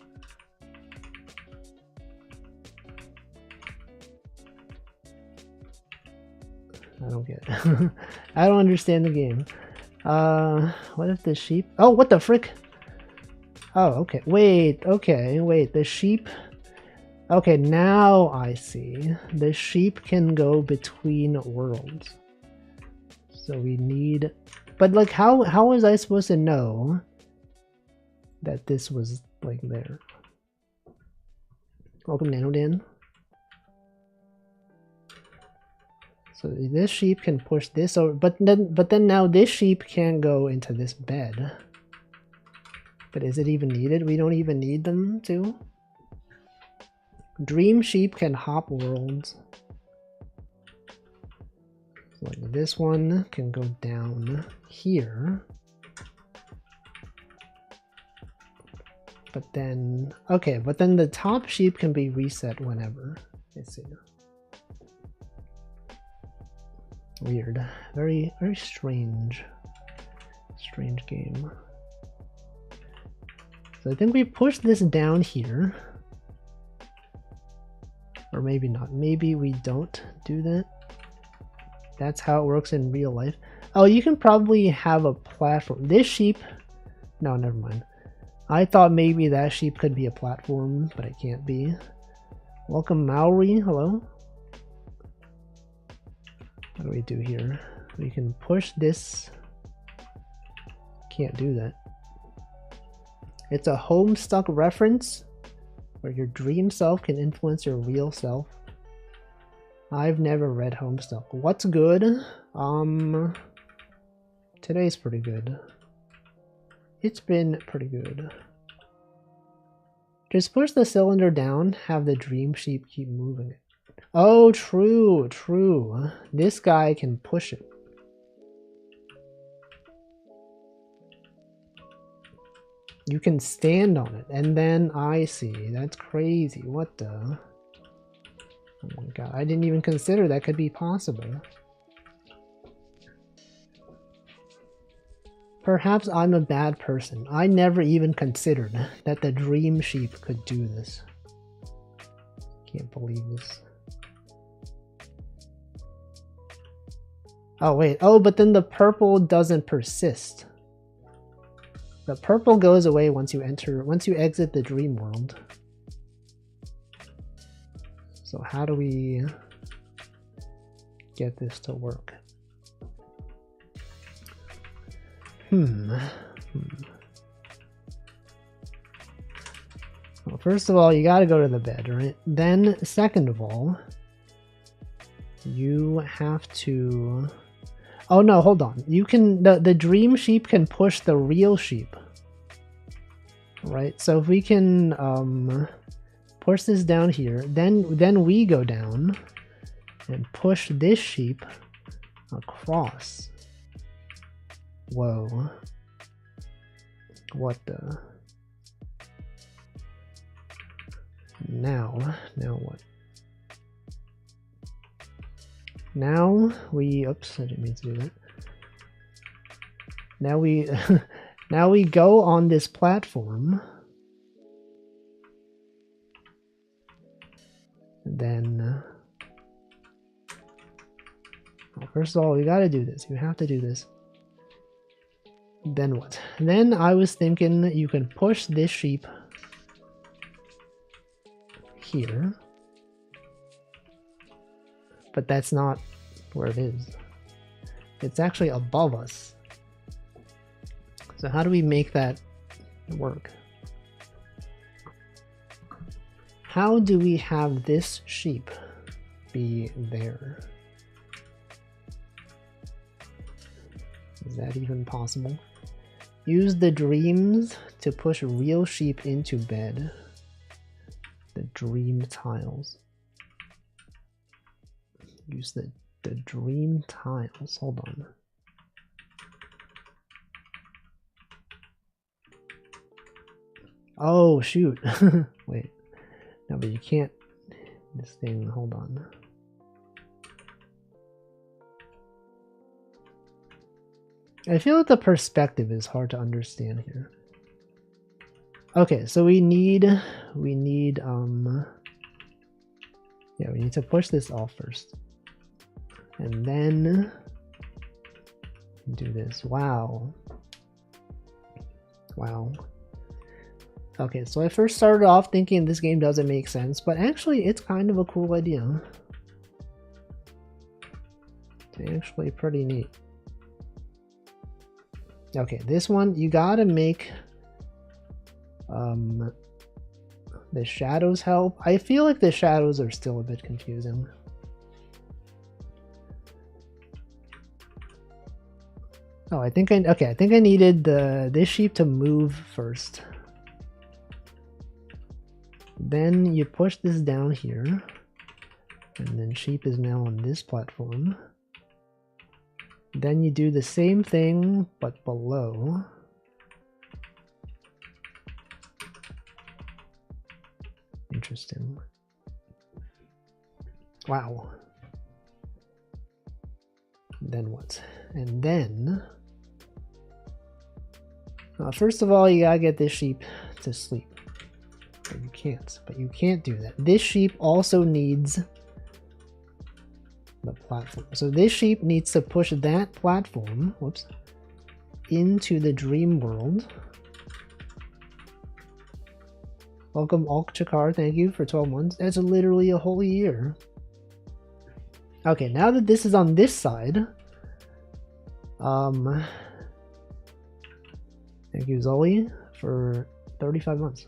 I don't get it. I don't understand the game. What if the sheep... Oh, what the frick? Oh, okay. Wait, okay, wait. The sheep... Okay, now I see. The sheep can go between worlds. So we need... But like, how was I supposed to know that this was like there? Welcome, Nanodan. So this sheep can push this over, but then now this sheep can go into this bed. But is it even needed? We don't even need them to. Dream sheep can hop worlds. So like this one can go down here. But then, okay, but then the top sheep can be reset whenever. Let's see. Weird. Very strange. Strange game. So I think we push this down here. Or maybe not. Maybe we don't do that. That's how it works in real life. Oh, you can probably have a platform. This sheep... No, never mind. I thought maybe that sheep could be a platform, but it can't be. Welcome, Maori. Hello. What do we do here? We can push this. Can't do that. It's a Homestuck reference where your dream self can influence your real self. I've never read Homestuck. What's good? Today's pretty good. It's been pretty good. Just push the cylinder down, have the dream sheep keep moving it. Oh, true, true. This guy can push it. You can stand on it, and then I see. That's crazy. What the? Oh my god, I didn't even consider that could be possible. Perhaps I'm a bad person. I never even considered that the dream sheep could do this. Can't believe this. Oh wait, oh, but then the purple doesn't persist. The purple goes away once you exit the dream world. So how do we get this to work? Well, first of all, you gotta go to the bed, right? Then, second of all, you have to... Oh no, hold on. You can... The dream sheep can push the real sheep. right? So if we can push this down here, then we go down and push this sheep across. Whoa. What the? Now what? Now we, oops, I didn't mean to do that. Now we, now we go on this platform. And then, well, first of all, we gotta do this. You have to do this. Then what? Then I was thinking you can push this sheep here. But that's not where it is. It's actually above us. So how do we make that work? How do we have this sheep be there? Is that even possible? Use the dreams to push real sheep into bed. The dream tiles. Use the dream tiles. Hold on. Oh, shoot. Wait. No, but you can't. This thing, hold on. I feel like the perspective is hard to understand here. Okay, so we need yeah, we need to push this off first. And then do this. Wow. Wow. Okay, so I first started off thinking this game doesn't make sense, but actually it's kind of a cool idea. It's actually pretty neat. Okay, this one, you gotta make the shadows help. I feel like the shadows are still a bit confusing. Oh, I think I needed this sheep to move first. Then you push this down here, and then sheep is now on this platform. Then you do the same thing, but below. Interesting. Wow. Then what? And then, first of all, you gotta get this sheep to sleep. But you can't do that. This sheep also needs the platform. So this sheep needs to push that platform, whoops, into the dream world. Welcome, Alkchakar. Thank you for 12 months. That's literally a whole year. Okay, now that this is on this side, thank you, Zoe, for 35 months.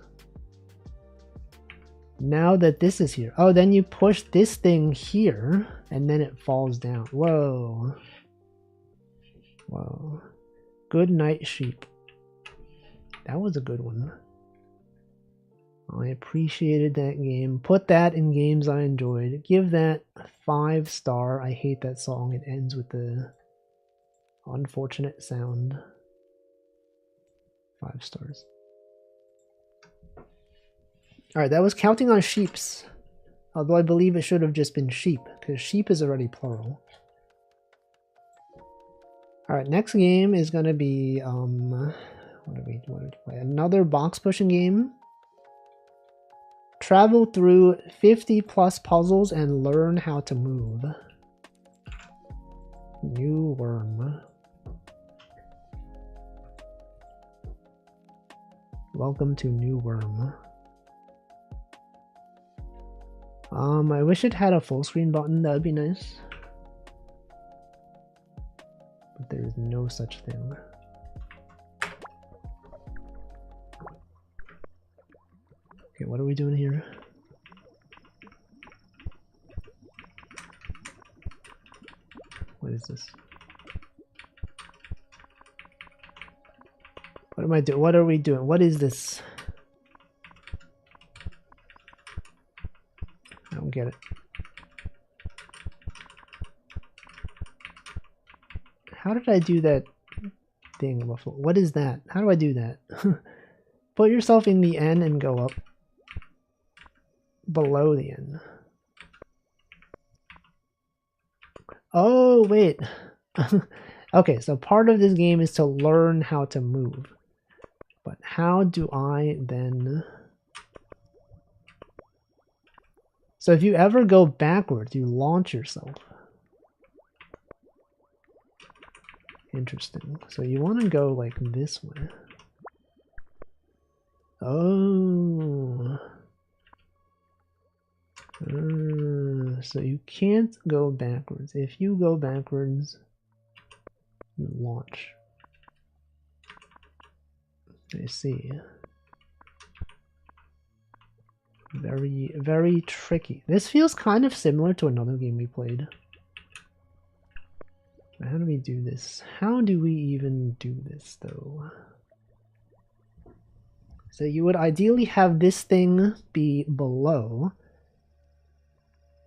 Now that this is here, oh, then you push this thing here, and then it falls down. Whoa. Whoa. Good night, sheep. That was a good one. I appreciated that game. Put that in games I enjoyed. Give that a 5-star. I hate that song. It ends with the unfortunate sound. 5 stars. Alright, that was counting on sheeps. Although I believe it should have just been sheep, because sheep is already plural. Alright, next game is gonna be what do we play? Another box pushing game. Travel through 50+ puzzles and learn how to move. New worm. Welcome to New Worm. I wish it had a full screen button. That would be nice. But there is no such thing. Okay, what are we doing here? What is this? What am I doing? What are we doing? What is this? get it. How did I do that thing before? What is that? How do I do that? Put yourself in the N and go up below the N. Oh, wait. Okay, so part of this game is to learn how to move. But how do I then... So if you ever go backwards, you launch yourself. Interesting. So you want to go like this way. Oh. So you can't go backwards. If you go backwards, you launch. I see. Very, very tricky. This feels kind of similar to another game we played. How do we do this? How do we even do this, though? So you would ideally have this thing be below.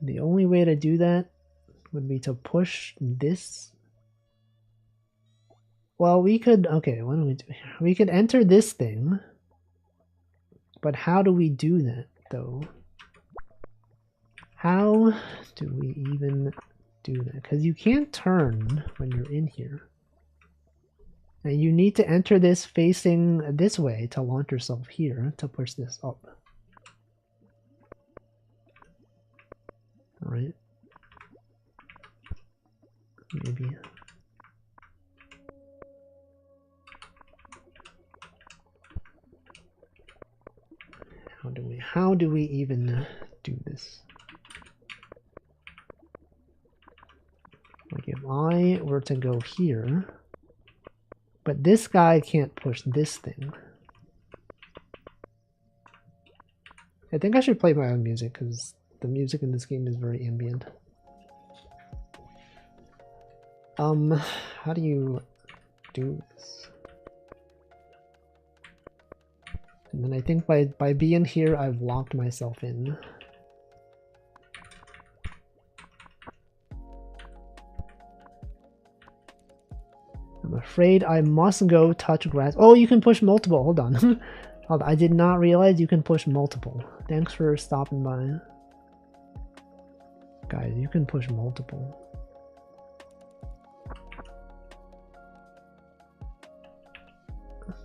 The only way to do that would be to push this. Well, we could... Okay, what do we do here? We could enter this thing. But how do we do that, though? How do we even do that? Because you can't turn when you're in here. And you need to enter this facing this way to launch yourself here to push this up. Alright. Maybe. How do we even do this? Like if I were to go here, but this guy can't push this thing. I think I should play my own music because the music in this game is very ambient. How do you do this? And then I think by being here, I've locked myself in. I'm afraid I must go touch grass. Oh, you can push multiple. Hold on. Hold on. I did not realize you can push multiple. Thanks for stopping by. Guys, you can push multiple.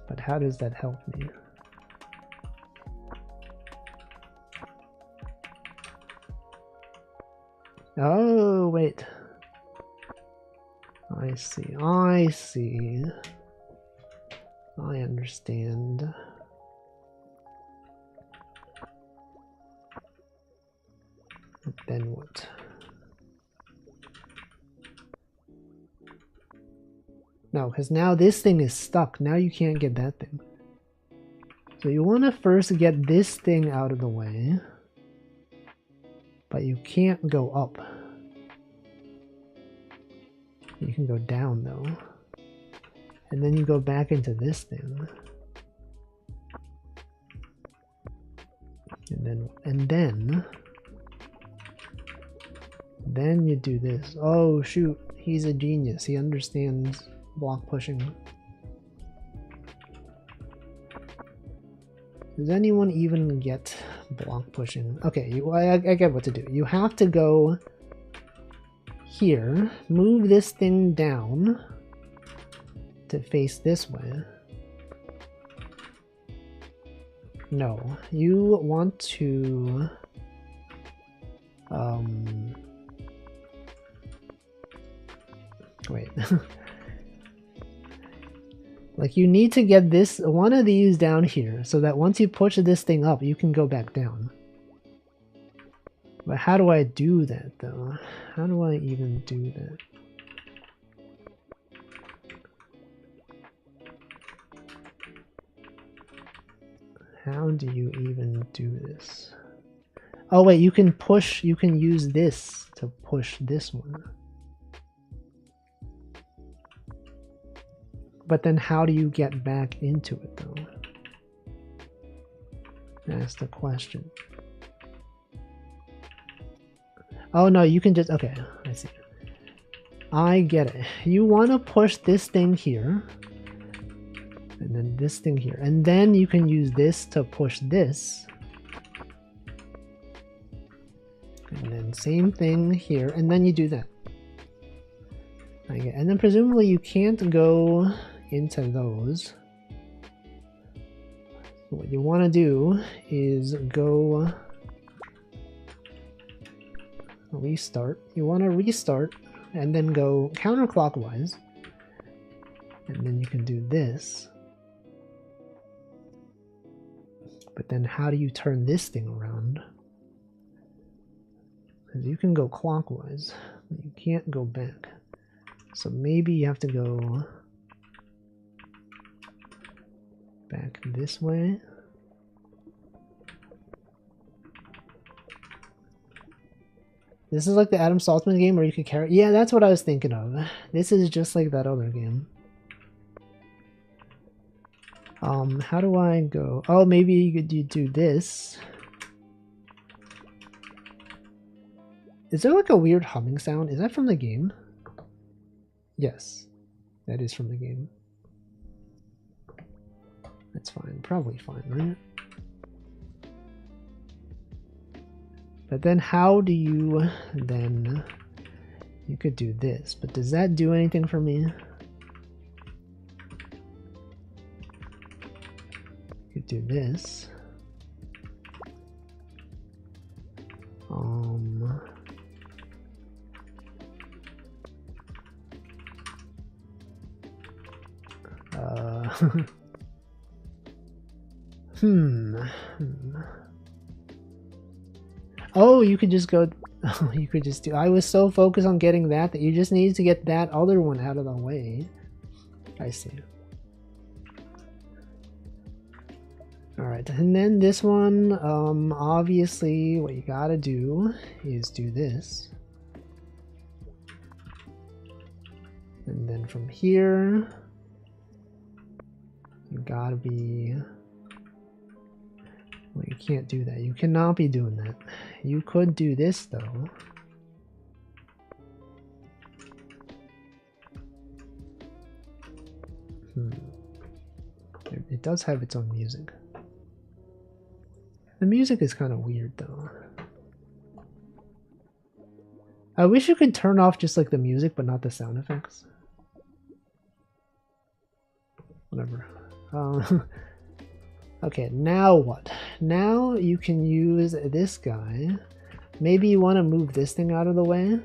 But how does that help me? Oh, wait. I see. I see. I understand. But then what? No, because now this thing is stuck. Now you can't get that thing. So you want to first get this thing out of the way. But you can't go up. You can go down though. And then you go back into this thing. And then you do this. Oh shoot, he's a genius. He understands block pushing. Does anyone even get block pushing? Okay, I get what to do. You have to go here, move this thing down to face this way. No, you want to wait. Like you need to get this one of these down here so that once you push this thing up, you can go back down. But how do I do that though? How do I even do that? How do you even do this? Oh wait, you can push, you can use this to push this one. But then how do you get back into it though? That's the question. Oh no, you can just, okay, I see. I get it. You want to push this thing here. And then this thing here. And then you can use this to push this. And then same thing here. And then you do that. Okay. And then presumably you can't go into those. What you want to do is go restart. You want to restart and then go counterclockwise. And then you can do this. But then how do you turn this thing around? Because you can go clockwise, but you can't go back. So maybe you have to go back this way. This is like the Adam Saltzman game where you could carry. Yeah, that's what I was thinking of. This is just like that other game. How do I go? Oh, maybe you could do this. Is there like a weird humming sound? Is that from the game? Yes, that is from the game. That's fine, probably fine, right? But then how do you then, you could do this, but does that do anything for me? You could do this. Oh, you could just go. Oh, you could just do. I was so focused on getting that you just needed to get that other one out of the way. I see. All right, and then this one. Obviously, what you gotta do is do this, and then from here, you gotta be. Well, you can't do that. You cannot be doing that. You could do this, though. It does have its own music. The music is kind of weird, though. I wish you could turn off just like the music, but not the sound effects. Whatever. Okay, now what? Now you can use this guy. Maybe you want to move this thing out of the way.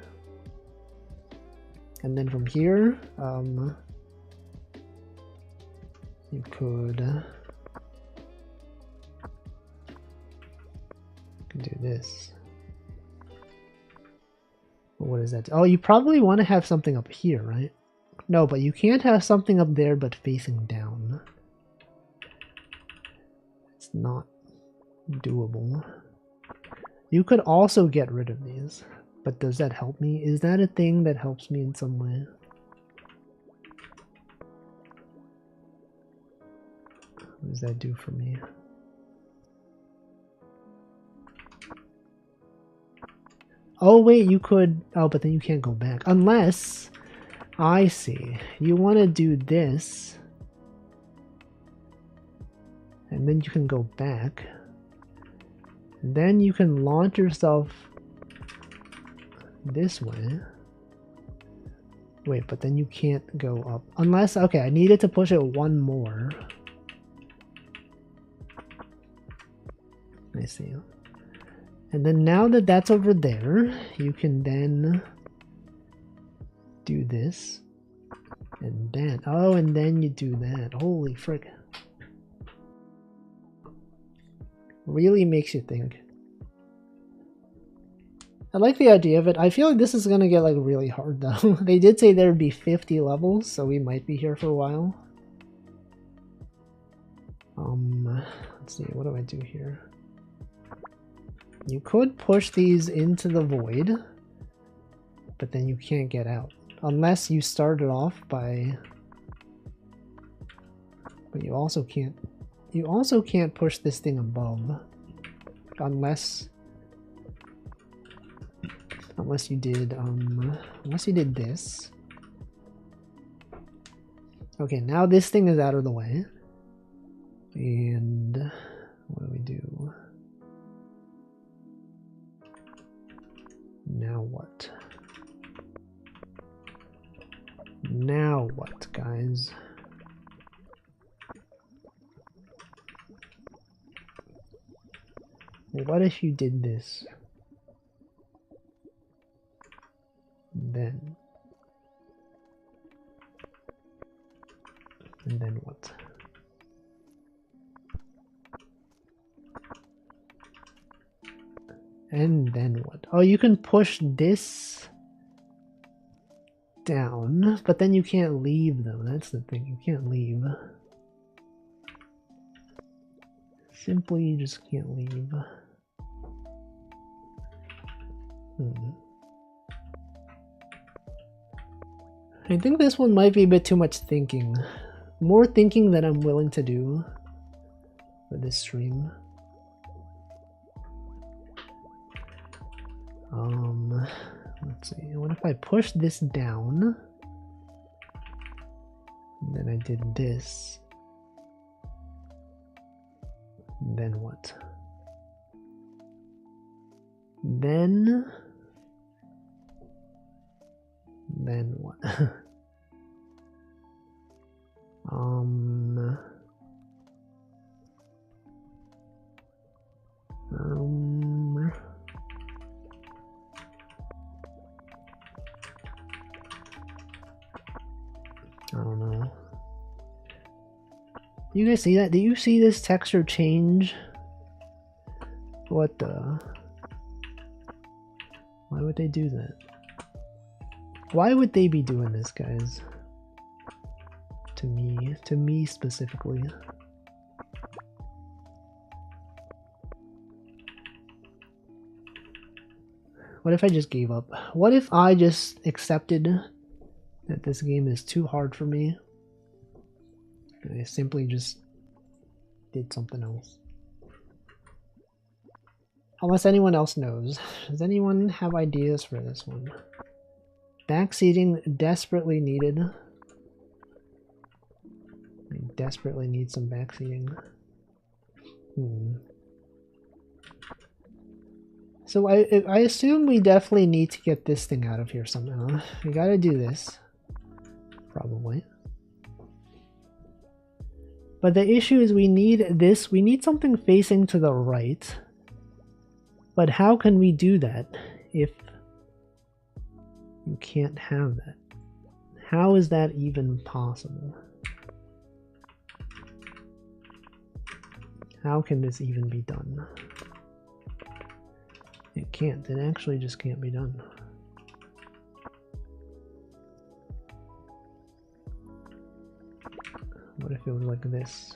And then from here, you could do this. What is that? Oh, you probably want to have something up here, right? No, but you can't have something up there but facing down. It's not doable. You could also get rid of these, but does that help me? Is that a thing that helps me in some way? What does that do for me? Oh wait, you could, oh, but then you can't go back. Unless, I see, you want to do this. And then you can go back. And then you can launch yourself this way. Wait, but then you can't go up. Unless, okay, I needed to push it one more. I see. And then now that that's over there, you can then do this. And then, oh, and then you do that. Holy frick. Really makes you think. I like the idea of it. I feel like this is gonna get like really hard though. They did say there would be 50 levels, so we might be here for a while. Let's see, what do I do here? You could push these into the void, but then you can't get out. Unless you start it off by... But you also can't push this thing above. Unless... Unless you did this. Okay, now this thing is out of the way. And what do we do? Now what? Now what, guys? What if you did this? Then. And then what? And then what? Oh, you can push this down, but then you can't leave though. That's the thing. You can't leave. Simply, you just can't leave. I think this one might be a bit too much thinking. More thinking than I'm willing to do for this stream. Let's see. What if I push this down? And then I did this. Then what? Then what? I don't know. You guys see that? Do you see this texture change? What the? Why would they do that? Why would they be doing this, guys? To me specifically. What if I just gave up? What if I just accepted that this game is too hard for me? And I simply just did something else. Unless anyone else knows. Does anyone have ideas for this one? Backseating desperately needed. I desperately need some backseating. So I assume we definitely need to get this thing out of here somehow. We gotta do this. Probably. But the issue is we need this. We need something facing to the right. But how can we do that if you can't have that? How is that even possible? How can this even be done? It can't. It actually just can't be done. What if it was like this?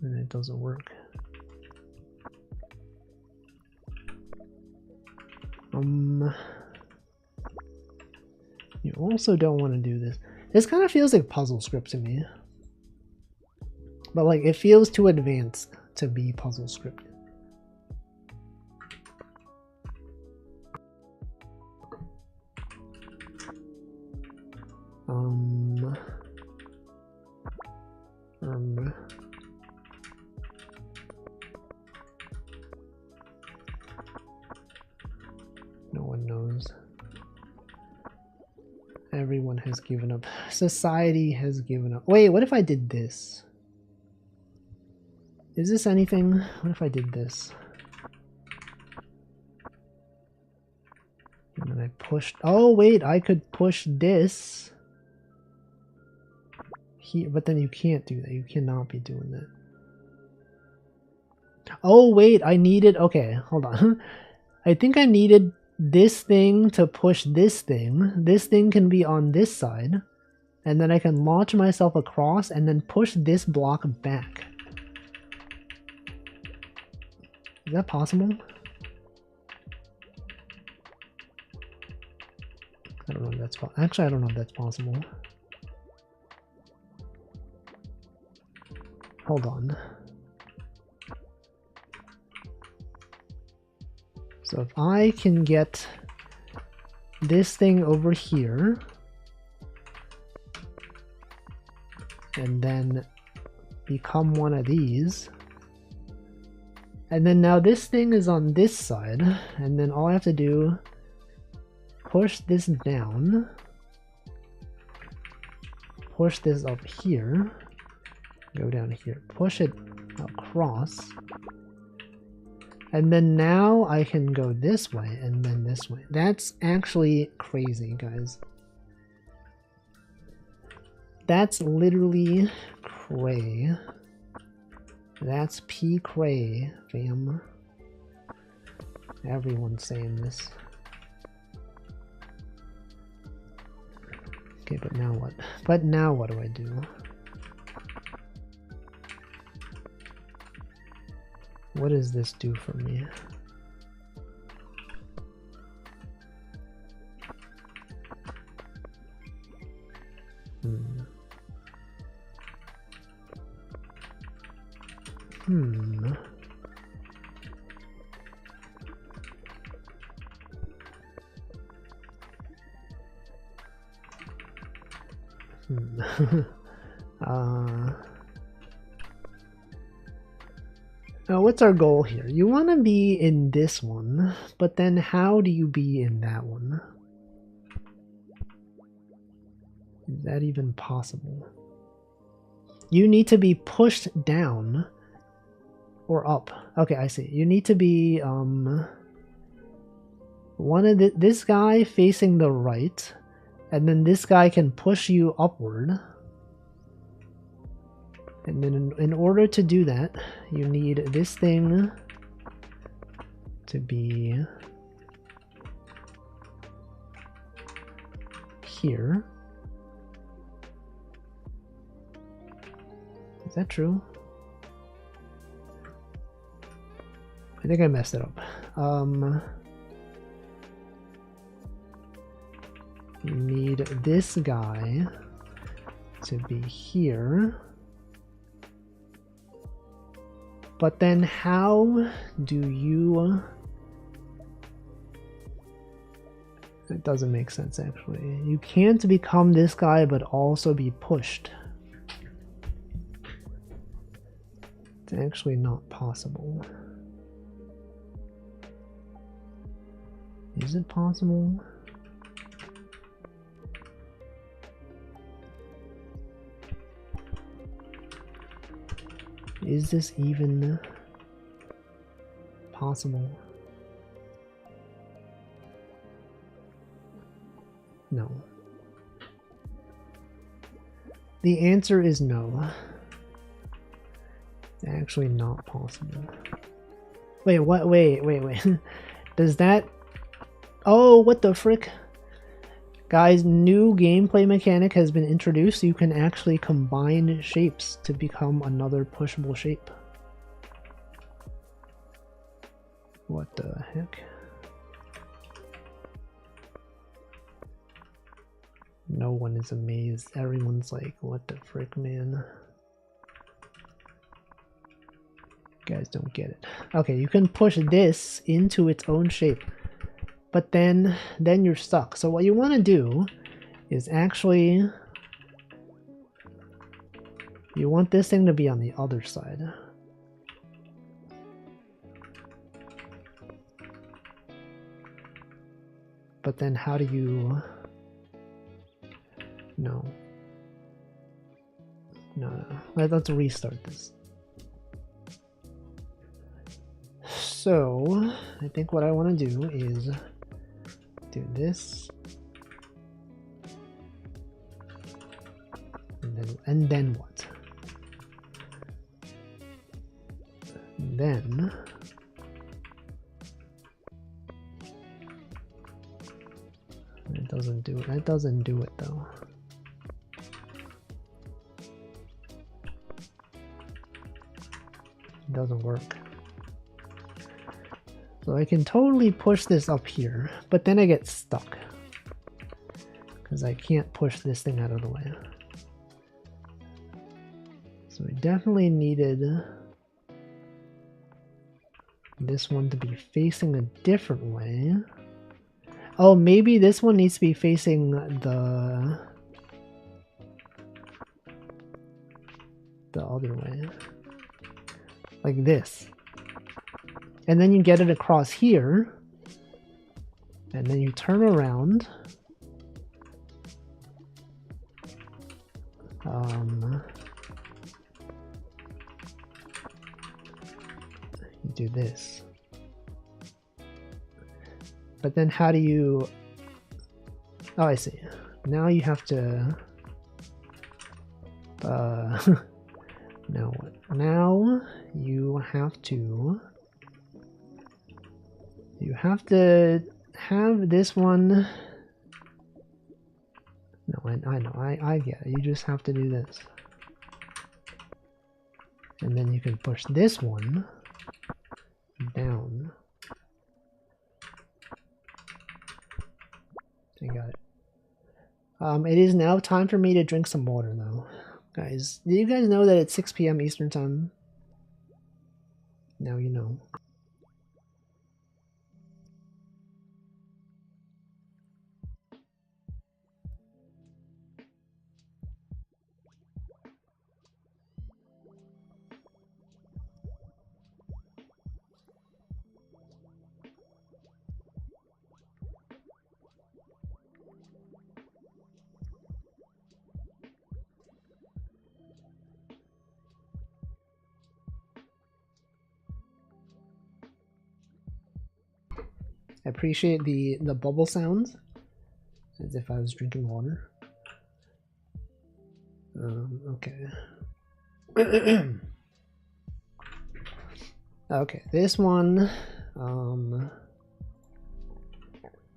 And it doesn't work. You also don't want to do this. This kind of feels like puzzle script to me. But like, it feels too advanced to be puzzle script. No one knows. Everyone has given up. Society has given up. Wait, what if I did this? Is this anything? What if I did this? And then I pushed... Oh, wait, I could push this here, but then you can't do that. You cannot be doing that. Oh, wait, I needed... Okay, hold on. I think I needed this thing to push this thing. This thing can be on this side. and then I can launch myself across and then push this block back. Is that possible? I don't know if that's possible. Actually, I don't know if that's possible. Hold on. So if I can get this thing over here, and then become one of these, and then now this thing is on this side, and then all I have to do, push this down, push this up here, go down here, push it across, and then now I can go this way and then this way. That's actually crazy, guys. That's literally cray. That's P cray, fam. Everyone's saying this. Okay, but now what? But now what do I do? What does this do for me? Now what's our goal here? You want to be in this one, but then how do you be in that one? Is that even possible? You need to be pushed down or up. Okay, I see. You need to be one of this guy facing the right, and then this guy can push you upward. And then in order to do that, you need this thing to be here. Is that true? I think I messed it up. You need this guy to be here. But then how do you... It doesn't make sense, actually. You can't become this guy but also be pushed. It's actually not possible. Is it possible? Is this even possible? No. The answer is no. It's actually not possible. Wait, what? Wait. Does that... Oh, what the frick? Guys, new gameplay mechanic has been introduced. You can actually combine shapes to become another pushable shape. What the heck? No one is amazed. Everyone's like, what the frick, man? You guys don't get it. Okay, you can push this into its own shape. But then you're stuck. So what you want to do is actually, you want this thing to be on the other side. But then how do you... No. Let's restart this. So I think what I want to do is do this, and then what? Then it doesn't do it. That doesn't do it though. It doesn't work. So I can totally push this up here, but then I get stuck. Because I can't push this thing out of the way. So we definitely needed this one to be facing a different way. Oh, maybe this one needs to be facing the other way. Like this. And then you get it across here. And then you turn around. You do this. But then how do you... Oh, I see. Now you have to... Now what? Now you have to... You have to have this one... No, I know, I get it. You just have to do this. And then you can push this one down. I got it. It is now time for me to drink some water though. Guys, do you guys know that it's 6 p.m. Eastern time? Now you know. I appreciate the bubble sounds, as if I was drinking water. Okay. Okay, this one.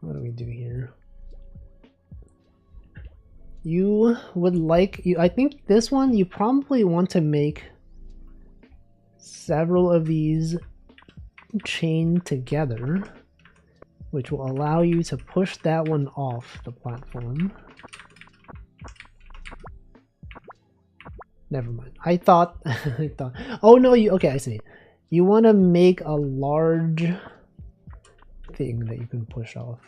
What do we do here? You would like I think this one you probably want to make several of these chained together, which will allow you to push that one off the platform. Never mind. I thought, oh no, okay, I see. You want to make a large thing that you can push off.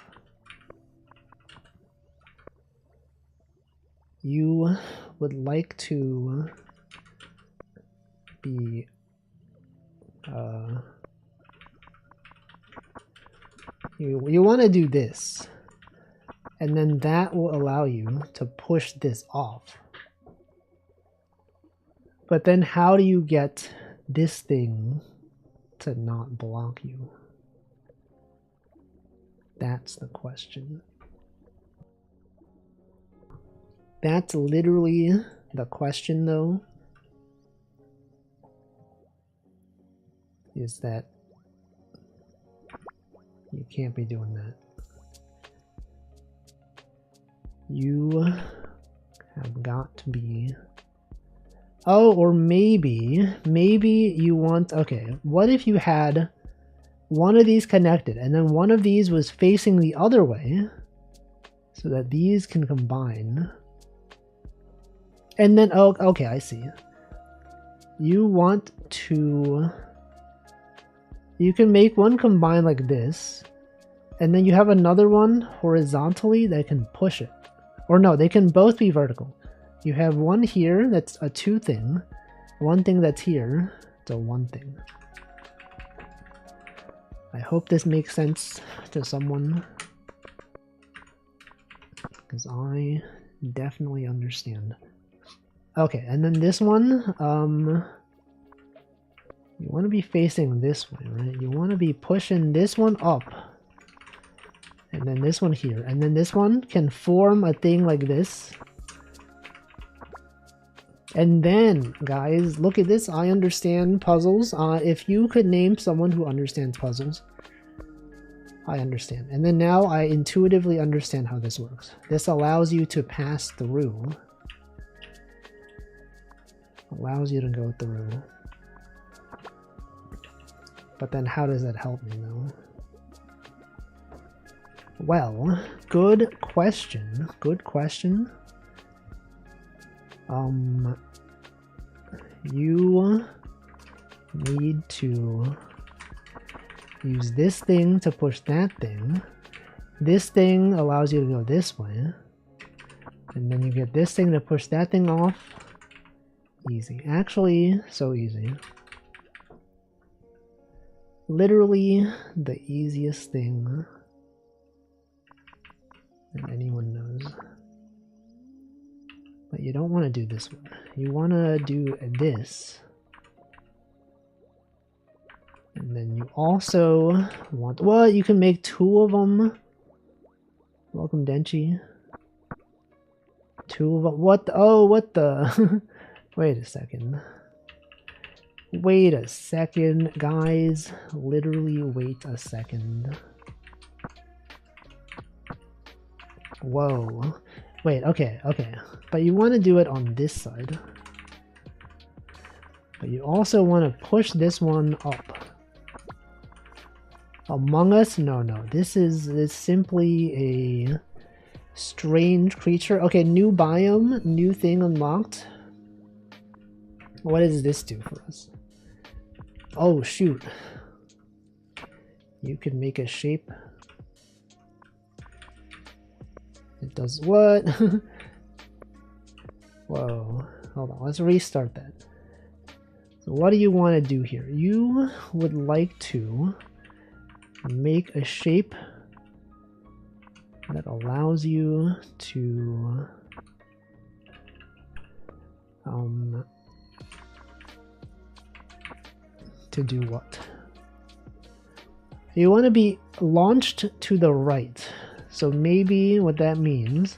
You would like to be, you want to do this, and then that will allow you to push this off. But then how do you get this thing to not block you? That's the question. That's literally the question though, is that you can't be doing that. You have got to be... Oh, or maybe you want... Okay, what if you had one of these connected and then one of these was facing the other way so that these can combine? And then, oh, okay, I see. You want to... You can make one combine like this, and then you have another one horizontally that can push it. Or no, they can both be vertical. You have one here that's a 2 thing, one thing that's here, it's a 1 thing. I hope this makes sense to someone, because I definitely understand. Okay, and then this one, you want to be facing this way, right? You want to be pushing this one up, and then this one here, and then this one can form a thing like this. And then, guys, look at this. I understand puzzles. If you could name someone who understands puzzles, I understand. And then now I intuitively understand how this works. This allows you to pass through. Allows you to go through. But then how does that help me though? Well, good question. Good question. You need to use this thing to push that thing. This thing allows you to go this way. And then you get this thing to push that thing off. Easy. Actually, so easy. Literally the easiest thing that anyone knows. But you don't want to do this one. You want to do this. And then you also want... What? You can make 2 of them? Welcome, Denchi. 2 of them. What the... Oh, what the... Wait a second. Wait a second, guys. Literally wait a second. Whoa. Wait, okay, okay. But you want to do it on this side. But you also want to push this one up. Among Us? No, no. This is simply a strange creature. Okay, new biome, new thing unlocked. What does this do for us? Oh, shoot. You can make a shape. It does what? Whoa. Hold on. Let's restart that. So what do you want to do here? You would like to make a shape that allows you to do what? You want to be launched to the right. So maybe what that means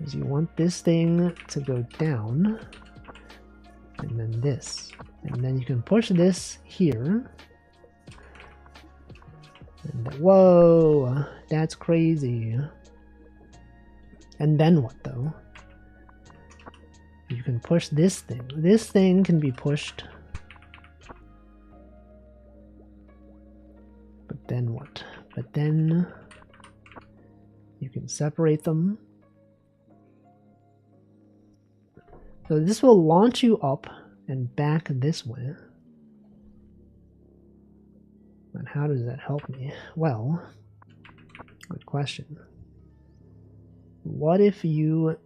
is you want this thing to go down and then this. And then you can push this here. And whoa, that's crazy. And then what though? You can push this thing. This thing can be pushed. But then what? But then you can separate them. So this will launch you up and back this way. And how does that help me? Well, good question. What if you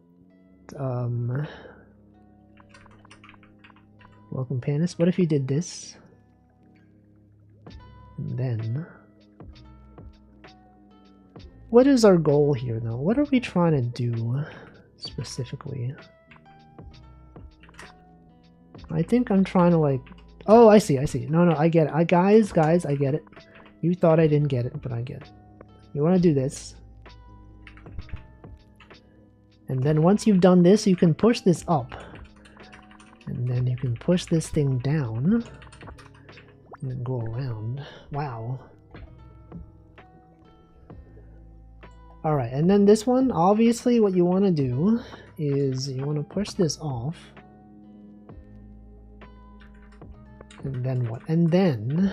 welcome Panis, what if you did this? And then what is our goal here though? What are we trying to do specifically? I think I'm trying to like... Oh, I see, I see. No, no, I get it. Guys, I get it. You thought I didn't get it, but I get it. You want to do this. And then once you've done this, you can push this up. And then you can push this thing down. And then go around. Wow. Alright, and then this one, obviously what you want to do is you want to push this off. And then what? And then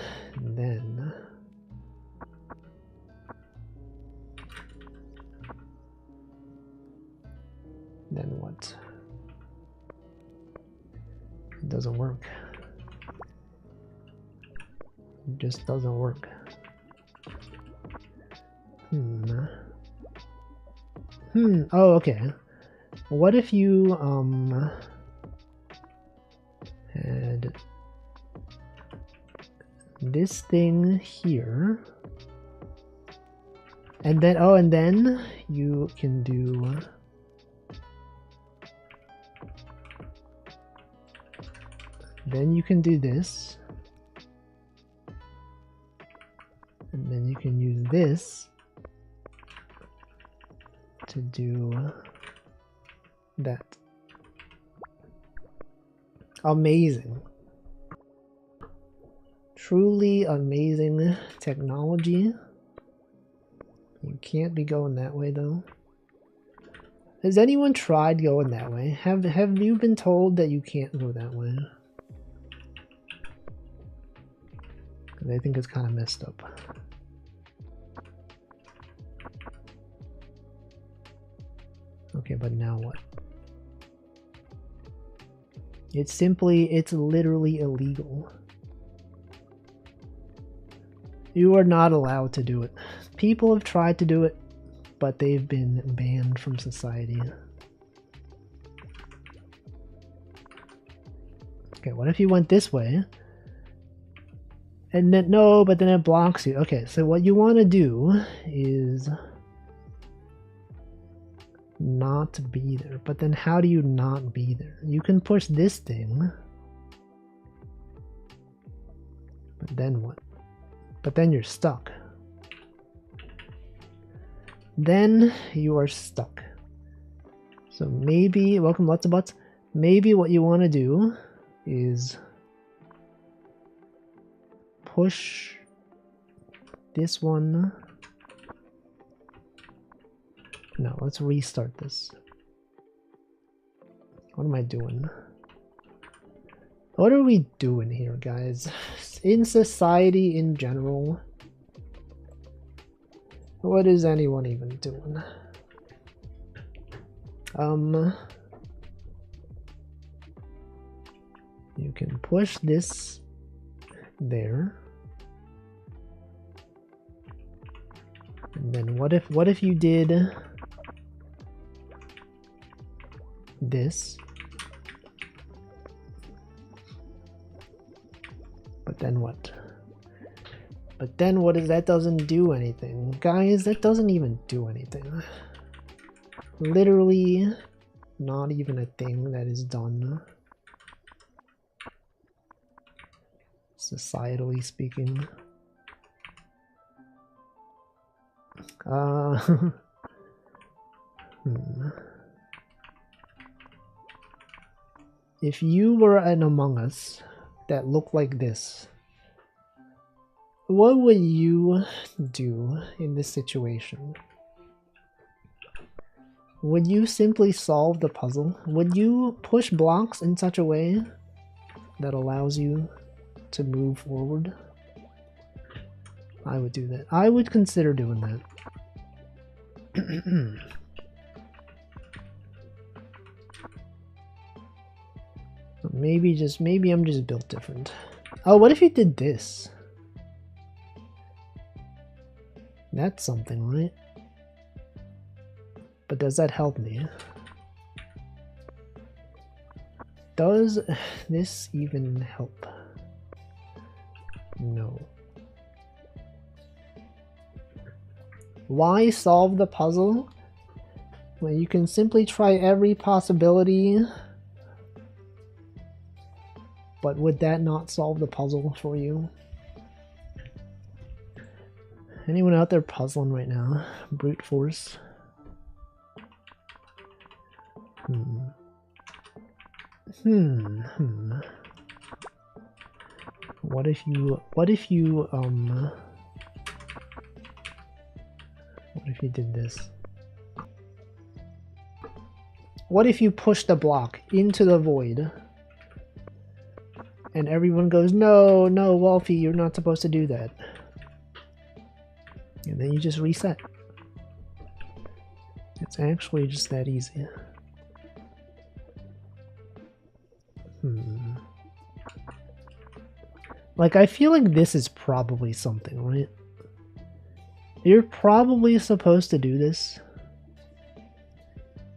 what? It doesn't work. It just doesn't work. Oh, okay. What if you had this thing here, and then and then you can do this, and then you can use this to do that. Amazing. Truly amazing technology. You can't be going that way though. Has anyone tried going that way? Have you been told that you can't go that way? I think it's kind of messed up. Okay, but now what? It's literally illegal. You are not allowed to do it. People have tried to do it, but they've been banned from society. Okay, what if you went this way? And then, no, but then it blocks you. Okay, so what you want to do is not be there. But then how do you not be there? You can push this thing. But then what? But then you're stuck. Then you are stuck. So maybe, welcome lots of butts. Maybe what you want to do is push this one. No, let's restart this. What am I doing? What are we doing here, guys? In society in general, what is anyone even doing? You can push this there. And then what if you did this? But then what? But then what is that? Doesn't do anything. Guys, that doesn't even do anything. Literally not even a thing that is done. Societally speaking. If you were an Among Us that looked like this, what would you do in this situation? Would you simply solve the puzzle? Would you push blocks in such a way that allows you to move forward? I would do that. I would consider doing that. Maybe I'm just built different. Oh, what if you did this? That's something, right? But does that help me? Does this even help? No. Why solve the puzzle when you can simply try every possibility? But would that not solve the puzzle for you? Anyone out there puzzling right now? Brute force. What if you did this? What if you push the block into the void and everyone goes, no, no, Wolfie, you're not supposed to do that. And then you just reset. It's actually just that easy. Like, I feel like this is probably something, right? You're probably supposed to do this.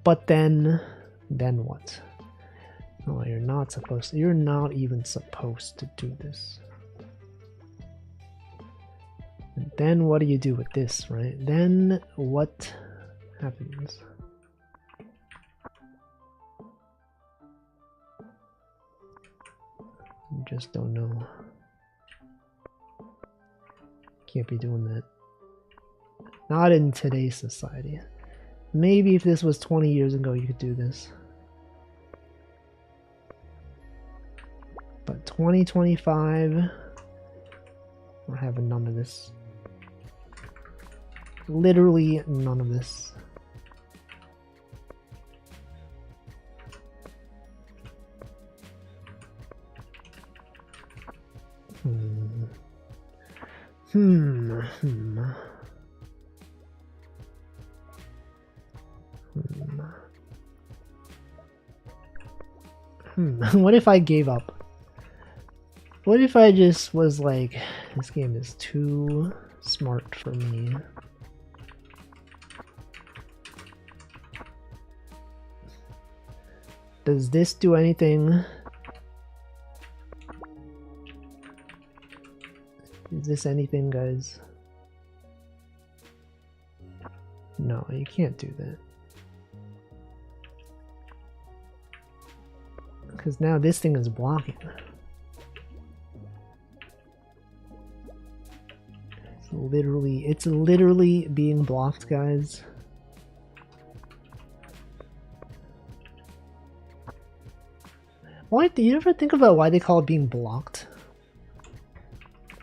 But then what? Oh, you're not supposed to. You're not even supposed to do this. And then what do you do with this, right? Then what happens? I just don't know. Can't be doing that. Not in today's society. Maybe if this was 20 years ago, you could do this. But 2025, we're having none of this. Literally none of this. Hmm. What if I gave up? What if I just was like, this game is too smart for me? Does this do anything? Is this anything, guys? No, you can't do that. Because now this thing is blocking. It's literally being blocked, guys. Why do you ever think about why they call it being blocked?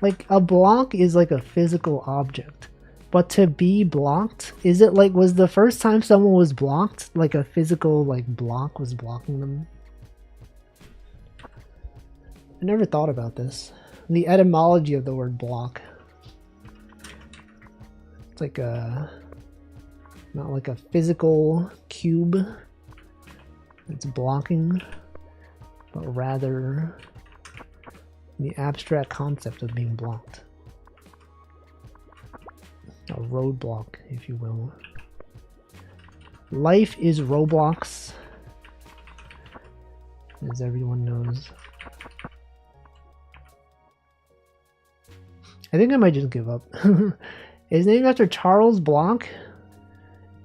Like, a block is like a physical object. But to be blocked, is it like, was the first time someone was blocked, like a physical like block was blocking them? I never thought about this. The etymology of the word block. It's like a, not like a physical cube that's blocking, but rather the abstract concept of being blocked. A roadblock, if you will. Life is Roblox, as everyone knows. I think I might just give up. It's named after Charles Bloch,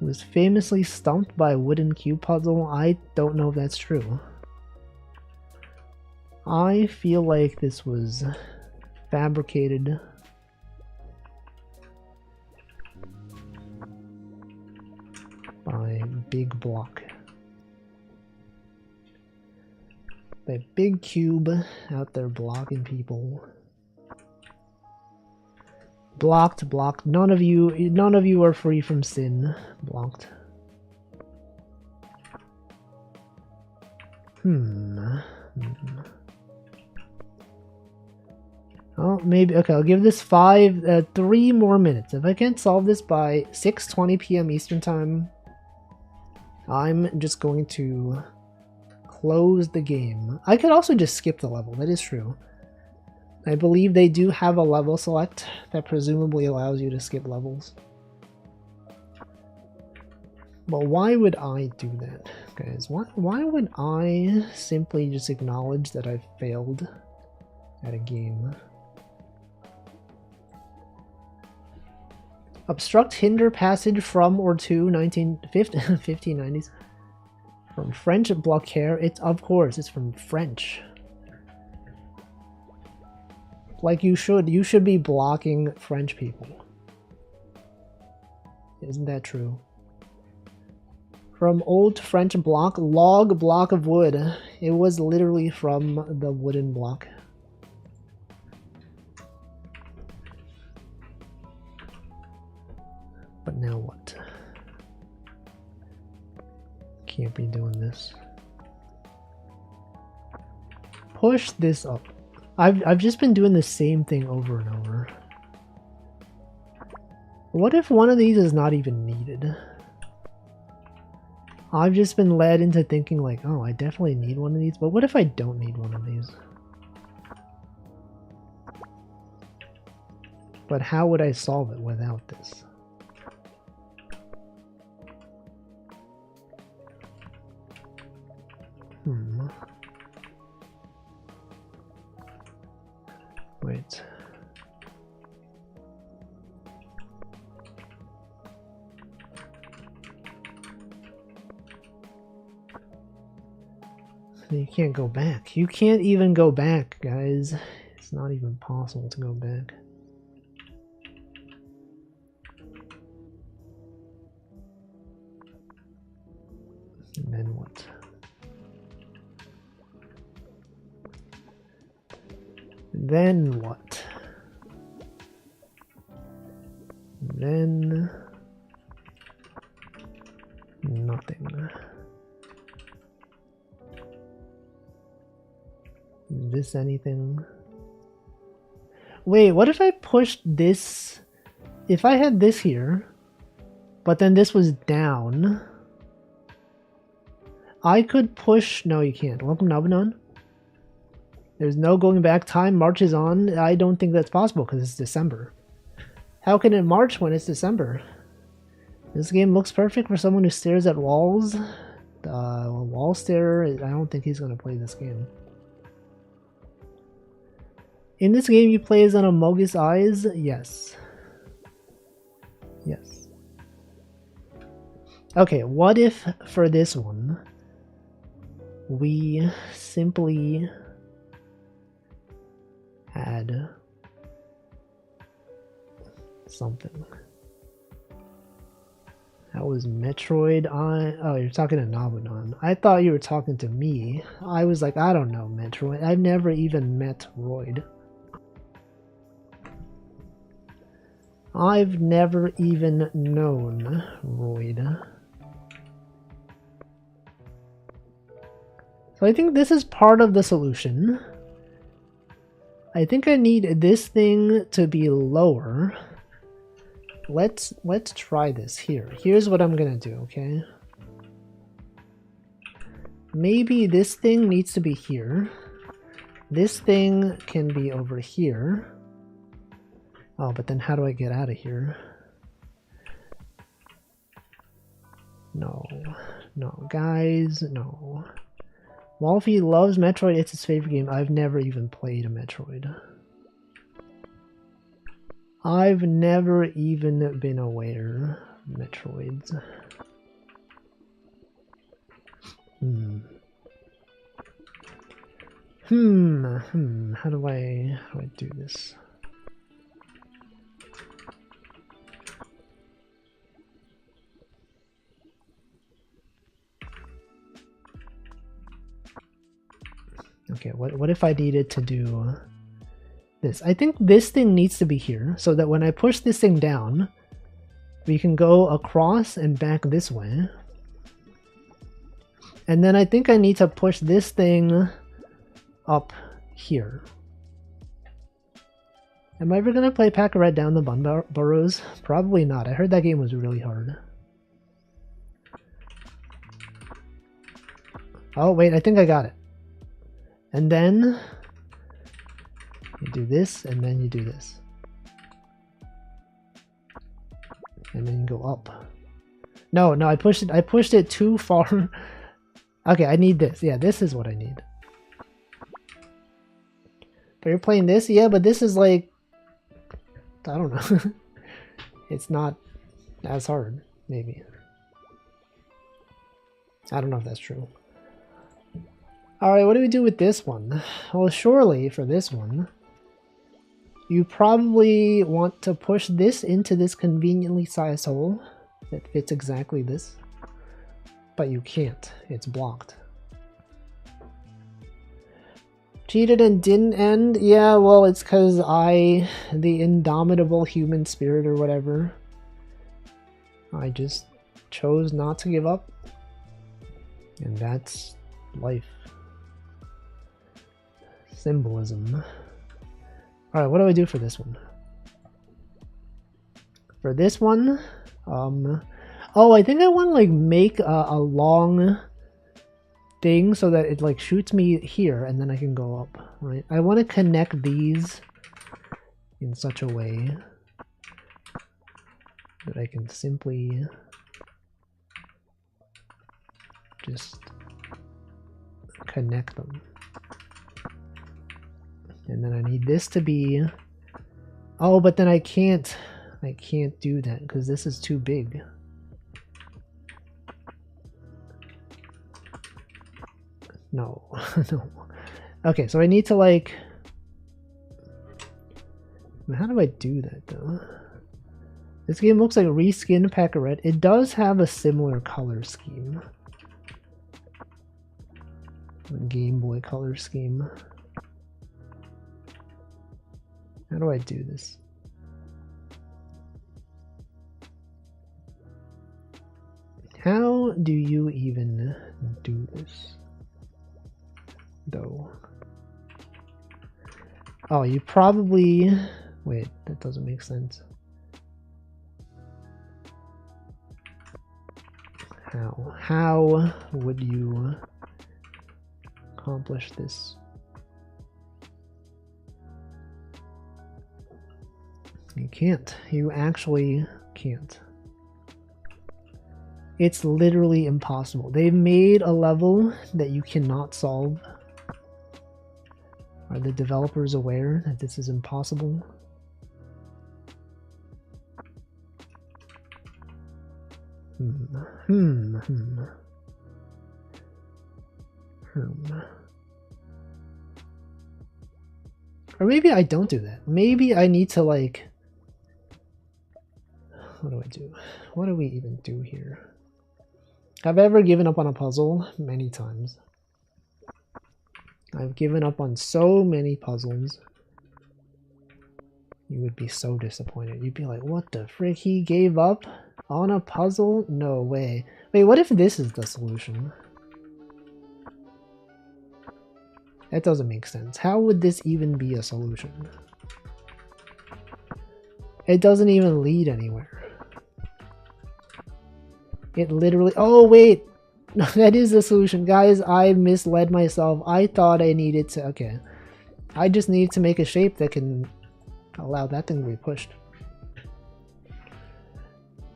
who was famously stumped by a wooden cube puzzle. I don't know if that's true. I feel like this was fabricated. By Big Block. By Big Cube out there blocking people. Blocked. None of you are free from sin. Blocked. Oh, maybe. Okay, I'll give this 3 more minutes. If I can't solve this by 6:20 p.m. Eastern Time, I'm just going to close the game. I could also just skip the level. That is true. I believe they do have a level select that presumably allows you to skip levels. But why would I do that, guys? Why would I simply just acknowledge that I've failed at a game? Obstruct, hinder passage from or to 1590s. From French bloquer. It's, of course, it's from French. Like you should be blocking French people. Isn't that true? From Old French block, log, block of wood. It was literally from the wooden block. But now what? Can't be doing this. Push this up. I've just been doing the same thing over and over. What if one of these is not even needed? I've just been led into thinking like, oh, I definitely need one of these, but what if I don't need one of these? But how would I solve it without this? Wait. You can't go back. You can't even go back, guys. It's not even possible to go back. And then what? Then what? Then nothing. Is this anything? Wait, what if I pushed this? If I had this here, but then this was down, I could push... No, you can't. Welcome, Nabanon. There's no going back. Time marches on. I don't think that's possible because it's December. How can it march when it's December? This game looks perfect for someone who stares at walls. Wall stare, I don't think he's going to play this game. In this game, you play as an Amogus Eyes? Yes. Yes. Okay, what if for this one, we simply had something? That was Metroid on... Oh, you're talking to Nabanon. I thought you were talking to me. I was like, I don't know Metroid. I've never even met Royd. I've never even known Royd. So I think this is part of the solution. I think I need this thing to be lower. Let's try this here. Here's what I'm gonna do, okay? Maybe this thing needs to be here. This thing can be over here. Oh, but then how do I get out of here? No. No, guys, no. Wolfie loves Metroid. It's his favorite game. I've never even played a Metroid. I've never even been aware of Metroids. How do I do this? Okay, what if I needed to do this? I think this thing needs to be here so that when I push this thing down, we can go across and back this way. And then I think I need to push this thing up here. Am I ever going to play Pack-a-Rat Down the Bun Burrows? Probably not. I heard that game was really hard. Oh, wait, I think I got it. And then you do this, and then you do this. And then you go up. No, I pushed it too far. Okay, I need this. Yeah, this is what I need. But you're playing this? Yeah, but this is like... I don't know. It's not as hard, maybe. I don't know if that's true. Alright, what do we do with this one? Well, surely, for this one, you probably want to push this into this conveniently sized hole that fits exactly this. But you can't. It's blocked. Cheated and didn't end? Yeah, well, it's because the indomitable human spirit or whatever, I just chose not to give up. And that's life. Symbolism. Alright, what do I do for this one? For this one, oh, I think I want to like make a long thing so that it like shoots me here and then I can go up, right? I want to connect these in such a way that I can simply just connect them. And then I need this to be... Oh, but then I can't do that because this is too big. No, no. Okay, so I need to like... How do I do that though? This game looks like Reskin Pack-a-Rat. It does have a similar color scheme. Game Boy color scheme. How do I do this? How do you even do this? Though. Oh, you probably... Wait, that doesn't make sense. How would you accomplish this? You can't. You actually can't. It's literally impossible. They've made a level that you cannot solve. Are the developers aware that this is impossible? Or maybe I don't do that. Maybe I need to like... What do I do? What do we even do here? I've ever given up on a puzzle many times. I've given up on so many puzzles. You would be so disappointed. You'd be like, what the frick? He gave up on a puzzle? No way. Wait, what if this is the solution? That doesn't make sense. How would this even be a solution? It doesn't even lead anywhere. It literally... Oh, wait! That is the solution. Guys, I misled myself. I thought I needed to... Okay. I just need to make a shape that can allow that thing to be pushed.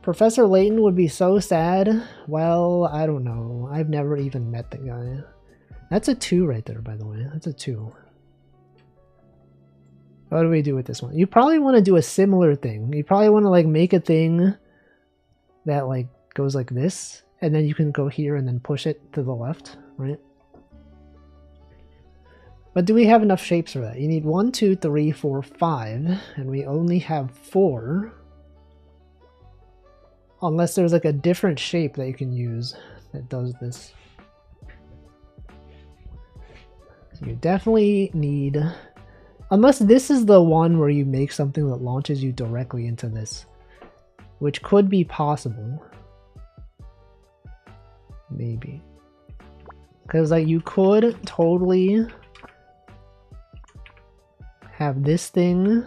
Professor Layton would be so sad. Well, I don't know. I've never even met the guy. That's a 2 right there, by the way. That's a 2. What do we do with this one? You probably want to do a similar thing. You probably want to like make a thing that like goes like this, and then you can go here and then push it to the left, right? But do we have enough shapes for that? You need 1, 2, 3, 4, 5, and we only have 4. Unless there's like a different shape that you can use that does this. So you definitely need... Unless this is the one where you make something that launches you directly into this. Which could be possible. Maybe. Because like you could totally have this thing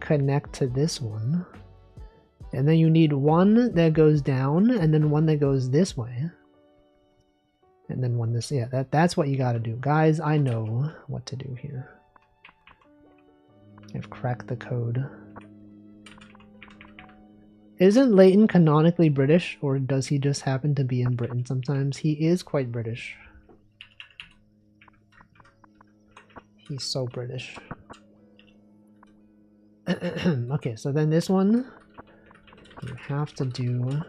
connect to this one. And then you need one that goes down and then one that goes this way. And then one this... Yeah, that's what you gotta do. Guys, I know what to do here. I've cracked the code. Isn't Layton canonically British, or does he just happen to be in Britain sometimes? He is quite British. He's so British. Okay, so then this one, you have to do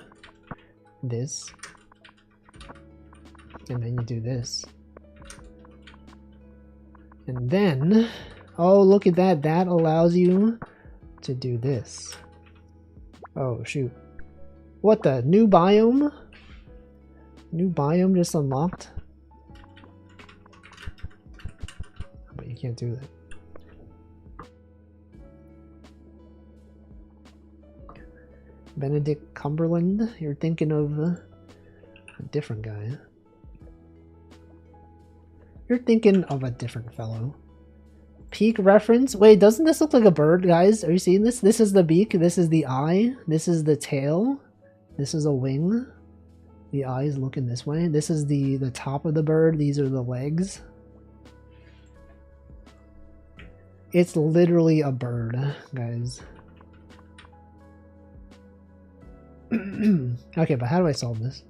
this. And then you do this. And then... Oh, look at that. That allows you to do this. Oh, shoot. What the? New biome? New biome just unlocked? But you can't do that. Benedict Cumberland? You're thinking of a different guy. You're thinking of a different fellow. Peak reference? Wait, doesn't this look like a bird, guys? Are you seeing this? This is the beak, this is the eye, this is the tail, this is a wing. The eye is looking this way. This is the top of the bird, these are the legs. It's literally a bird, guys. Okay, but how do I solve this?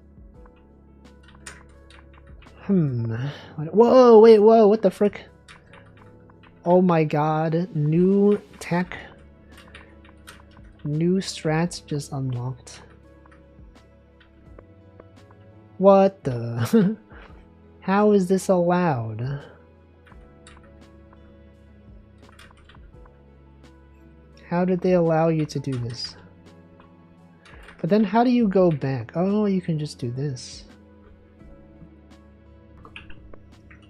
Whoa, wait, whoa, what the frick? Oh my god, new tech. New strats just unlocked. What the? How is this allowed? How did they allow you to do this? But then how do you go back? Oh, you can just do this.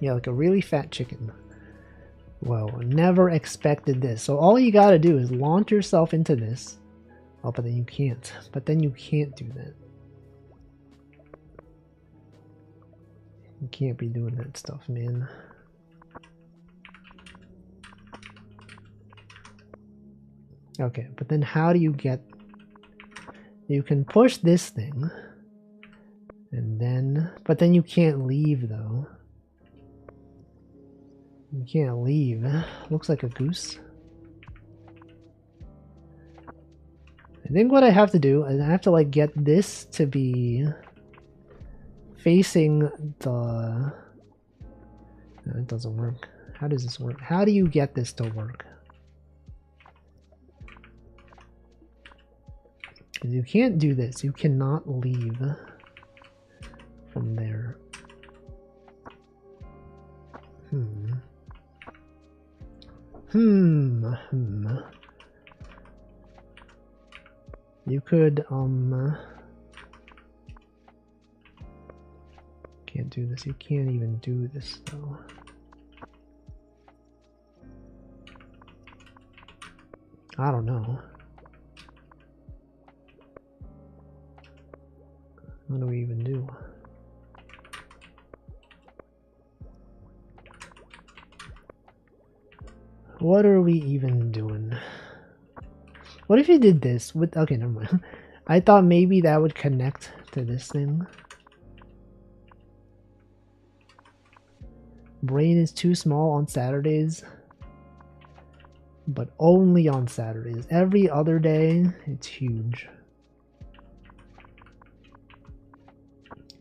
Yeah, like a really fat chicken. Whoa, never expected this. So all you gotta do is launch yourself into this. Oh, but then you can't. But then you can't do that. You can't be doing that stuff, man. Okay, but then how do you get... You can push this thing. And then... But then you can't leave, though. You can't leave. Looks like a goose. I think what I have to do is I have to, like, get this to be facing the... No, it doesn't work. How does this work? How do you get this to work? You can't do this. You cannot leave from there. You could, can't do this. You can't even do this, though. I don't know. What do we even do? What are we even doing? What if you did this with... Okay, never mind. I thought maybe that would connect to this thing. Brain is too small on Saturdays. But only on Saturdays. Every other day, it's huge.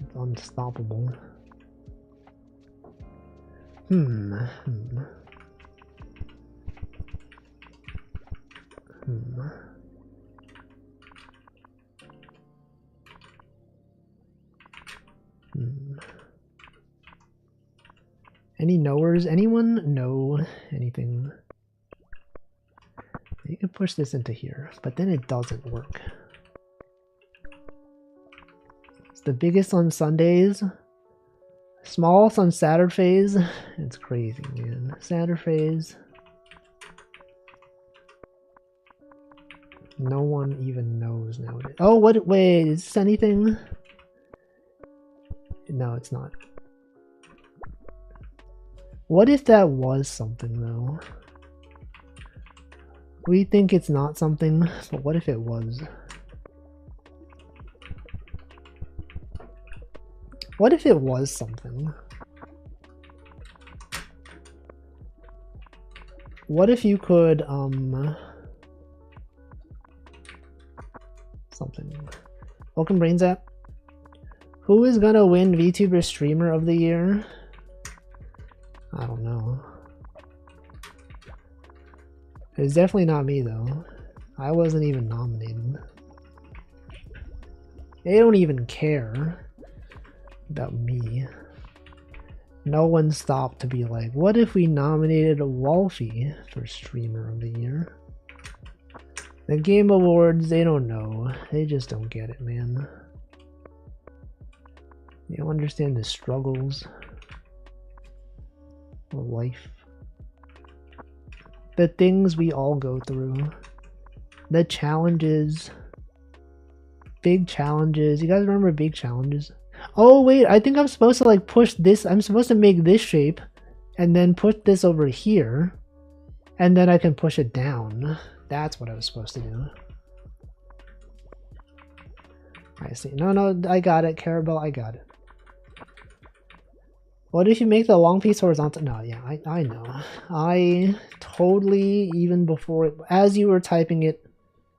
It's unstoppable. Any knowers? Anyone know anything? You can push this into here, but then it doesn't work. It's the biggest on Sundays. Smallest on Saturdays. It's crazy, man. Saturdays. No one even knows nowadays. Oh, what? Wait, is this anything? No, it's not. What if that was something, though? We think it's not something, but what if it was? What if it was something? What if you could, something. Welcome, BrainZap. Who is gonna win VTuber Streamer of the Year? I don't know. It's definitely not me, though. I wasn't even nominated. They don't even care about me. No one stopped to be like, what if we nominated Wolfie for Streamer of the Year? The Game Awards, they don't know. They just don't get it, man. They don't understand the struggles of life. The things we all go through. The challenges. Big challenges. You guys remember big challenges? Oh wait, I think I'm supposed to like push this. I'm supposed to make this shape and then put this over here. And then I can push it down. That's what I was supposed to do. I see. No, I got it. Carabel, I got it. What if you make the long piece horizontal? No, yeah, I know. I totally, even before it, as you were typing it,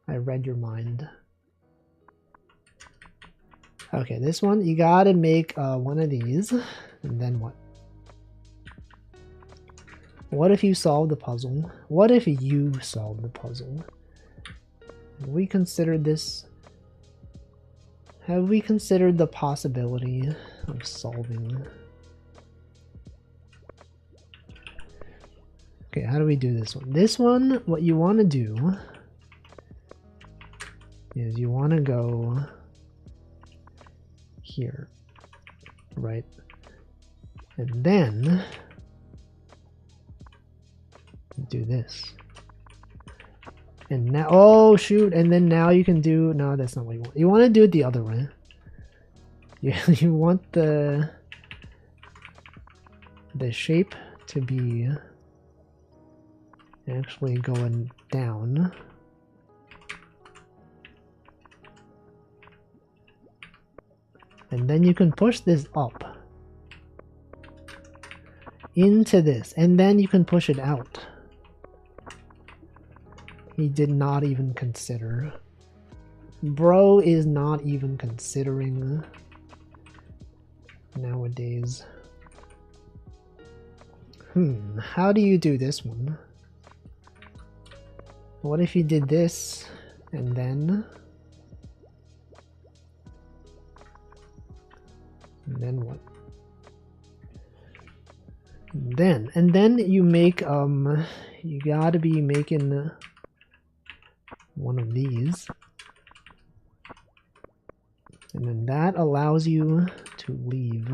I read your mind. Okay, this one, you gotta make one of these, and then what? What if you solve the puzzle? What if you solve the puzzle? Have we considered this? Have we considered the possibility of solving? Okay, how do we do this one? This one, what you want to do is you want to go here, right? And then do this. And now, oh shoot, and then now you can do, no, that's not what you want. You want to do it the other way. You want the shape to be actually going down. And then you can push this up into this, and then you can push it out. He did not even consider. Bro is not even considering nowadays. How do you do this one? What if you did this and then what? And then you make you gotta be making one of these, and then that allows you to leave.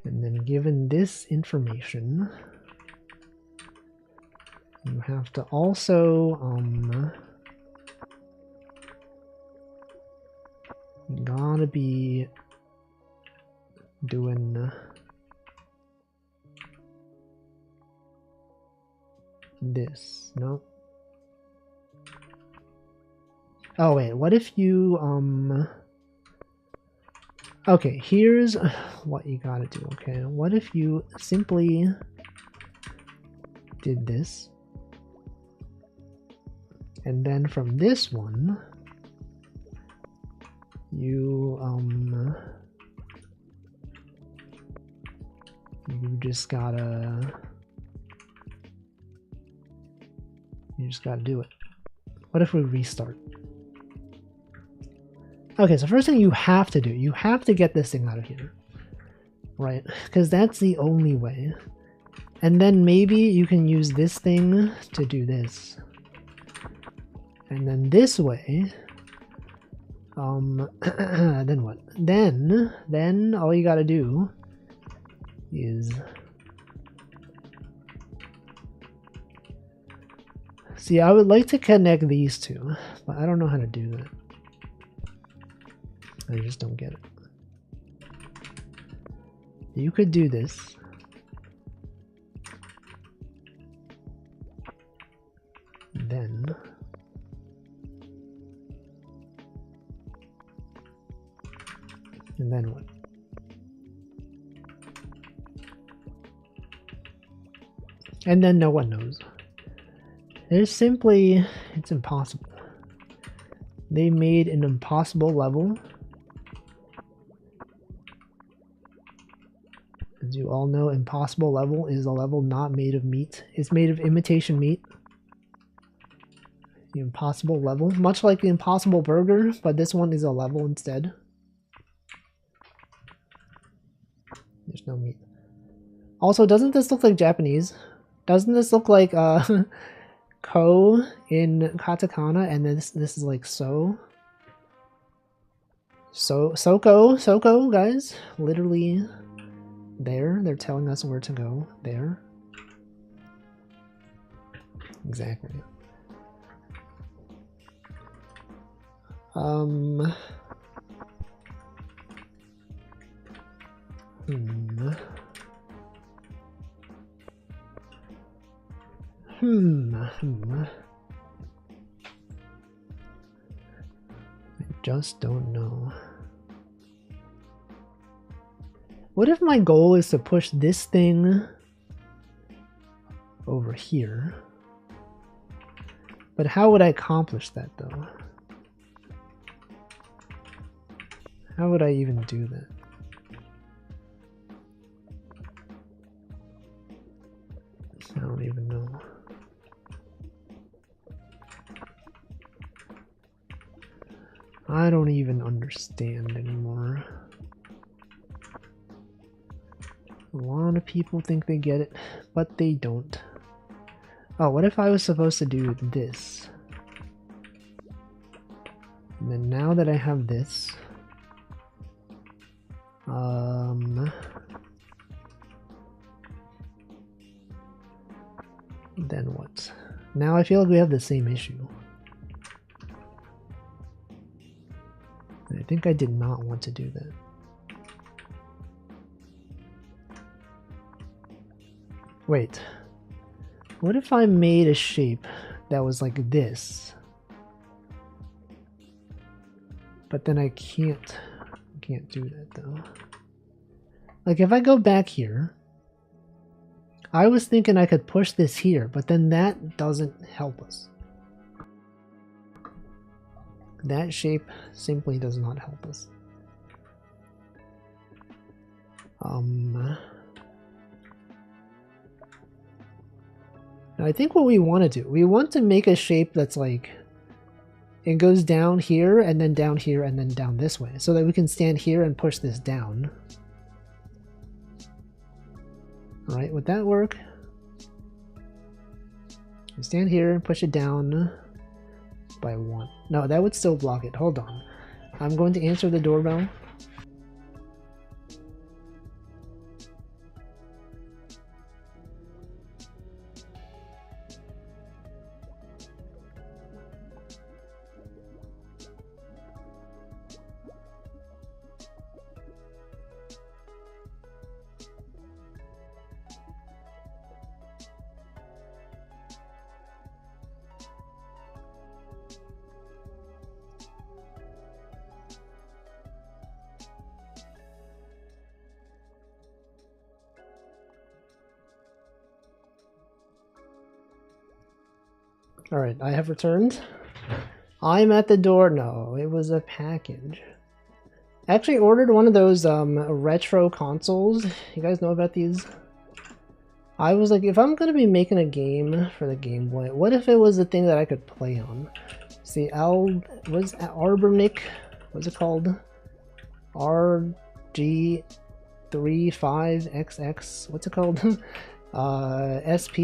And then given this information, you have to also you gotta be doing this. No. Oh wait, what if you okay, here's what you gotta do. Okay, what if you simply did this, and then from this one you just gotta do it. What if we restart? Okay, so first thing you have to do, you have to get this thing out of here, right? Because that's the only way. And then maybe you can use this thing to do this. And then this way, then what? Then all you gotta do is see, I would like to connect these two, but I don't know how to do that. I just don't get it. You could do this. And then what? And then no one knows. There's simply, it's impossible. They made an impossible level. As you all know, impossible level is a level not made of meat. It's made of imitation meat. The impossible level, much like the impossible burger, but this one is a level instead. There's no meat. Also, doesn't this look like Japanese? Doesn't this look like ko in katakana, and then this is like so? Soko, guys. Literally there. They're telling us where to go. There. Exactly. I just don't know. What if my goal is to push this thing over here? But how would I accomplish that though? How would I even do that? I don't even know. I don't even understand anymore. A lot of people think they get it, but they don't. Oh, what if I was supposed to do this? And then now that I have this, then what? Now I feel like we have the same issue. I think I did not want to do that. Wait. What if I made a shape that was like this? But then I can't do that though. Like if I go back here, I was thinking I could push this here, but then that doesn't help us. That shape simply does not help us. I think what we want to do, we want to make a shape that's like, it goes down here and then down here and then down this way, so that we can stand here and push this down. All right, would that work? We stand here and push it down by 1. No, that would still block it. Hold on. I'm going to answer the doorbell. All right, I have returned. I'm at the door. No, it was a package. I actually ordered one of those retro consoles. You guys know about these? I was like, if I'm going to be making a game for the Game Boy, what if it was a thing that I could play on? See, was Arbornik, what's it called? RG35XX, what's it called? SP?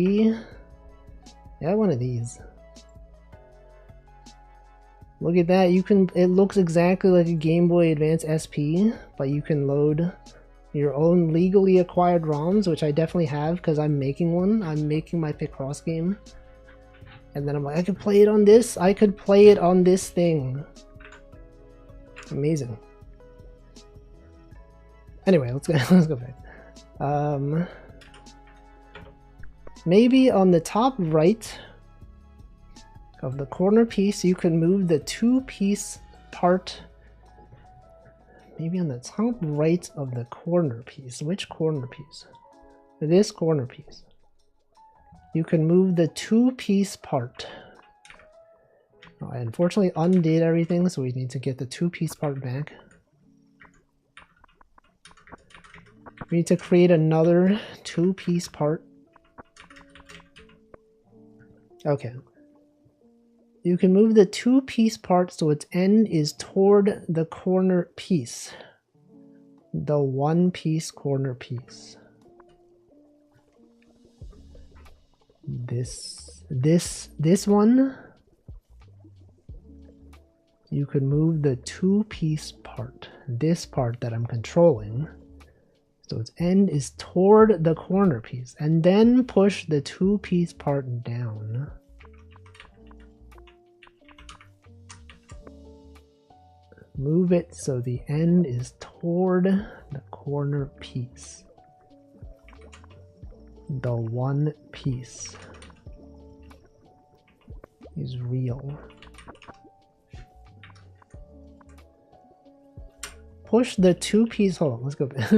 Yeah, one of these. Look at that, you can, it looks exactly like a Game Boy Advance SP, but you can load your own legally acquired ROMs, which I definitely have because I'm making one. I'm making my Picross game. And then I'm like, I could play it on this, I could play it on this thing. Amazing. Anyway, let's go back. Maybe on the top right of the corner piece, you can move the 2-piece part. Maybe on the top right of the corner piece. Which corner piece? This corner piece. You can move the 2-piece part. Oh, I unfortunately undid everything, so we need to get the 2-piece part back. We need to create another 2-piece part. Okay. You can move the 2-piece part so its end is toward the corner piece. The 1-piece corner piece. This one. You can move the 2-piece part. This part that I'm controlling. So its end is toward the corner piece. And then push the 2-piece part down. Move it so the end is toward the corner piece. The 1 piece is real. Push the 2-piece, hold on, let's go back.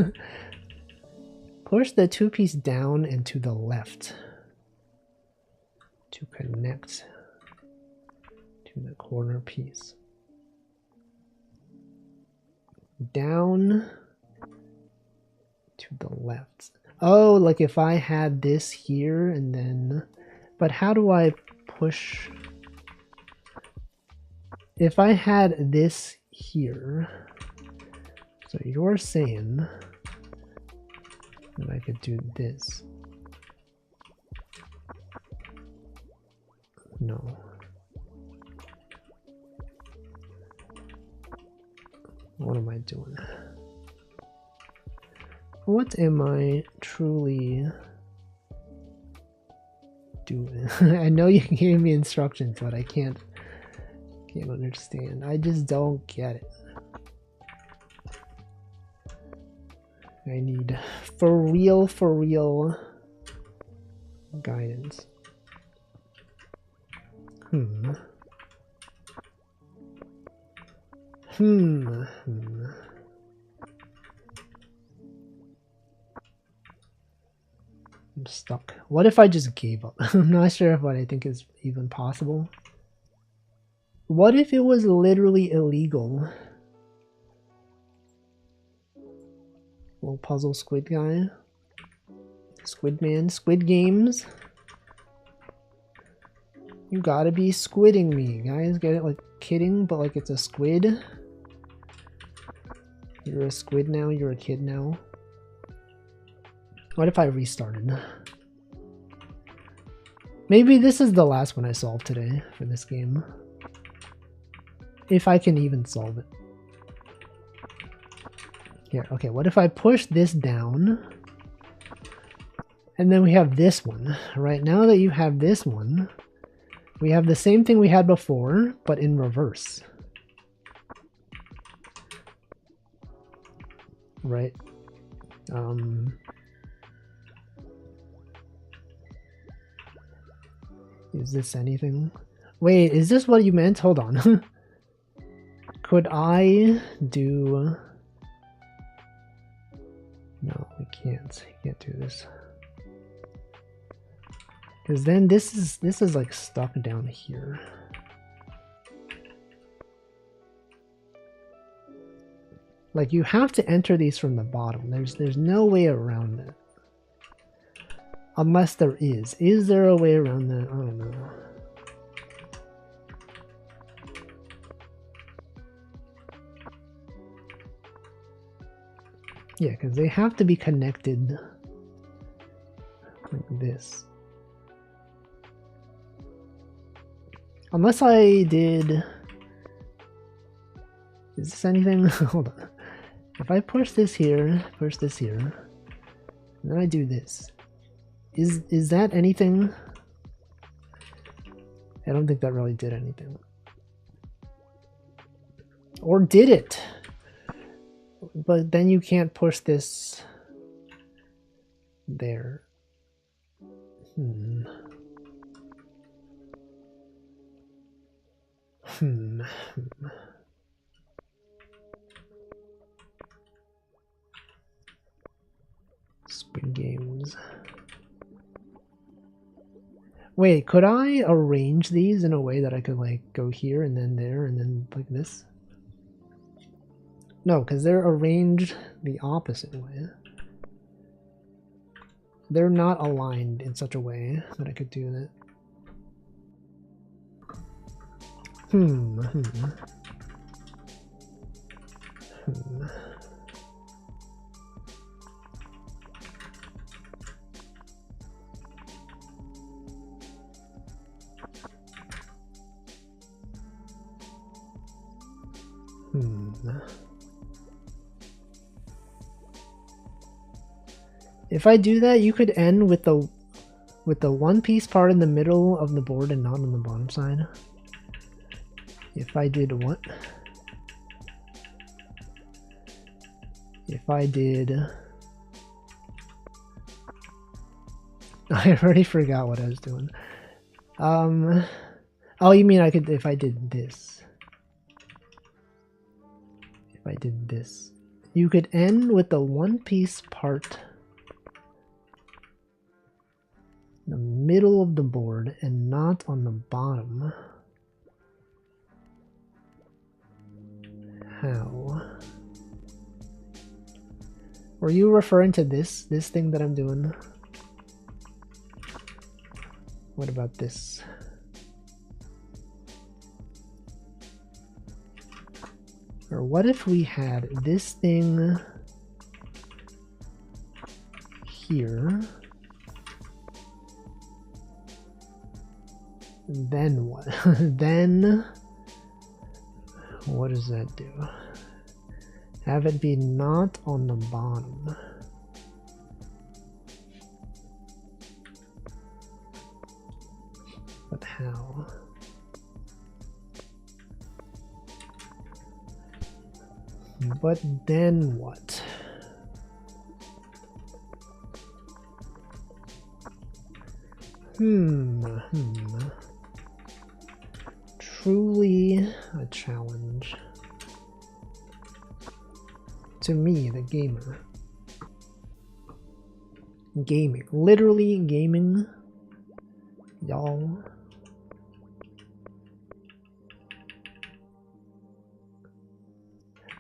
Push the 2-piece down and to the left to connect to the corner piece. Down to the left. Oh, like if I had this here and then, but how do I push? If I had this here, so you're saying that I could do this. No. What am I doing? What am I truly doing? I know you gave me instructions, but I can't understand. I just don't get it. I need for real guidance. I'm stuck. What if I just gave up? I'm not sure what I think is even possible. What if it was literally illegal? Little puzzle squid guy. Squid man. Squid games. You gotta be squidding me, guys. Get it? Like kidding, but like it's a squid. You're a squid now, you're a kid now. What if I restarted? Maybe this is the last one I solved today for this game. If I can even solve it. Here, okay, what if I push this down? And then we have this one. Right, now that you have this one, we have the same thing we had before, but in reverse. Right? Is this anything? Wait, is this what you meant? Hold on. Could I do... No, we can't. We can't do this. Because then this is like stuck down here. Like you have to enter these from the bottom. There's no way around that. Unless there is. Is there a way around that? I don't know. Yeah, because they have to be connected like this. Unless I did... Is this anything? Hold on. If I push this here, and then I do this. Is that anything? I don't think that really did anything. Or did it? But then you can't push this there. Squid games. Wait, could I arrange these in a way that I could like go here and then there and then like this? No, because they're arranged the opposite way. They're not aligned in such a way that I could do that. If I do that, you could end with the one piece part in the middle of the board and not on the bottom side. If I did what? If I did... I already forgot what I was doing. Oh, you mean I could, if I did this. If I did this. You could end with the one piece part in the middle of the board and not on the bottom. How? Were you referring to this thing that I'm doing? What about this? Or what if we had this thing here? Then what? Then what does that do? Have it be not on the bottom. But how? But then what? Truly a challenge. To me, the gamer. Gaming. Literally gaming. Y'all.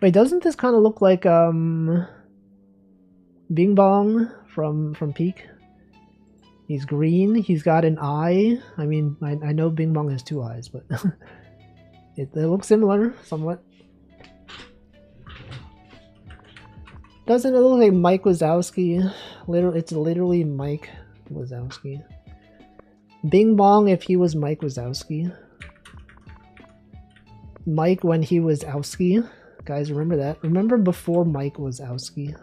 Wait, doesn't this kind of look like Bing Bong from Peak? He's green, he's got an eye. I mean, I know Bing Bong has 2 eyes, but they look similar somewhat. Doesn't it look like Mike Wazowski? It's literally Mike Wazowski. Bing Bong if he was Mike Wazowski. Mike when he was Owski. Guys, remember that? Remember before Mike Wazowski?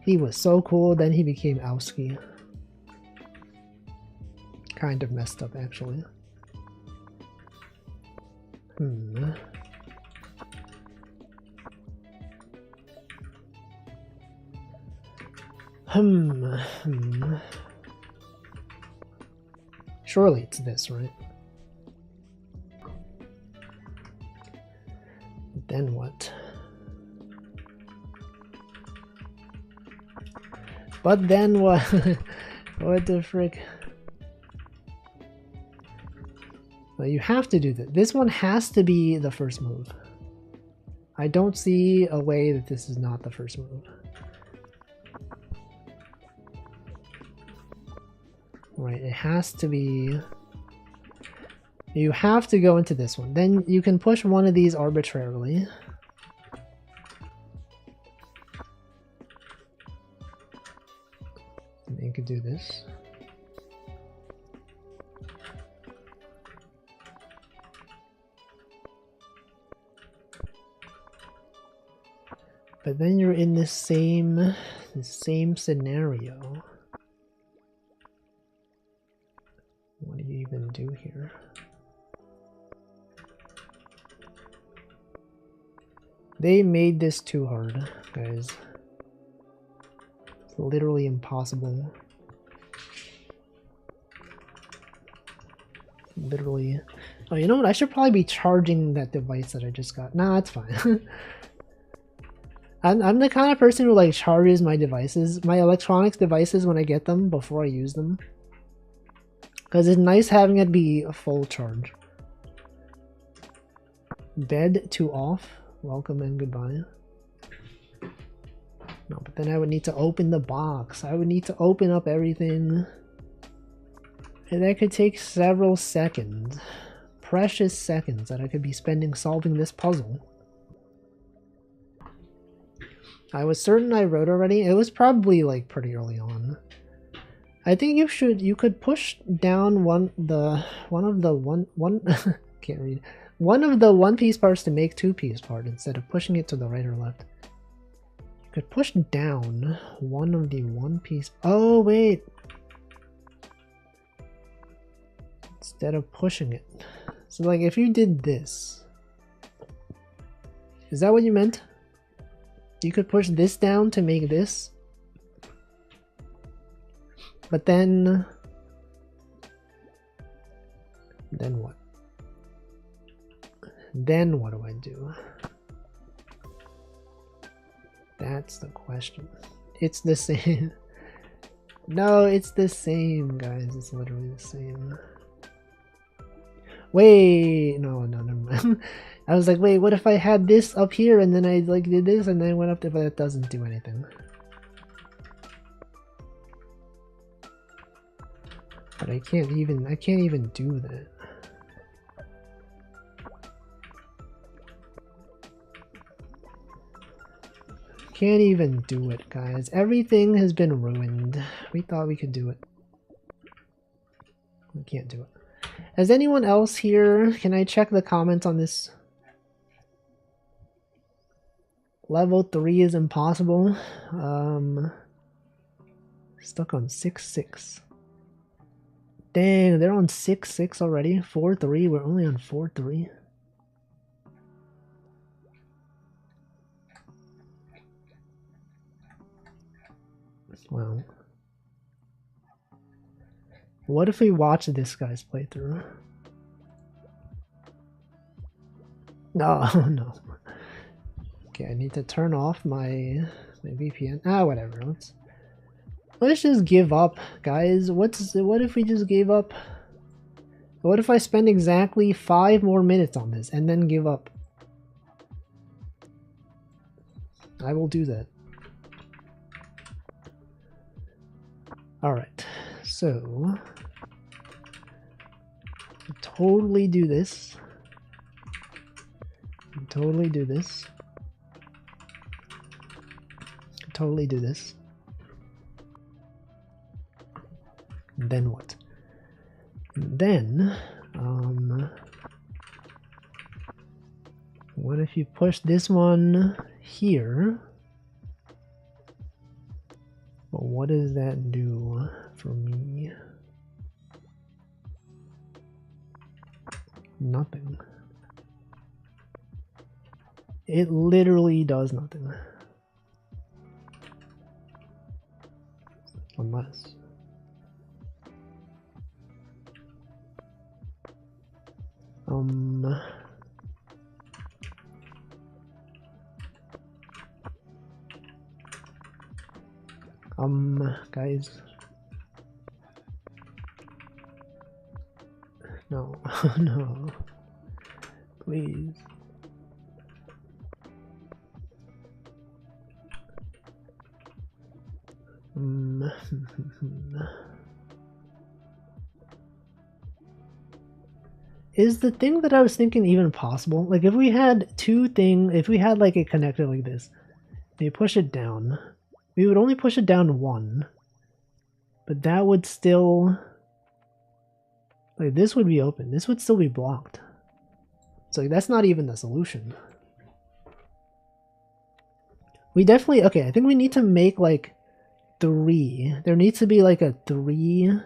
He was so cool, then he became Owski. Kind of messed up, actually. Surely it's this, right? Then what? But then what? What the frick? Well, you have to do that. This one has to be the first move. I don't see a way that this is not the first move. Right, it has to be... You have to go into this one. Then you can push one of these arbitrarily. And you could do this. But then you're in the same scenario. What do you even do here? They made this too hard, guys. It's literally impossible. Literally. Oh, you know what? I should probably be charging that device that I just got. Nah, it's fine. I'm the kind of person who like charges my devices, my electronics devices when I get them before I use them. Because it's nice having it be a full charge. Bed to off. Welcome and goodbye. No, but then I would need to open the box. I would need to open up everything. And that could take several seconds. Precious seconds that I could be spending solving this puzzle. I was certain I wrote already. It was probably like pretty early on. I think you could push down one of the can't read. One of the one-piece parts to make two-piece part instead of pushing it to the right or left. You could push down one of the one-piece. Oh wait. Instead of pushing it. So like if you did this. Is that what you meant? You could push this down to make this. But then what? Then what do I do? That's the question. It's the same. No, it's the same, guys. It's literally the same. Wait, no, never mind. I was like, wait, what if I had this up here and then I like did this and then went up there, but that doesn't do anything. But I can't even do that. Can't even do it, guys. Everything has been ruined. We thought we could do it. We can't do it. Has anyone else here? Can I check the comments on this? Level 3 is impossible. Stuck on 6-6. Dang, they're on 6-6 already. 4-3. We're only on 4-3. Wow. What if we watch this guy's playthrough? No, no. Okay, I need to turn off my VPN. Ah, whatever. Let's just give up, guys. What if we just gave up? What if I spend exactly 5 more minutes on this and then give up? I will do that. Alright, so totally do this. Totally do this. Totally do this. Then what? Then, what if you push this one here? Well, what does that do for me? Nothing. It literally does nothing. Unless... guys. No, no. Please. Is the thing that I was thinking even possible? Like if we had if we had like a connector like this, and you push it down, we would only push it down 1. But that would still, like this would be open. This would still be blocked. So that's not even the solution. We definitely, okay, I think we need to make like 3. There needs to be like a 3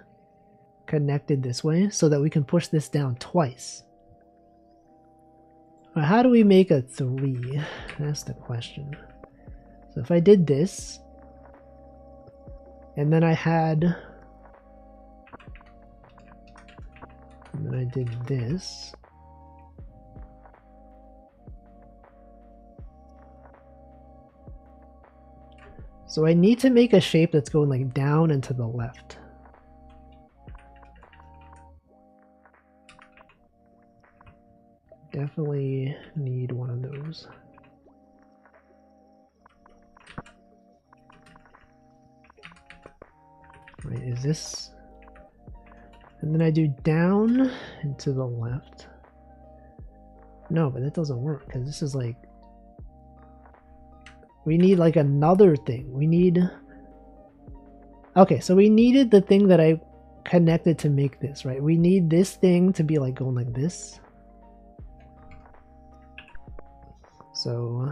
connected this way so that we can push this down twice. But how do we make a 3? That's the question. So if I did this, and then I had, and then I did this, so I need to make a shape that's going like down and to the left. Definitely need one of those. Right, is this? And then I do down and to the left. No, but that doesn't work because this is like, we need like another thing. We need, okay, so we needed the thing that I connected to make this, right? We need this thing to be like going like this. So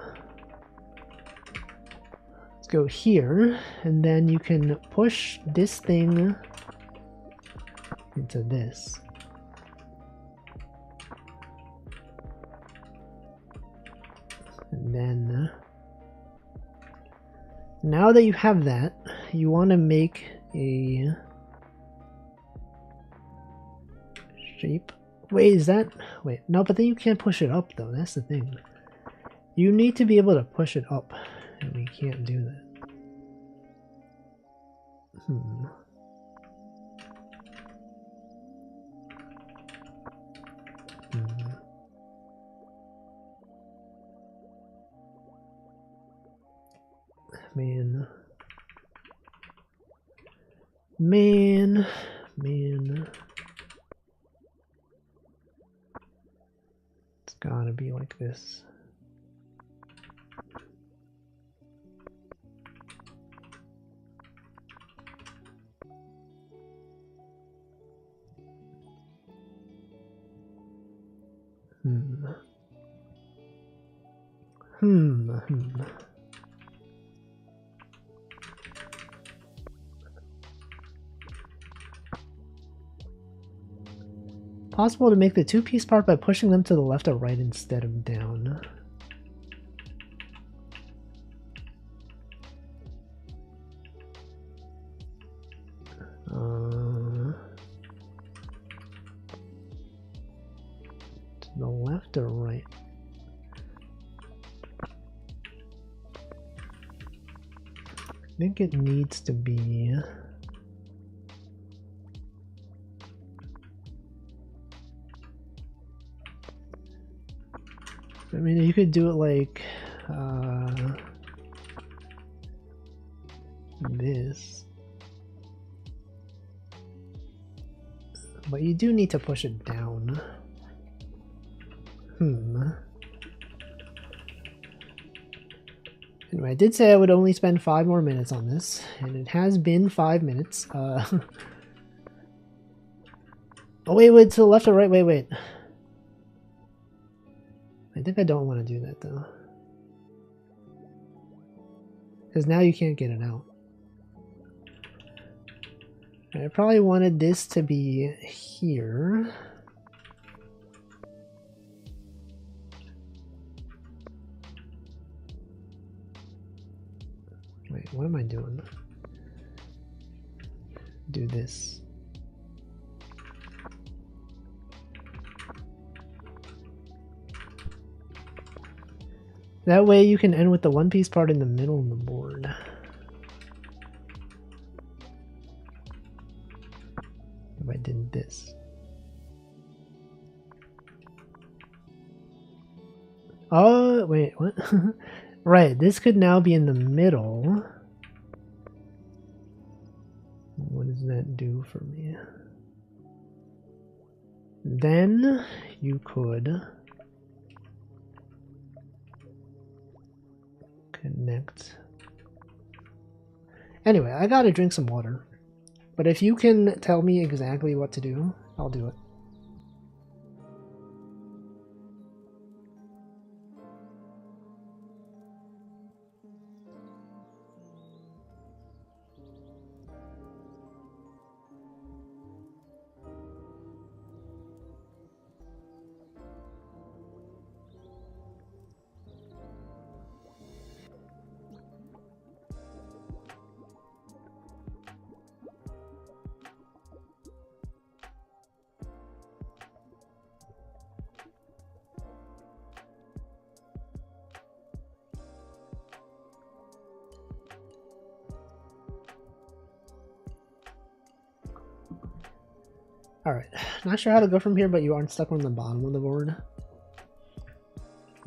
let's go here, and then you can push this thing into this. And then now that you have that, you want to make a shape. Wait, is that, wait, no, but then you can't push it up though. That's the thing. You need to be able to push it up, and we can't do that. Man. It's gotta be like this. Possible to make the 2-piece part by pushing them to the left or right instead of down. To the left or right? think it needs to be... I mean, you could do it like this. But you do need to push it down. Anyway, I did say I would only spend 5 more minutes on this, and it has been 5 minutes. Oh, wait, to the left or right? Wait. I think I don't want to do that, though. Because now you can't get it out. I probably wanted this to be here. Wait, what am I doing? Do this. That way you can end with the one piece part in the middle of the board. If I did this. Oh, wait, what? Right, this could now be in the middle. What does that do for me? Then you could connect. Anyway, I gotta drink some water. But if you can tell me exactly what to do, I'll do it. Alright, not sure how to go from here, but you aren't stuck on the bottom of the board.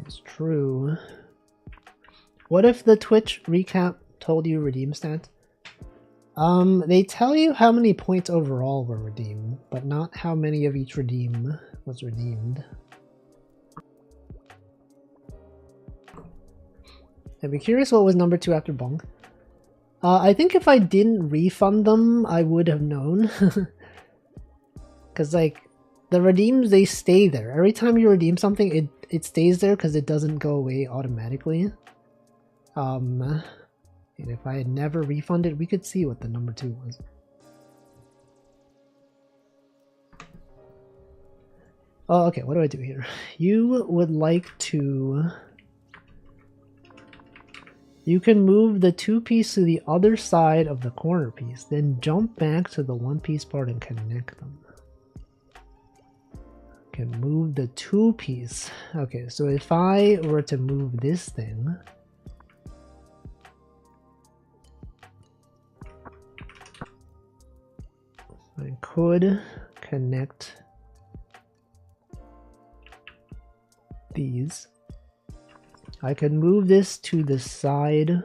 It's true. What if the Twitch recap told you redeem stats? They tell you how many points overall were redeemed, but not how many of each redeem was redeemed. I'd be curious what was number 2 after Bonk. I think if I didn't refund them, I would have known. Because, like, the redeems, they stay there. Every time you redeem something, it stays there because it doesn't go away automatically. And if I had never refunded, we could see what the number 2 was. Oh, okay, what do I do here? You would like to... You can move the 2 piece to the other side of the corner piece, then jump back to the 1 piece part and connect them. Can move the 2 piece. Okay, so if I were to move this thing, I could connect these. I could move this to the side.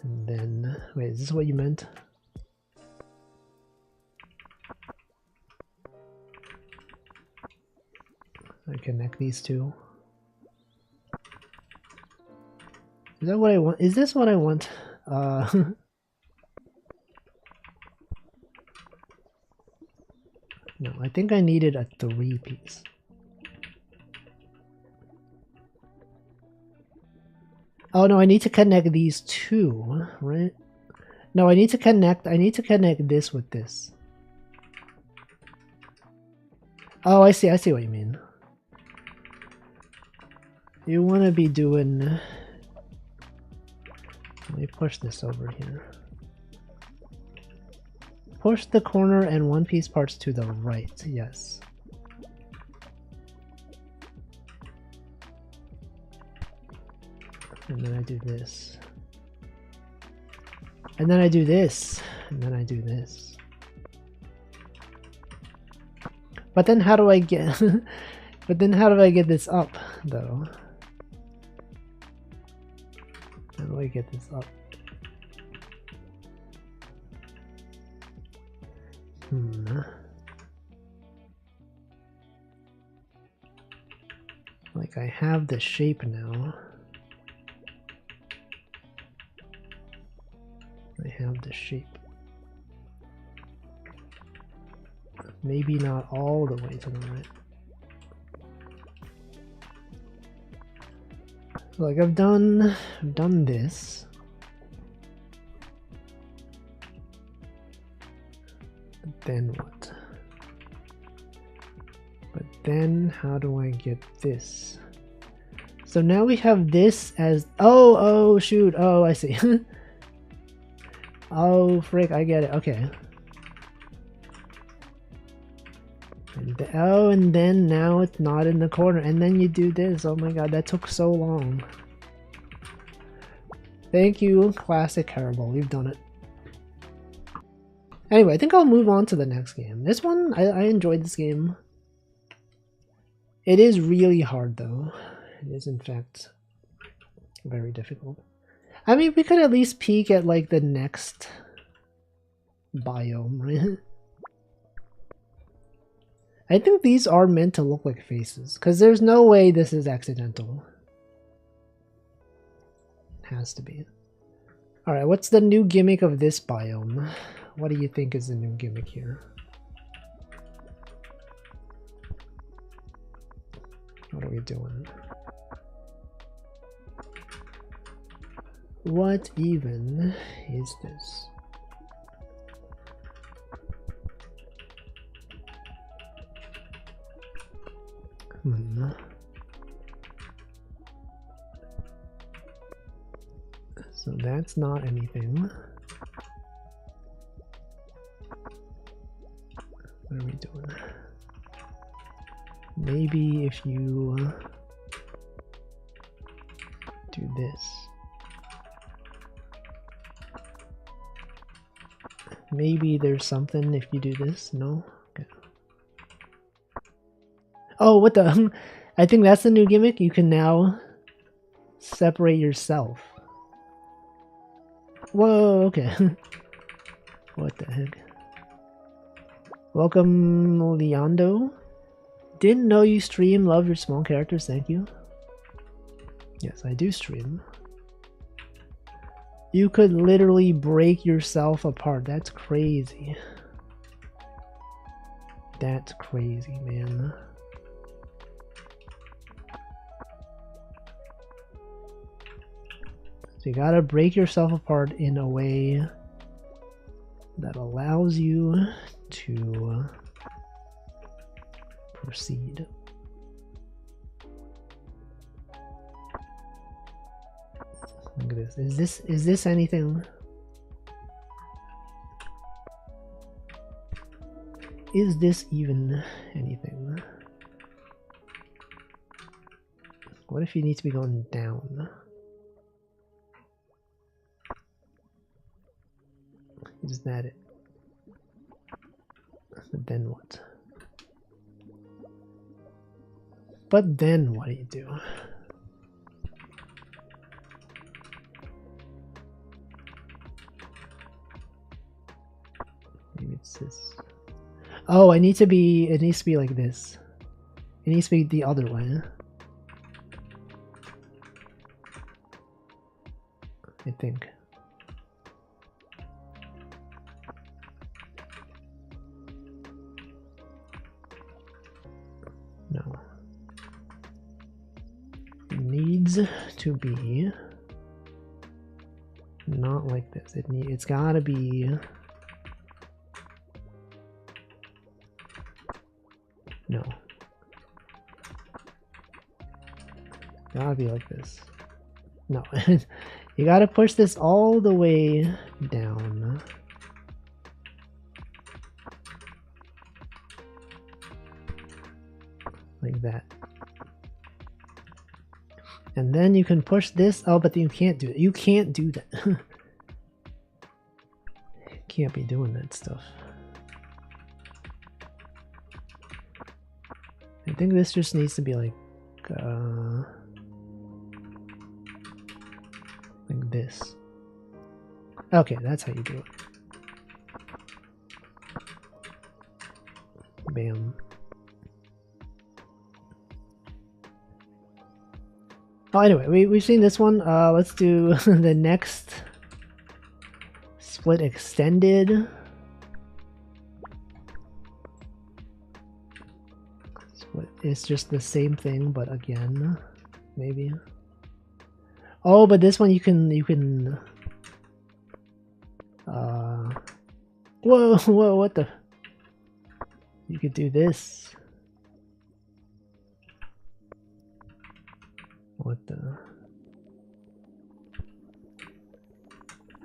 And then, wait, is this what you meant? I connect these two. Is that what I want? Is this what I want? No, I think I needed a 3 piece. Oh no, I need to connect these 2, right? No, I need to connect this with this. Oh, I see what you mean. You want to be doing... Let me push this over here. Push the corner and 1 piece parts to the right, yes. And then I do this. And then I do this. And then I do this. But then how do I get... but then how do I get this up, though? How do I get this up? Like, I have the shape now. I have the shape. Maybe not all the way to the right. Like, I've done this. But then what? But then how do I get this? So now we have this as... Oh, shoot. Oh, I see. Oh, frick, I get it. Okay. And then now it's not in the corner. And then you do this. Oh my god, that took so long. Thank you, Classic Hairball. We've done it. Anyway, I think I'll move on to the next game. This one, I enjoyed this game. It is really hard, though. It is, in fact, very difficult. I mean, we could at least peek at, like, the next biome, right? I think these are meant to look like faces, because there's no way this is accidental. It has to be. Alright, what's the new gimmick of this biome? What do you think is the new gimmick here? What are we doing? What even is this? So that's not anything. What are we doing? Maybe if you do this. Maybe there's something if you do this. No? Okay. Oh, what the? I think that's the new gimmick. You can now separate yourself. Whoa, okay. What the heck? Welcome, Leondo. Didn't know you stream. Love your small characters. Thank you. Yes, I do stream. You could literally break yourself apart. That's crazy. That's crazy, man. So you gotta break yourself apart in a way that allows you to proceed. Look at this. Is this anything? Is this even anything? What if you need to be going down? Is that it? But then what? But then what do you do? Maybe it's this. Oh, it needs to be like this. It needs to be the other way. I think. No. It needs to be not like this. It's gotta be. No. Gotta be like this. No. You gotta push this all the way down. Like that. And then you can push this. Oh, but you can't do it. You can't do that. You can't be doing that stuff. I think this just needs to be like this. Okay, that's how you do it. Bam. Oh, anyway, we've seen this one. Let's do the next Split Extended. Split. It's just the same thing, but again, maybe. Oh, but this one you can whoa, what the? You could do this. What the?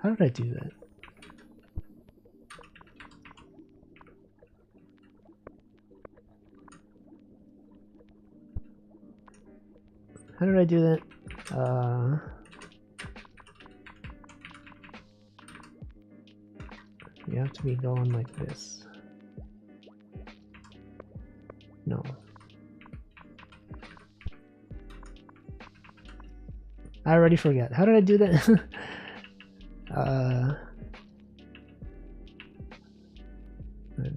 How did I do that? How did I do that? You have to be going like this. No. I already forget. How did I do that? I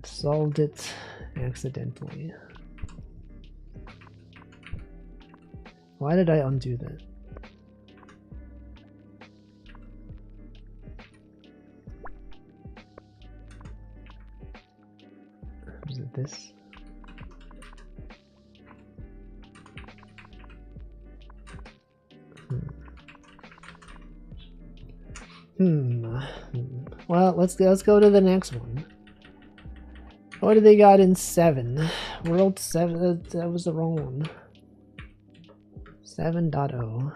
solved it accidentally. Why did I undo that? Was it this? Well, let's go to the next one. What do they got in 7? World 7. That was the wrong one. 7.0.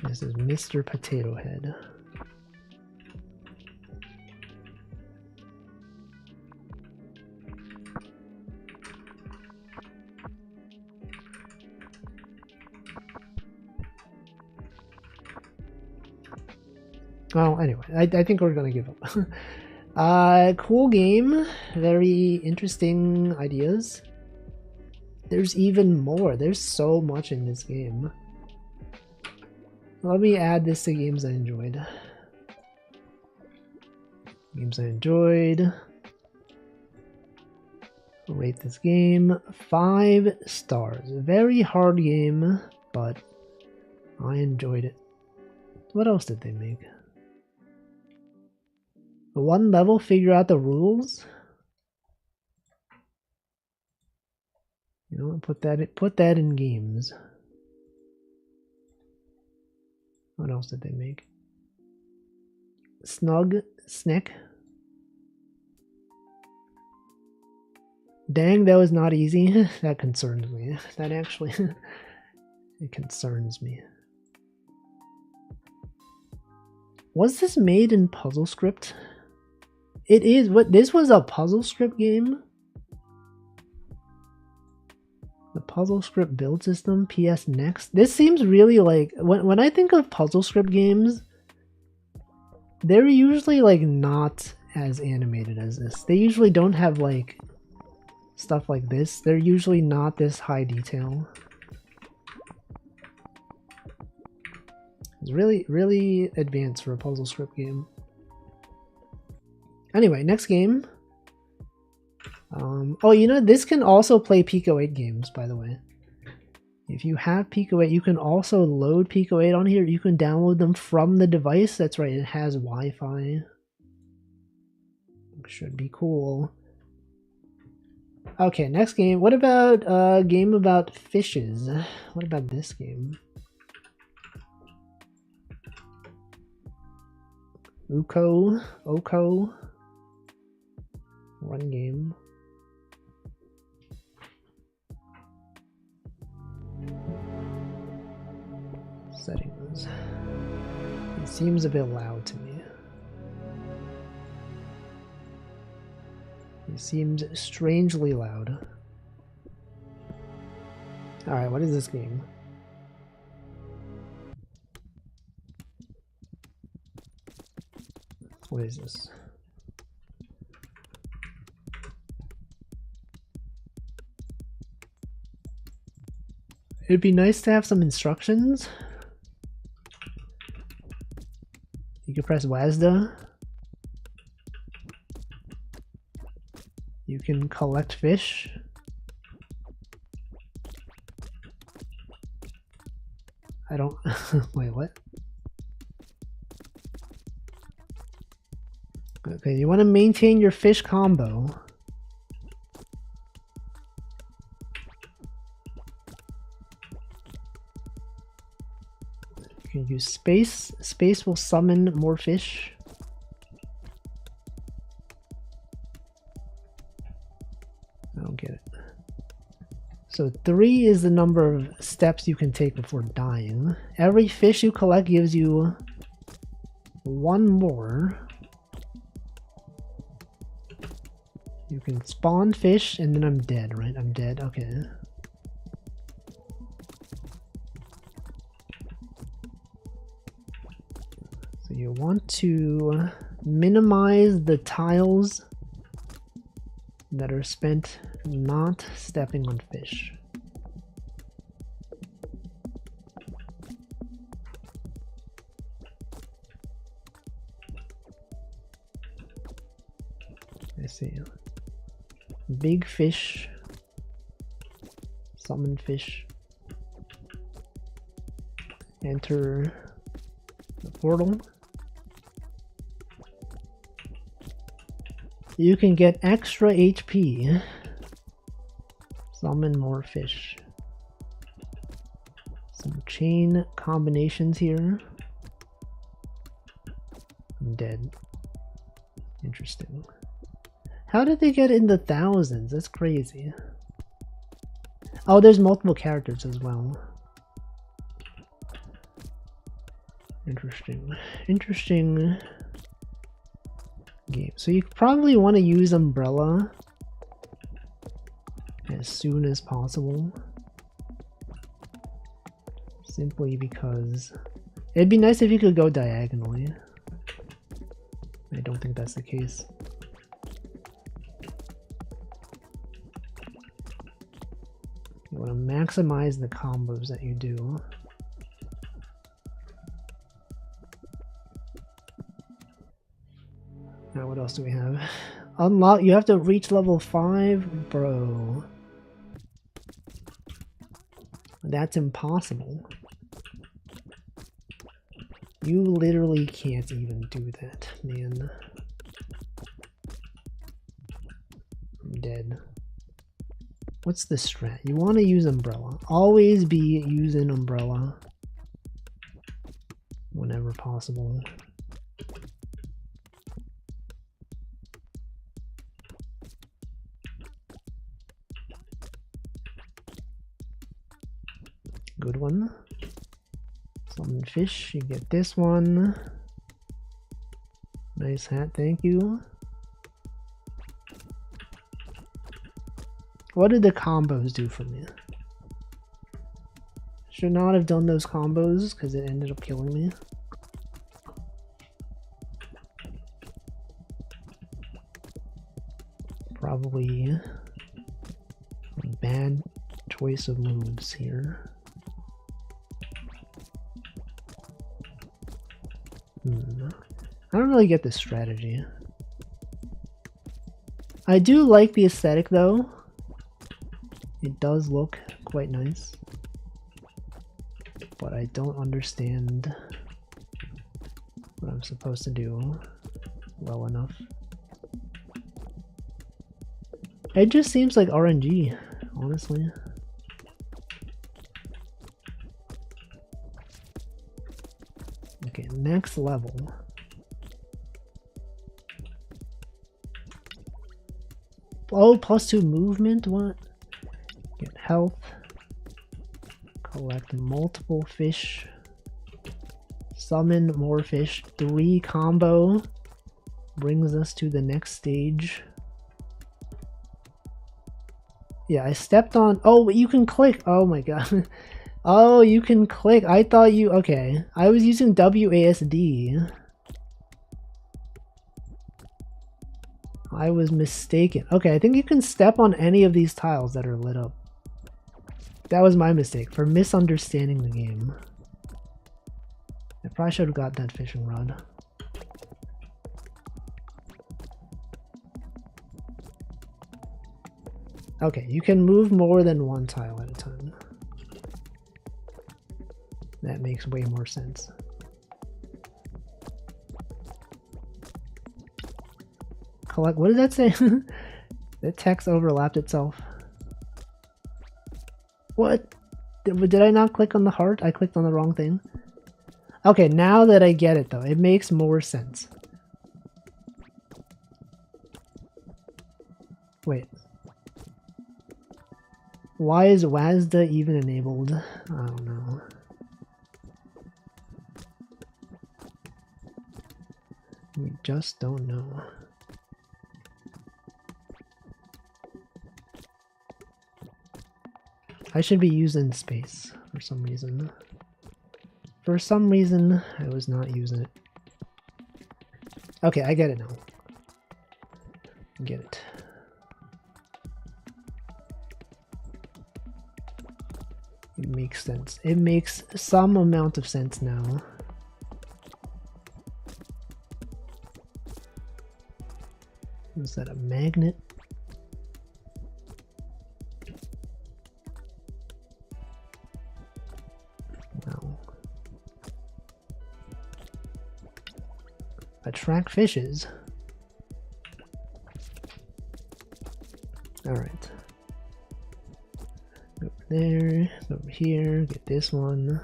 This is Mr. Potato Head. Well, anyway, I think we're gonna give up. Cool game, very interesting ideas. There's even more. There's so much in this game. Let me add this to games I enjoyed. Games I enjoyed. Rate this game 5 stars. Very hard game, but I enjoyed it. What else did they make? One level, figure out the rules. You know, put that in games. What else did they make? Snack. Dang, that was not easy. That concerns me. That actually it concerns me. Was this made in PuzzleScript? It is. What, this was a PuzzleScript game? The PuzzleScript build system, PS Next. This seems really like, when I think of PuzzleScript games, they're usually like not as animated as this. They usually don't have like stuff like this. They're usually not this high detail. It's really advanced for a PuzzleScript game. Anyway, next game. Oh, you know, this can also play Pico 8 games, by the way. If you have Pico 8, you can also load Pico 8 on here. You can download them from the device. That's right, it has Wi-Fi. Should be cool. Okay, next game. What about a game about fishes? What about this game? Oko. Run game. Settings. It seems a bit loud to me. It seems strangely loud. Alright, what is this game? What is this? It'd be nice to have some instructions. You can press WASD. You can collect fish. I don't... Wait, what? Okay, you want to maintain your fish combo. You can use space. Space will summon more fish. I don't get it. So 3 is the number of steps you can take before dying. Every fish you collect gives you 1 more. You can spawn fish and then I'm dead, right? I'm dead, okay. So you want to minimize the tiles that are spent not stepping on fish. I see. Big fish, summon fish, enter the portal. You can get extra HP, summon more fish. Some chain combinations here. I'm dead. Interesting. How did they get in the thousands? That's crazy. Oh, there's multiple characters as well. Interesting. Interesting game. So you probably want to use Umbrella as soon as possible. Simply because it'd be nice if you could go diagonally. I don't think that's the case. You want to maximize the combos that you do. Now what else do we have? Unlock, you have to reach level 5? Bro. That's impossible. You literally can't even do that, man. I'm dead. What's the strat? You want to use Umbrella. Always be using Umbrella whenever possible. Good one. Summon fish, you get this one. Nice hat, thank you. What did the combos do for me? Should not have done those combos because it ended up killing me. Probably a bad choice of moves here. I don't really get this strategy. I do like the aesthetic though. It does look quite nice. But I don't understand what I'm supposed to do well enough. It just seems like RNG, honestly. Okay, next level. Oh, +2 movement? What? Get health. Collect multiple fish. Summon more fish. 3 combo brings us to the next stage. Yeah, I stepped on... Oh, you can click! Oh my god. Oh, you can click. I thought you... Okay. I was using WASD. I was mistaken. Okay, I think you can step on any of these tiles that are lit up. That was my mistake for misunderstanding the game. I probably should have got that fishing rod. Okay, you can move more than one tile at a time. That makes way more sense. Collect, what did that say? The text overlapped itself. What? Did I not click on the heart? I clicked on the wrong thing. Okay, now that I get it though, it makes more sense. Wait. Why is WASD even enabled? I don't know. We just don't know. I should be using space for some reason. For some reason, I was not using it. Okay, I get it now. I get it. It makes sense. It makes some amount of sense now. Is that a magnet? No. Attract fishes. Alright. Over there, over here, get this one.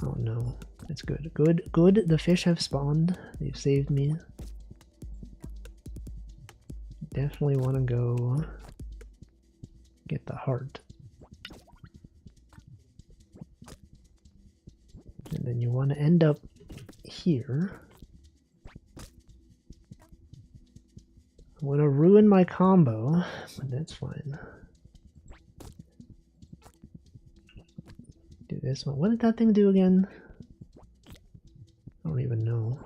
Oh no, that's good. Good, the fish have spawned. They've saved me. Definitely want to go get the heart. And then you want to end up here. I want to ruin my combo, but that's fine. Do this one. What did that thing do again? I don't even know.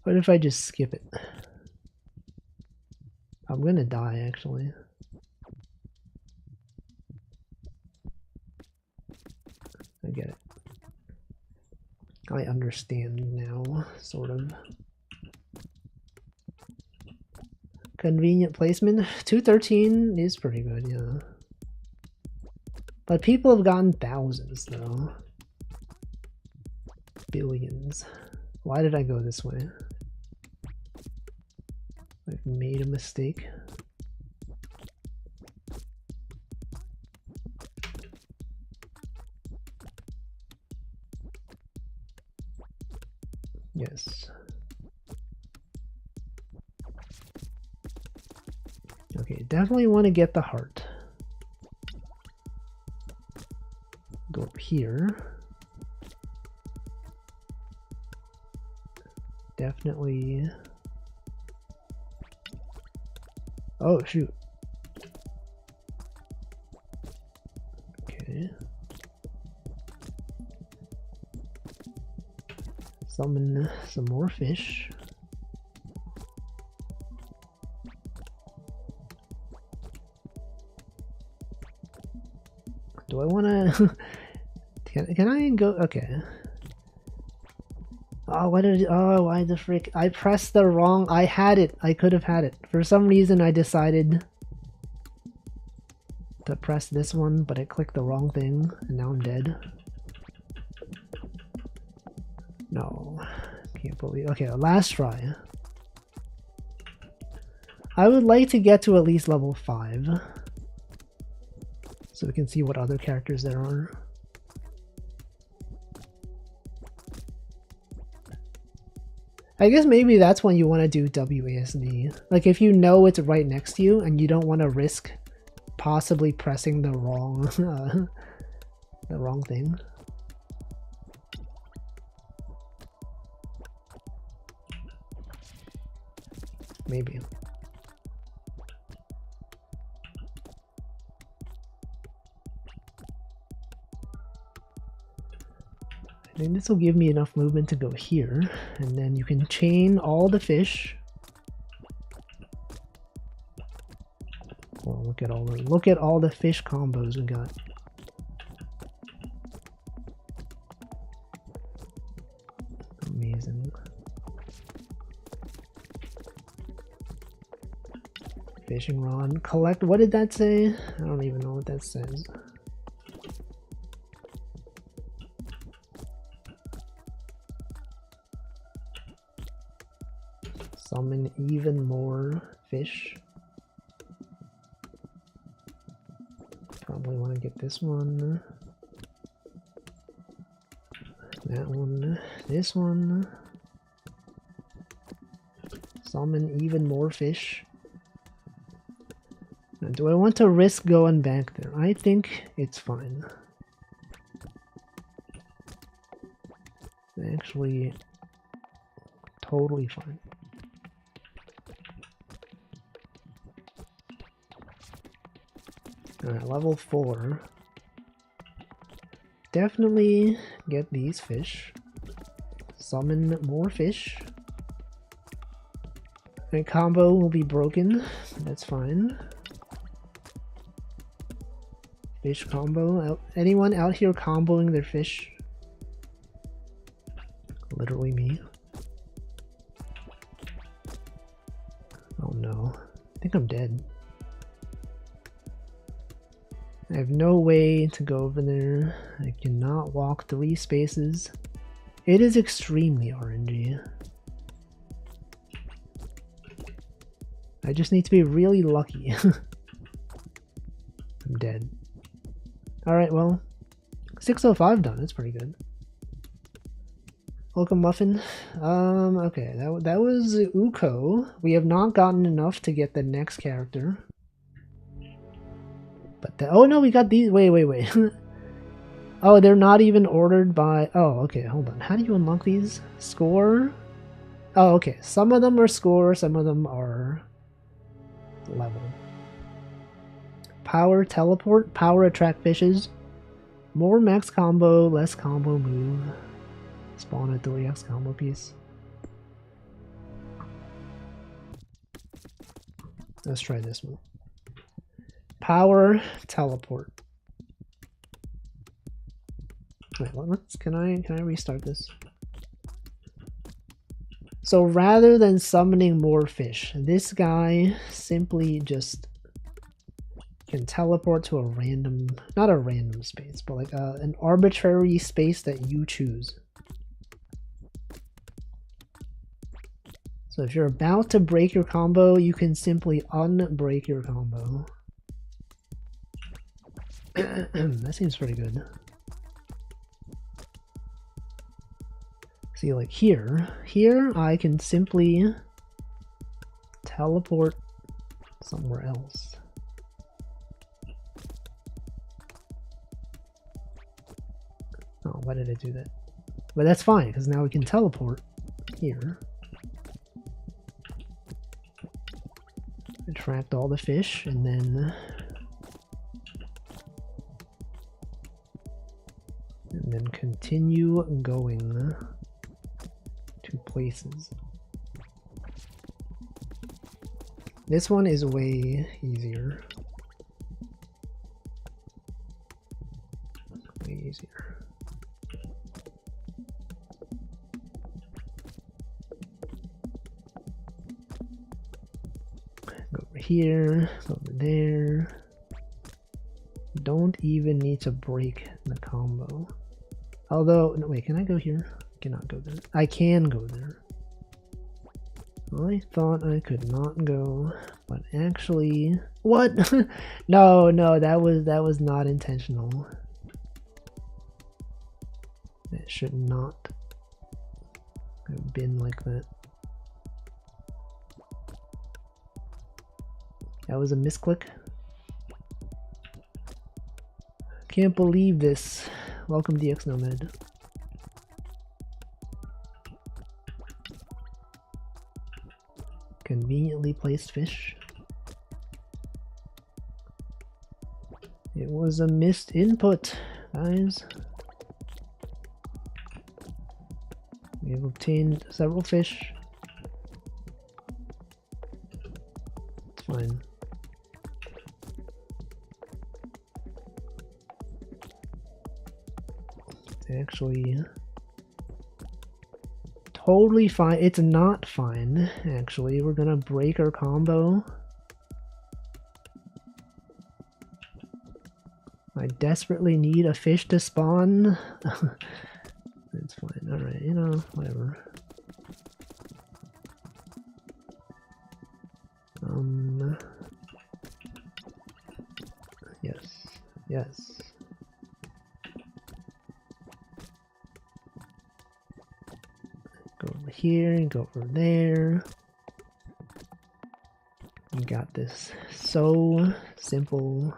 What if I just skip it? I'm gonna die, actually. I get it. I understand now, sort of. Convenient placement. 213 is pretty good, yeah. But people have gotten thousands, though. Billions. Why did I go this way? I've made a mistake. Yes. Okay, definitely want to get the heart. Go up here. Definitely. Oh, shoot. Okay. Summon some more fish. Do I want to... Can I go... Okay. Oh, what did... Oh, why the frick... I pressed the wrong... I had it. I could have had it. For some reason, I decided to press this one, but I clicked the wrong thing, and now I'm dead. No. Can't believe... Okay, last try. I would like to get to at least level 5. So we can see what other characters there are. I guess maybe that's when you want to do WASD. Like if you know it's right next to you and you don't want to risk possibly pressing the wrong thing. Maybe. And this will give me enough movement to go here, and then you can chain all the fish. Well, look at all the fish combos we got. Amazing. Fishing rod. Collect. What did that say? I don't even know what that says. Summon even more fish. Probably want to get this one. That one. This one. Summon even more fish. Now, do I want to risk going back there? I think it's fine. Actually, totally fine. Alright, level 4. Definitely get these fish. Summon more fish. My combo will be broken. That's fine. Fish combo. Anyone out here comboing their fish? Literally me. Oh no. I think I'm dead. I have no way to go over there. I cannot walk 3 spaces. It is extremely RNG. I just need to be really lucky. I'm dead. Alright, well, 605 done. That's pretty good. Welcome, Muffin. Okay, that was Uko. We have not gotten enough to get the next character. But oh no, we got these. Wait. Oh, they're not even ordered by. Oh, okay, hold on. How do you unlock these? Score? Oh, okay. Some of them are score, some of them are level. Power teleport, power attract fishes, more max combo, less combo move, spawn a 3x combo piece. Let's try this one. Power teleport. Wait, can I restart this? So rather than summoning more fish, this guy simply just can teleport to a random, not a random space, but like an arbitrary space that you choose. So if you're about to break your combo, you can simply unbreak your combo. That seems pretty good. See, like here I can simply teleport somewhere else. Oh, why did I do that? But that's fine, because now we can teleport here. Attract all the fish, and then continue going to places. This one is way easier. Way easier. Go over here, go over there. Don't even need to break the combo. Although, no, wait, can I go here? I cannot go there. I can go there. I thought I could not go, but actually, what? No, that was not intentional. It should not have been like that. That was a misclick. Can't believe this. Welcome, DX Nomad. Conveniently placed fish. It was a missed input, guys. We've obtained several fish. It's fine. It's actually totally fine. It's not fine, actually. We're gonna break our combo. I desperately need a fish to spawn. It's fine. Alright, you know, whatever. Yes. Yes. Go over here and go over there. You got this. So simple.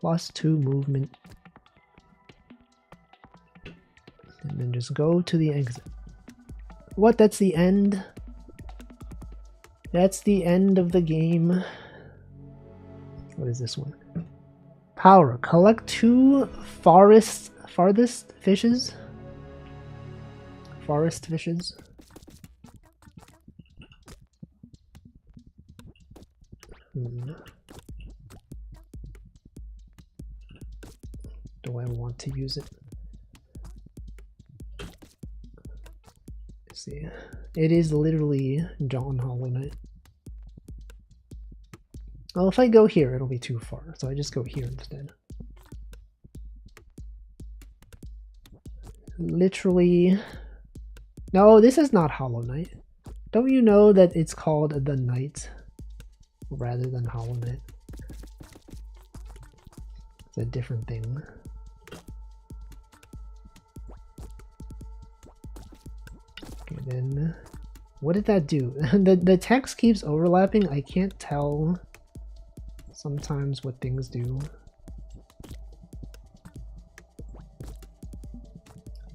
+2 movement. And then just go to the exit. What? That's the end? That's the end of the game. What is this one? Power. Collect 2 farthest fishes. Forest fishes. Do I want to use it? Let's see. It is literally John Hollow Knight. Well, if I go here, it'll be too far, so I just go here instead. Literally. No, this is not Hollow Knight. Don't you know that it's called the Knight rather than Hollow Knight? It's a different thing. Okay, then what did that do? The text keeps overlapping. I can't tell sometimes what things do.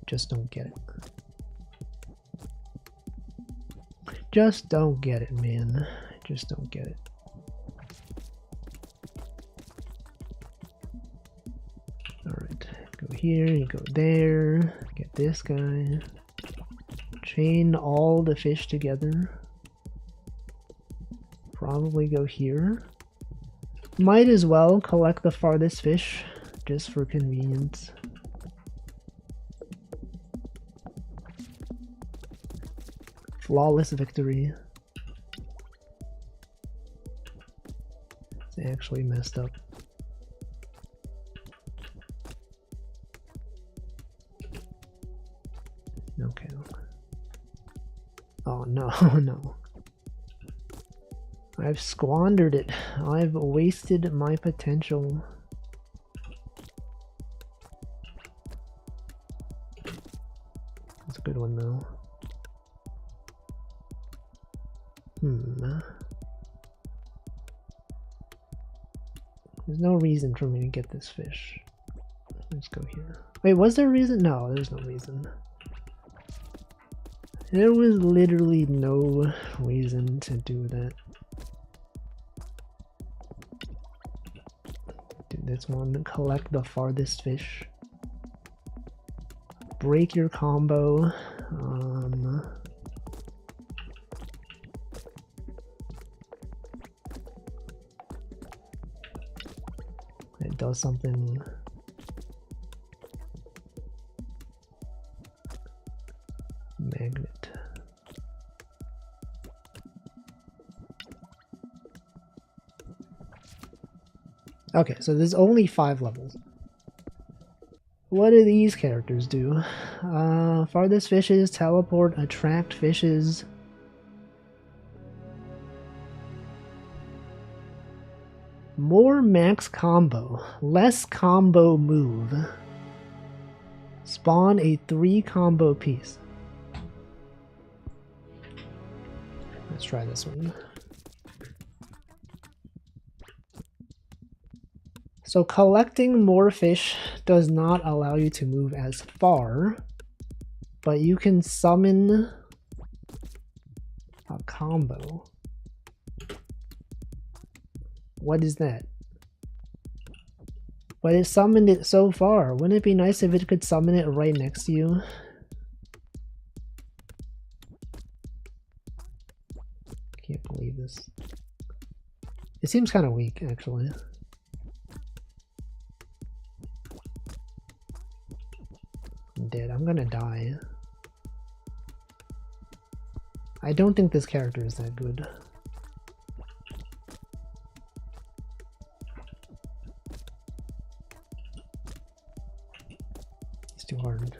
Just don't get it. Just don't get it, man. Just don't get it. Alright, go here, you go there, get this guy. Chain all the fish together. Probably go here. Might as well collect the farthest fish, just for convenience. Flawless victory. It's actually messed up. Okay. Oh no, no. I've squandered it. I've wasted my potential. That's a good one though. There's no reason for me to get this fish. Let's go here. Wait, was there a reason? No, there's no reason. There was literally no reason to do that. Do this one, collect the farthest fish. Break your combo. It does something. Magnet. Okay, so there's only 5 levels. What do these characters do? Farthest fishes, teleport, attract fishes. More max combo, less combo move. Spawn a 3 combo piece. Let's try this one. So collecting more fish does not allow you to move as far, but you can summon a combo. What is that? But it summoned it so far. Wouldn't it be nice if it could summon it right next to you? Can't believe this. It seems kind of weak, actually. I'm dead. I'm gonna die. I don't think this character is that good. It's too hard.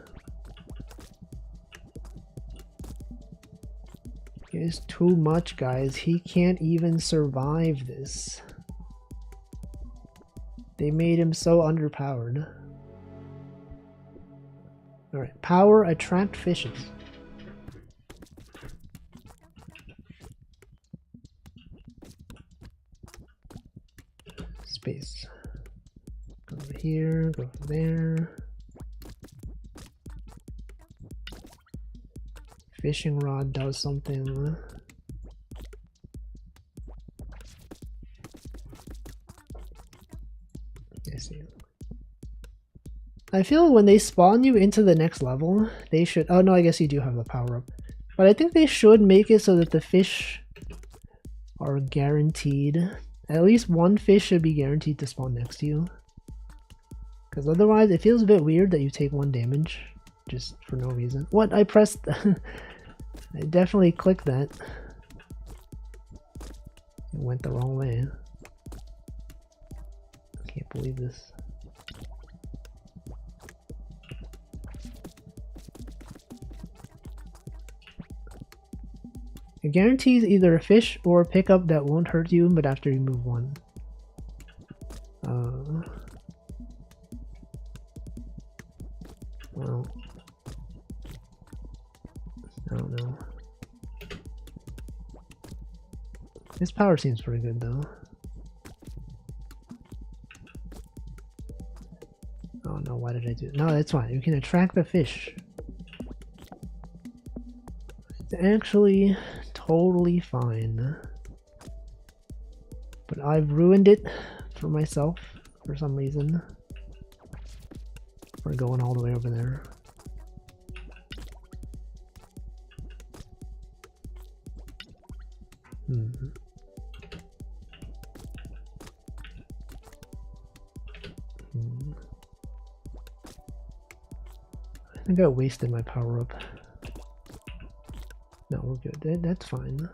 It's too much, guys. He can't even survive this. They made him so underpowered. Alright, power attract fishes. Space. Go over here, go over there. Fishing rod does something. I see. I feel when they spawn you into the next level, they should... Oh no, I guess you do have the power up. But I think they should make it so that the fish are guaranteed. At least one fish should be guaranteed to spawn next to you. Because otherwise it feels a bit weird that you take 1 damage just for no reason. What? I pressed... I definitely clicked that. It went the wrong way. I can't believe this. It guarantees either a fish or a pickup that won't hurt you, but after you move 1. Well, I don't know. This power seems pretty good though. Oh no, why did I do it? No, that's fine. You can attract the fish. It's actually totally fine. But I've ruined it for myself for some reason. We're going all the way over there. I think I wasted my power up. No, we're good. That's fine.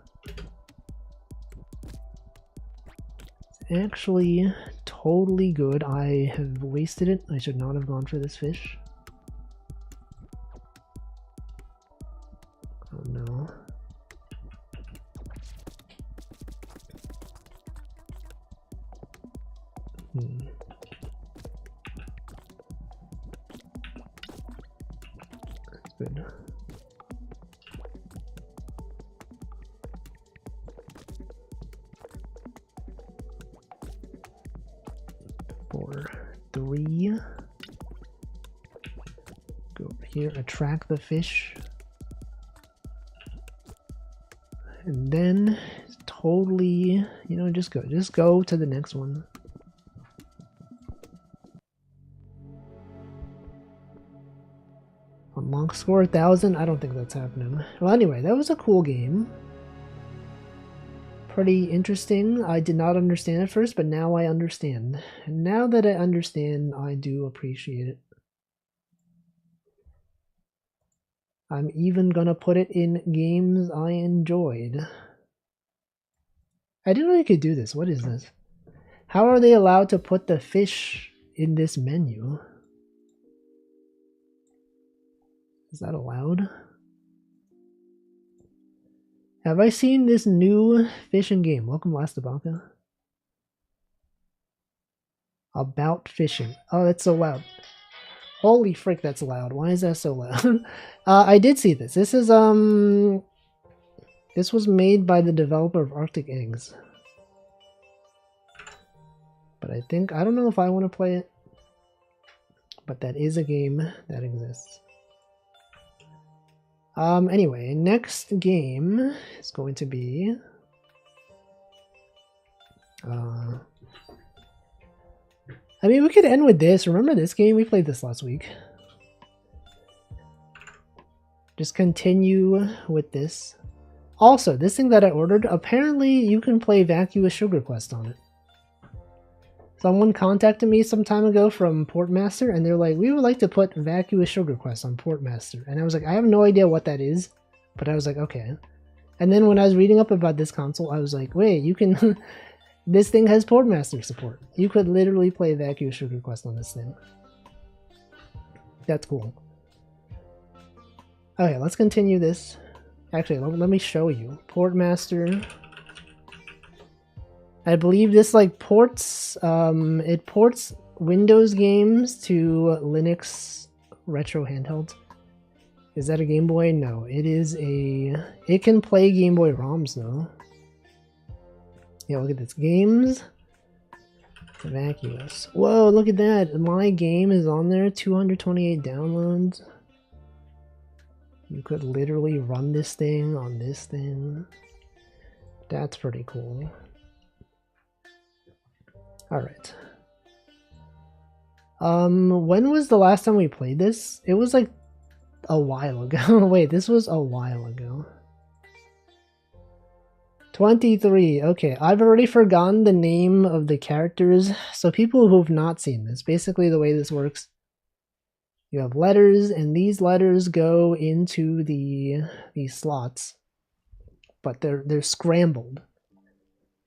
It's actually totally good. I have wasted it. I should not have gone for this fish. Oh no. That's good. Four, 3. Go over here, attract the fish. And then totally, you know, just go to the next one. Unlock score 1,000? I don't think that's happening. Well, anyway, that was a cool game. Pretty interesting. I did not understand at first, but now I understand. And now that I understand, I do appreciate it. I'm even gonna put it in games I enjoyed. I didn't know you could do this. What is this? How are they allowed to put the fish in this menu? Is that allowed? Have I seen this new fishing game? Welcome, Lastabaka. About fishing. Oh, that's so loud. Holy frick, that's loud. Why is that so loud? I did see this. This is, this was made by the developer of Arctic Eggs. But I don't know if I want to play it. But that is a game that exists. Anyway, next game is going to be I mean, we could end with this. Remember this game? We played this last week. Just continue with this. Also, this thing that I ordered, apparently you can play Vacuous Sugar Quest on it. Someone contacted me some time ago from Portmaster, and they're like, we would like to put Vacuous Sugar Quest on Portmaster. And I was like, I have no idea what that is, but I was like, okay. And then when I was reading up about this console, I was like, wait, you can... this thing has Portmaster support. You could literally play Vacuous Sugar Quest on this thing. That's cool. Okay, let's continue this. Actually, let me show you. Portmaster. I believe this like ports, it ports Windows games to Linux retro handhelds. Is that a Game Boy? No, it is a, it can play Game Boy ROMs though. Yeah, look at this. Games. Vacuous. Whoa, look at that. My game is on there. 228 downloads. You could literally run this thing on this thing. That's pretty cool. Alright. When was the last time we played this? It was like a while ago. Wait, this was a while ago. 23. Okay, I've already forgotten the name of the characters. So people who've not seen this, basically the way this works, you have letters, and these letters go into these slots, but they're scrambled.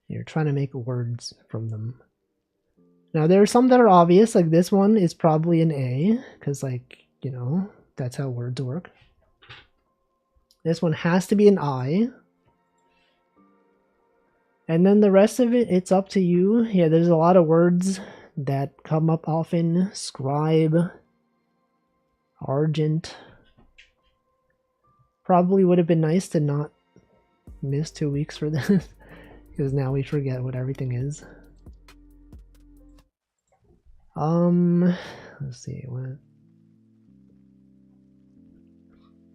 You're trying to make words from them. Now there are some that are obvious, like this one is probably an A, because like, you know, that's how words work. This one has to be an I. And then the rest of it, it's up to you. Yeah, there's a lot of words that come up often. Scribe. Argent. Probably would have been nice to not miss 2 weeks for this, because now we forget what everything is. Let's see, what?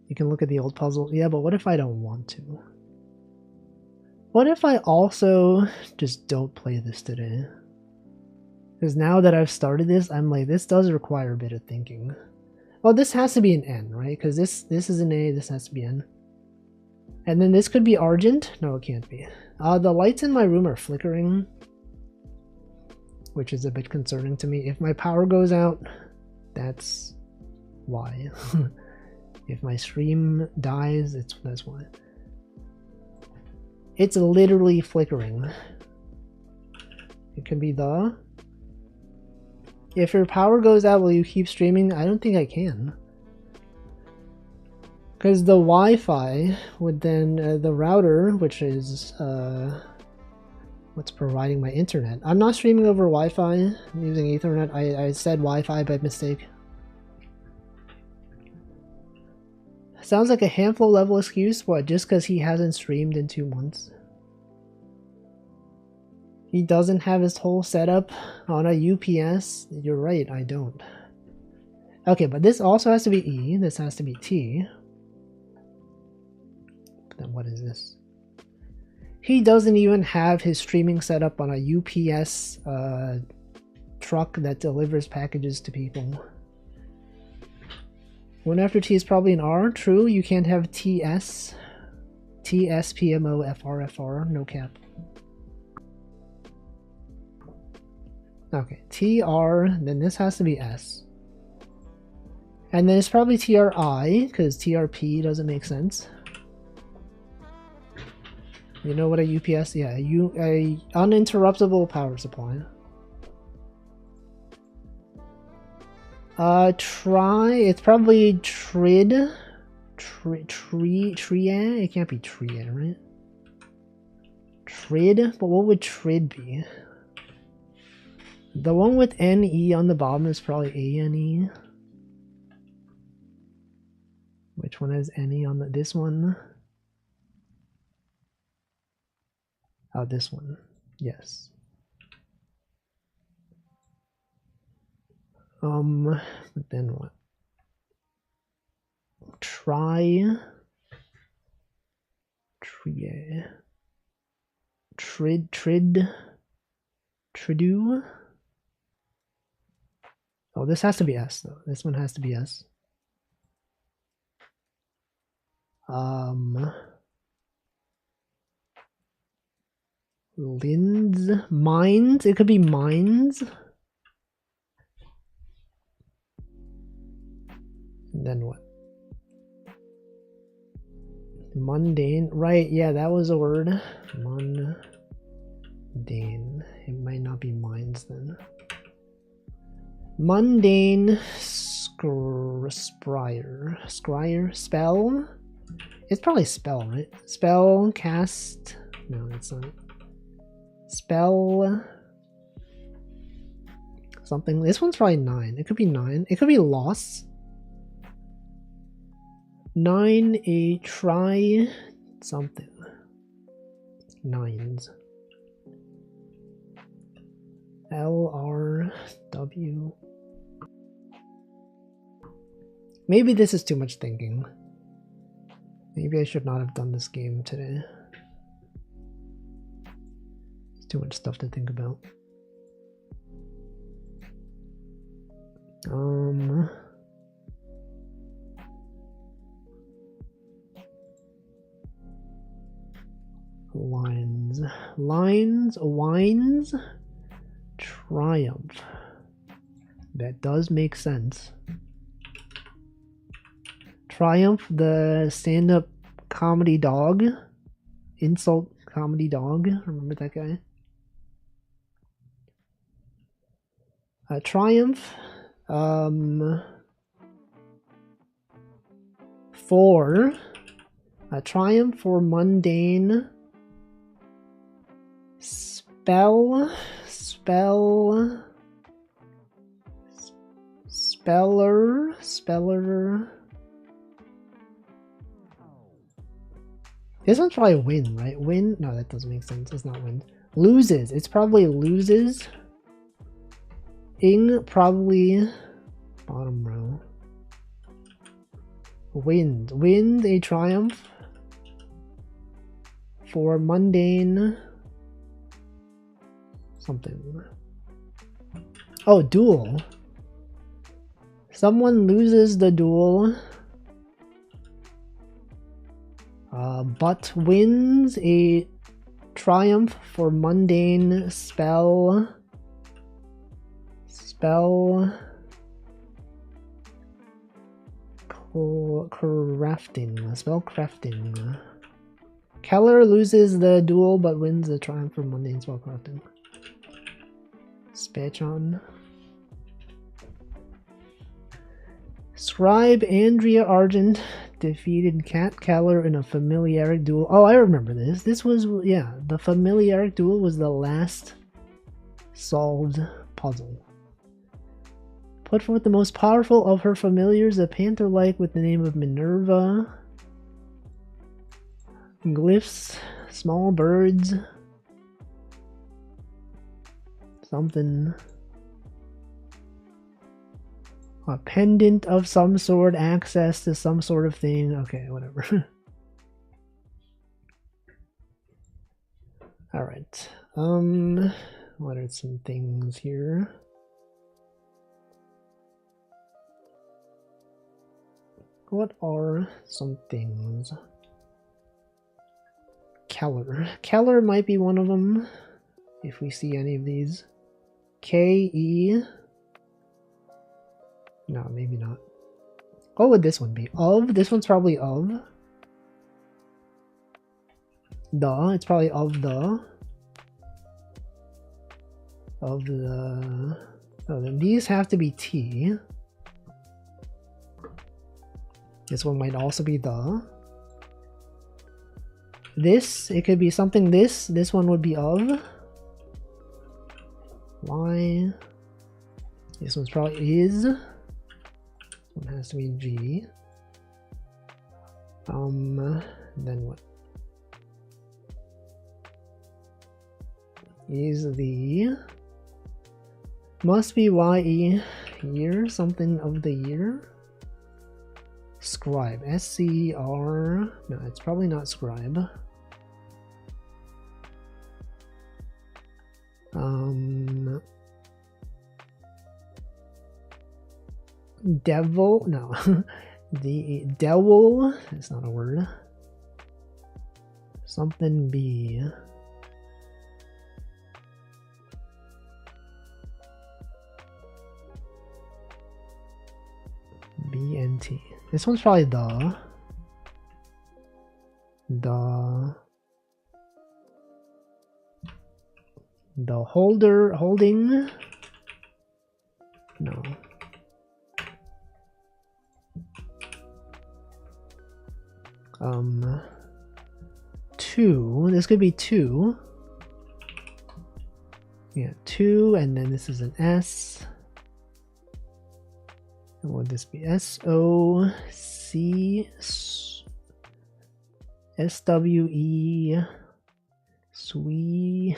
You can look at the old puzzle. Yeah, but what if I don't want to? What if I also just don't play this today? Because now that I've started this, I'm like, this does require a bit of thinking. Well, this has to be an N, right? Because this is an A, this has to be N. And then this could be Argent. No, it can't be. The lights in my room are flickering, which is a bit concerning to me. If my power goes out, that's why. If my stream dies, that's why. It's literally flickering. It could be the... If your power goes out, will you keep streaming? I don't think I can. Because the Wi-Fi would then... the router, which is... what's providing my internet. I'm not streaming over Wi-Fi. I'm using Ethernet. I said Wi-Fi by mistake. Sounds like a handful level excuse. What, just because he hasn't streamed in 2 months? He doesn't have his whole setup on a UPS? You're right, I don't. Okay, but this also has to be E. This has to be T. Then what is this? He doesn't even have his streaming setup on a UPS truck that delivers packages to people. One after T is probably an R. True, you can't have TS. TS, PMO, FR, no cap. Okay, TR, then this has to be S. And then it's probably TRI, because TRP doesn't make sense. You know what a UPS? Yeah, a uninterruptible power supply. It's probably Trid. Tria? It can't be Tria, right? Trid? But what would Trid be? The one with NE on the bottom is probably ANE. Which one has NE on this one? Oh, this one. Yes. But then what? Trie. Tridu. Oh, this has to be S though. This one has to be S. Linds, mines. It could be mines. And then what? Mundane. Right, yeah, that was a word. Mundane. It might not be mines then. Mundane. Scryer. Spell. It's probably spell, right? Spell. Cast. No, that's not. Spell. Something. This one's probably 9. It could be 9. It could be loss. 9, a try something. 9s. LRW. Maybe this is too much thinking. Maybe I should not have done this game today. It's too much stuff to think about. Lines, wines, triumph. That does make sense. Triumph, the stand-up comedy dog. Insult comedy dog. Remember that guy? Triumph. For. Triumph for mundane. Speller. This one's probably win, right? Win? No, that doesn't make sense. It's not win. Loses. It's probably loses. Ing, probably bottom row. Wind. Wind, a triumph. For mundane. Something. Oh, duel. Someone loses the duel. But wins a triumph for mundane spell. Crafting. Keller loses the duel but wins a triumph for mundane spell crafting. Spechon. Scribe Andrea Argent defeated Cat Keller in a familiaric duel. Oh, I remember this. This was, yeah, the familiaric duel was the last solved puzzle. Put forth the most powerful of her familiars, a panther-like with the name of Minerva. Glyphs, small birds. Something. A pendant of some sort, access to some sort of thing. Okay, whatever. Alright. What are some things here? What are some things? Keller. Keller might be one of them, if we see any of these. K-E. No, maybe not. What would this one be? Of? This one's probably of. The. It's probably of the. Of the. Oh, then these have to be T. This one might also be the. This, it could be something this. This one would be of. Y. This one's probably is. One has to be G. Then what? Is the. Must be YE. Year, something of the year. Scribe. SCR. No, it's probably not scribe. devil, no. The devil, it's not a word. Something B. BNT. This one's probably the holding, no. Two, this could be two. Yeah, two, and then this is an S. Would this be SOC SWE Sween?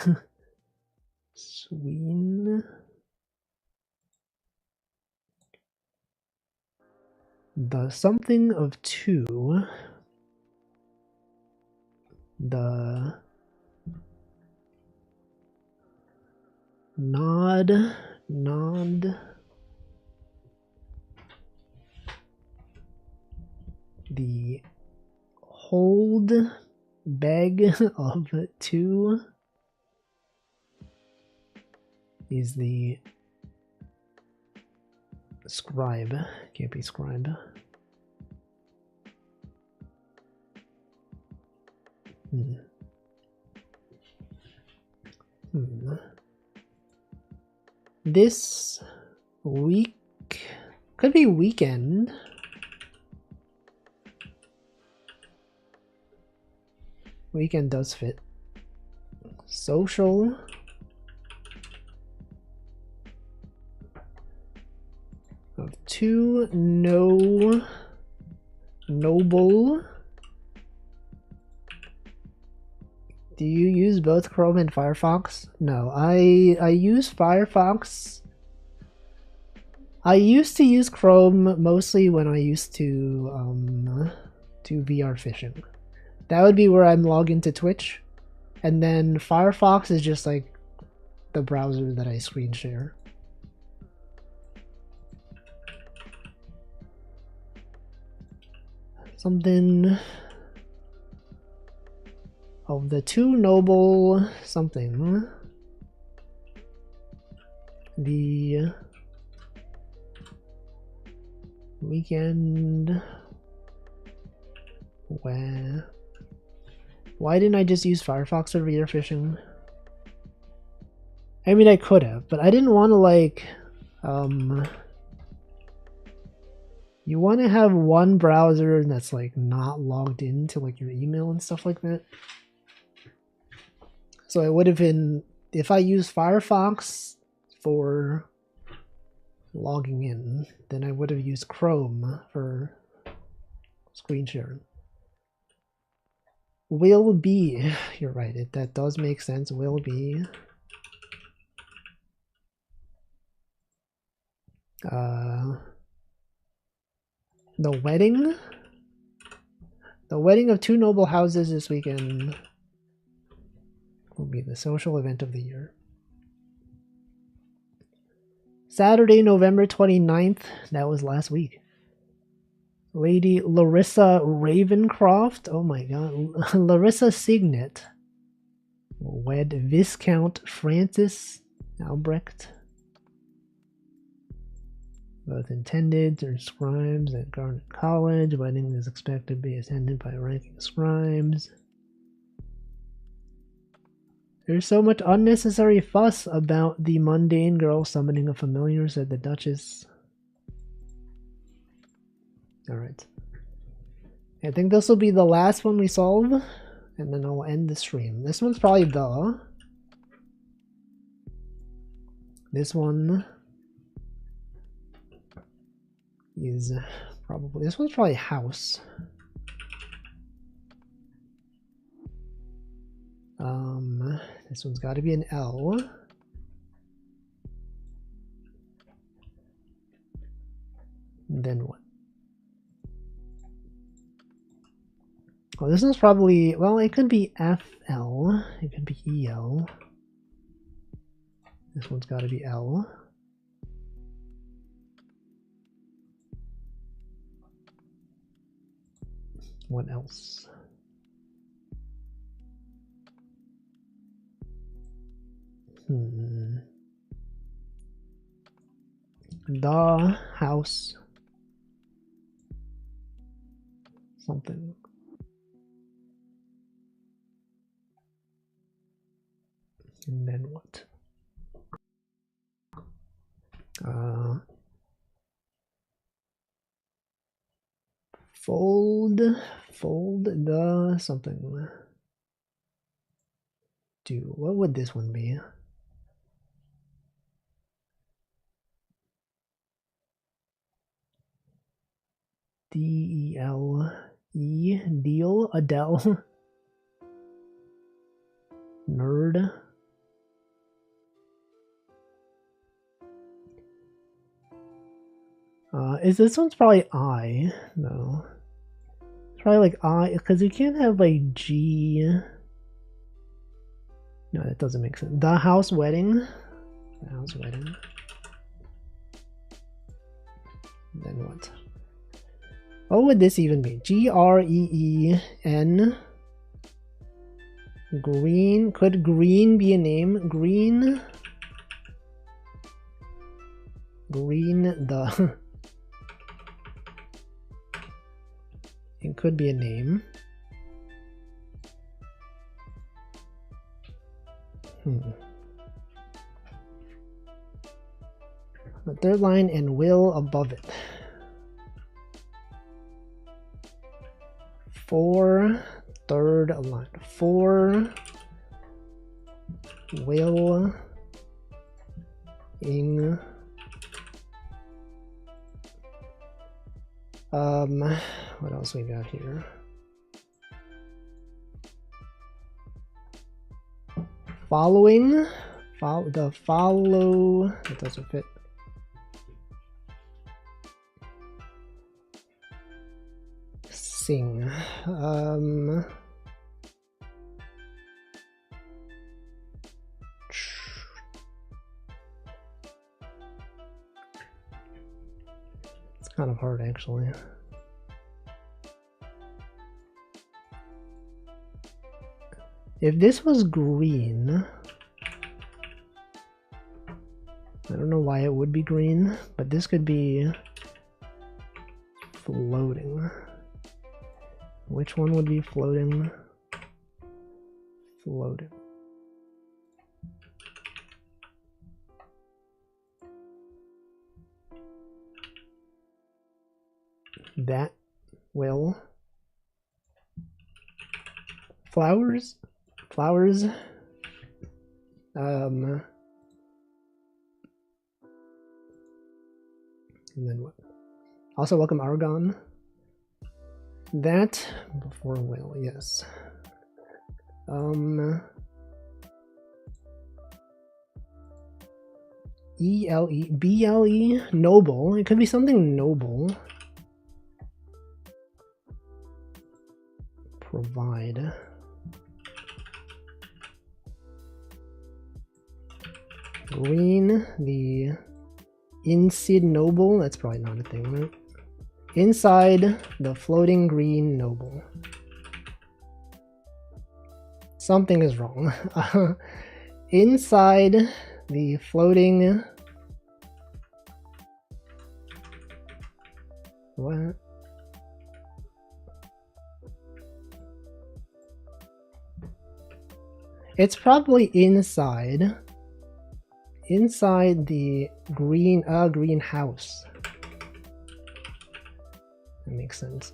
The something of two. The nod. The hold bag of two is the scribe. Can't be scribe. This week could be weekend. Weekend does fit. Social. Of two, no. Noble. Do you use both Chrome and Firefox? No, I use Firefox. I used to use Chrome mostly when I used to do VR fishing. That would be where I'm logged into Twitch. And then Firefox is just like the browser that I screen share. Something of the two noble something. The weekend. Where? Why didn't I just use Firefox for VR fishing? I mean, I could have, but I didn't want to like, you want to have one browser that's like not logged into like your email and stuff like that. So it would have been, if I use Firefox for logging in, then I would have used Chrome for screen sharing. Will be, you're right, that does make sense. Will be. The wedding? The wedding of two noble houses this weekend will be the social event of the year. Saturday, November 29th, that was last week. Lady Larissa Ravencroft, oh my god, Larissa Signet wed Viscount Francis Albrecht. Both intended are scribes at Garnet College. Wedding is expected to be attended by ranking scribes. There's so much unnecessary fuss about the mundane girl summoning a familiar, said the Duchess. Alright. I think this will be the last one we solve, and then I'll end the stream. This one's probably the... This one is probably... This one's probably house. This one's got to be an L. And then what? Oh, this one's probably, well, it could be FL. It could be EL. This one's got to be L. What else? The house. Something. And then what? Fold the something. Do what would this one be? D-E-L-E, deal, Adele. Nerd. Is this one's probably I? No. It's probably like I, because you can't have like G. No, that doesn't make sense. The house wedding. The house wedding. Then what? What would this even be? G-R-E-E-N. Green. Could green be a name? Green. Green the. It could be a name. The third line and will above it. For third line. For will ing what else we got here? Following the follow, it doesn't fit. Sing. It's kind of hard actually. If this was green, I don't know why it would be green, but this could be floating. Which one would be floating? Floating. That will. Flowers? Flowers. And then what? Also, welcome Argon. That before will, yes. E-L-E, B-L-E, noble. It could be something noble. Provide. Green, the Insid Noble, that's probably not a thing, right? Inside the floating green noble. Something is wrong. Inside the floating. What? It's probably inside. Inside the greenhouse. That makes sense.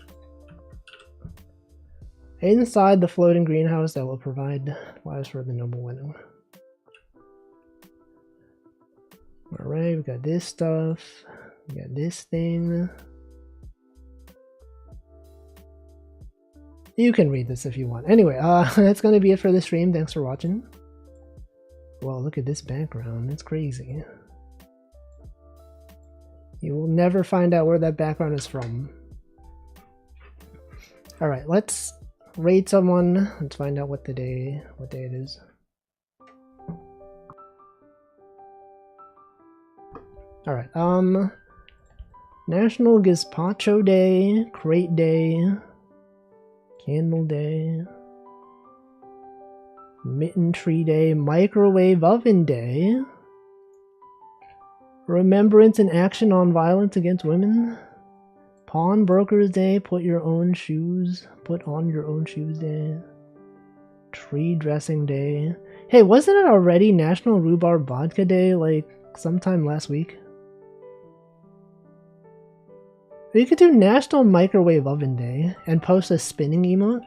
Inside the floating greenhouse that will provide lives for the noble wedding. Alright, we got this stuff. We got this thing. You can read this if you want. Anyway, that's gonna be it for the stream. Thanks for watching. Wow, look at this background. It's crazy. You will never find out where that background is from. Alright, let's rate someone. Let's find out what day it is. Alright, National Gazpacho Day, Crate Day, Candle Day. Mitten Tree Day. Microwave Oven Day. Remembrance and Action on Violence Against Women. Pawnbrokers Day. Put on your own shoes day. Tree Dressing Day. Hey, wasn't it already National Rhubarb Vodka Day like sometime last week? We could do National Microwave Oven Day and post a spinning emote.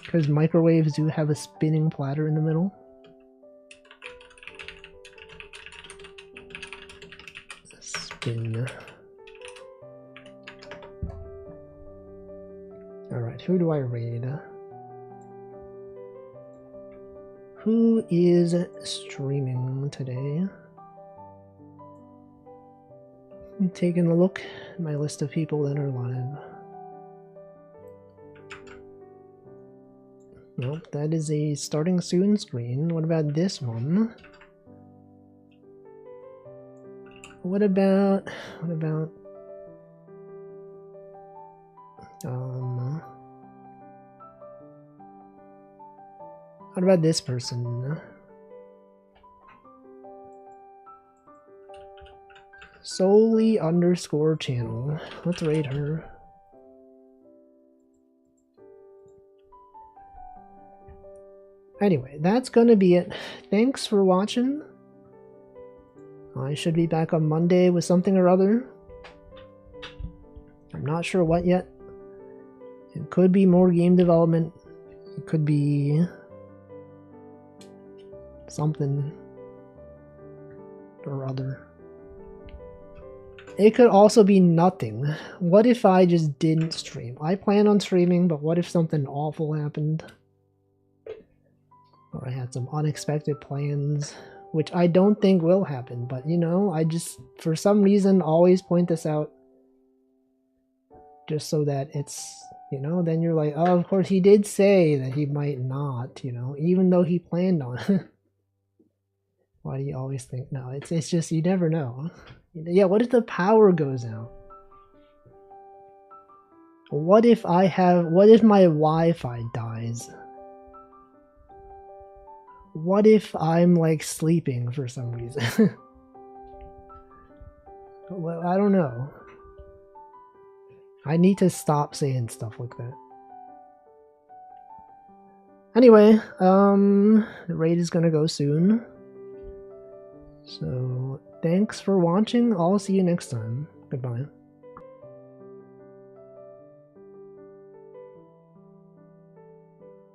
Because microwaves do have a spinning platter in the middle. Spin. Alright, who do I raid? Who is streaming today? I'm taking a look at my list of people that are live. Nope, that is a starting soon screen. What about this one? What about this person? Solely_channel. Let's rate her. Anyway, that's gonna be it. Thanks for watching. I should be back on Monday with something or other. I'm not sure what yet. It could be more game development. It could be something or other. It could also be nothing. What if I just didn't stream? I plan on streaming, but what if something awful happened? Or I had some unexpected plans, which I don't think will happen, but you know, I just, for some reason, always point this out. Just so that it's, you know, then you're like, oh, of course he did say that he might not, you know, even though he planned on it. Why do you always think, no, it's just, you never know. Yeah, what if the power goes out? What if my Wi-Fi dies? What if I'm like sleeping for some reason? Well, I don't know. I need to stop saying stuff like that. Anyway, the raid is gonna go soon. So, thanks for watching. I'll see you next time. Goodbye.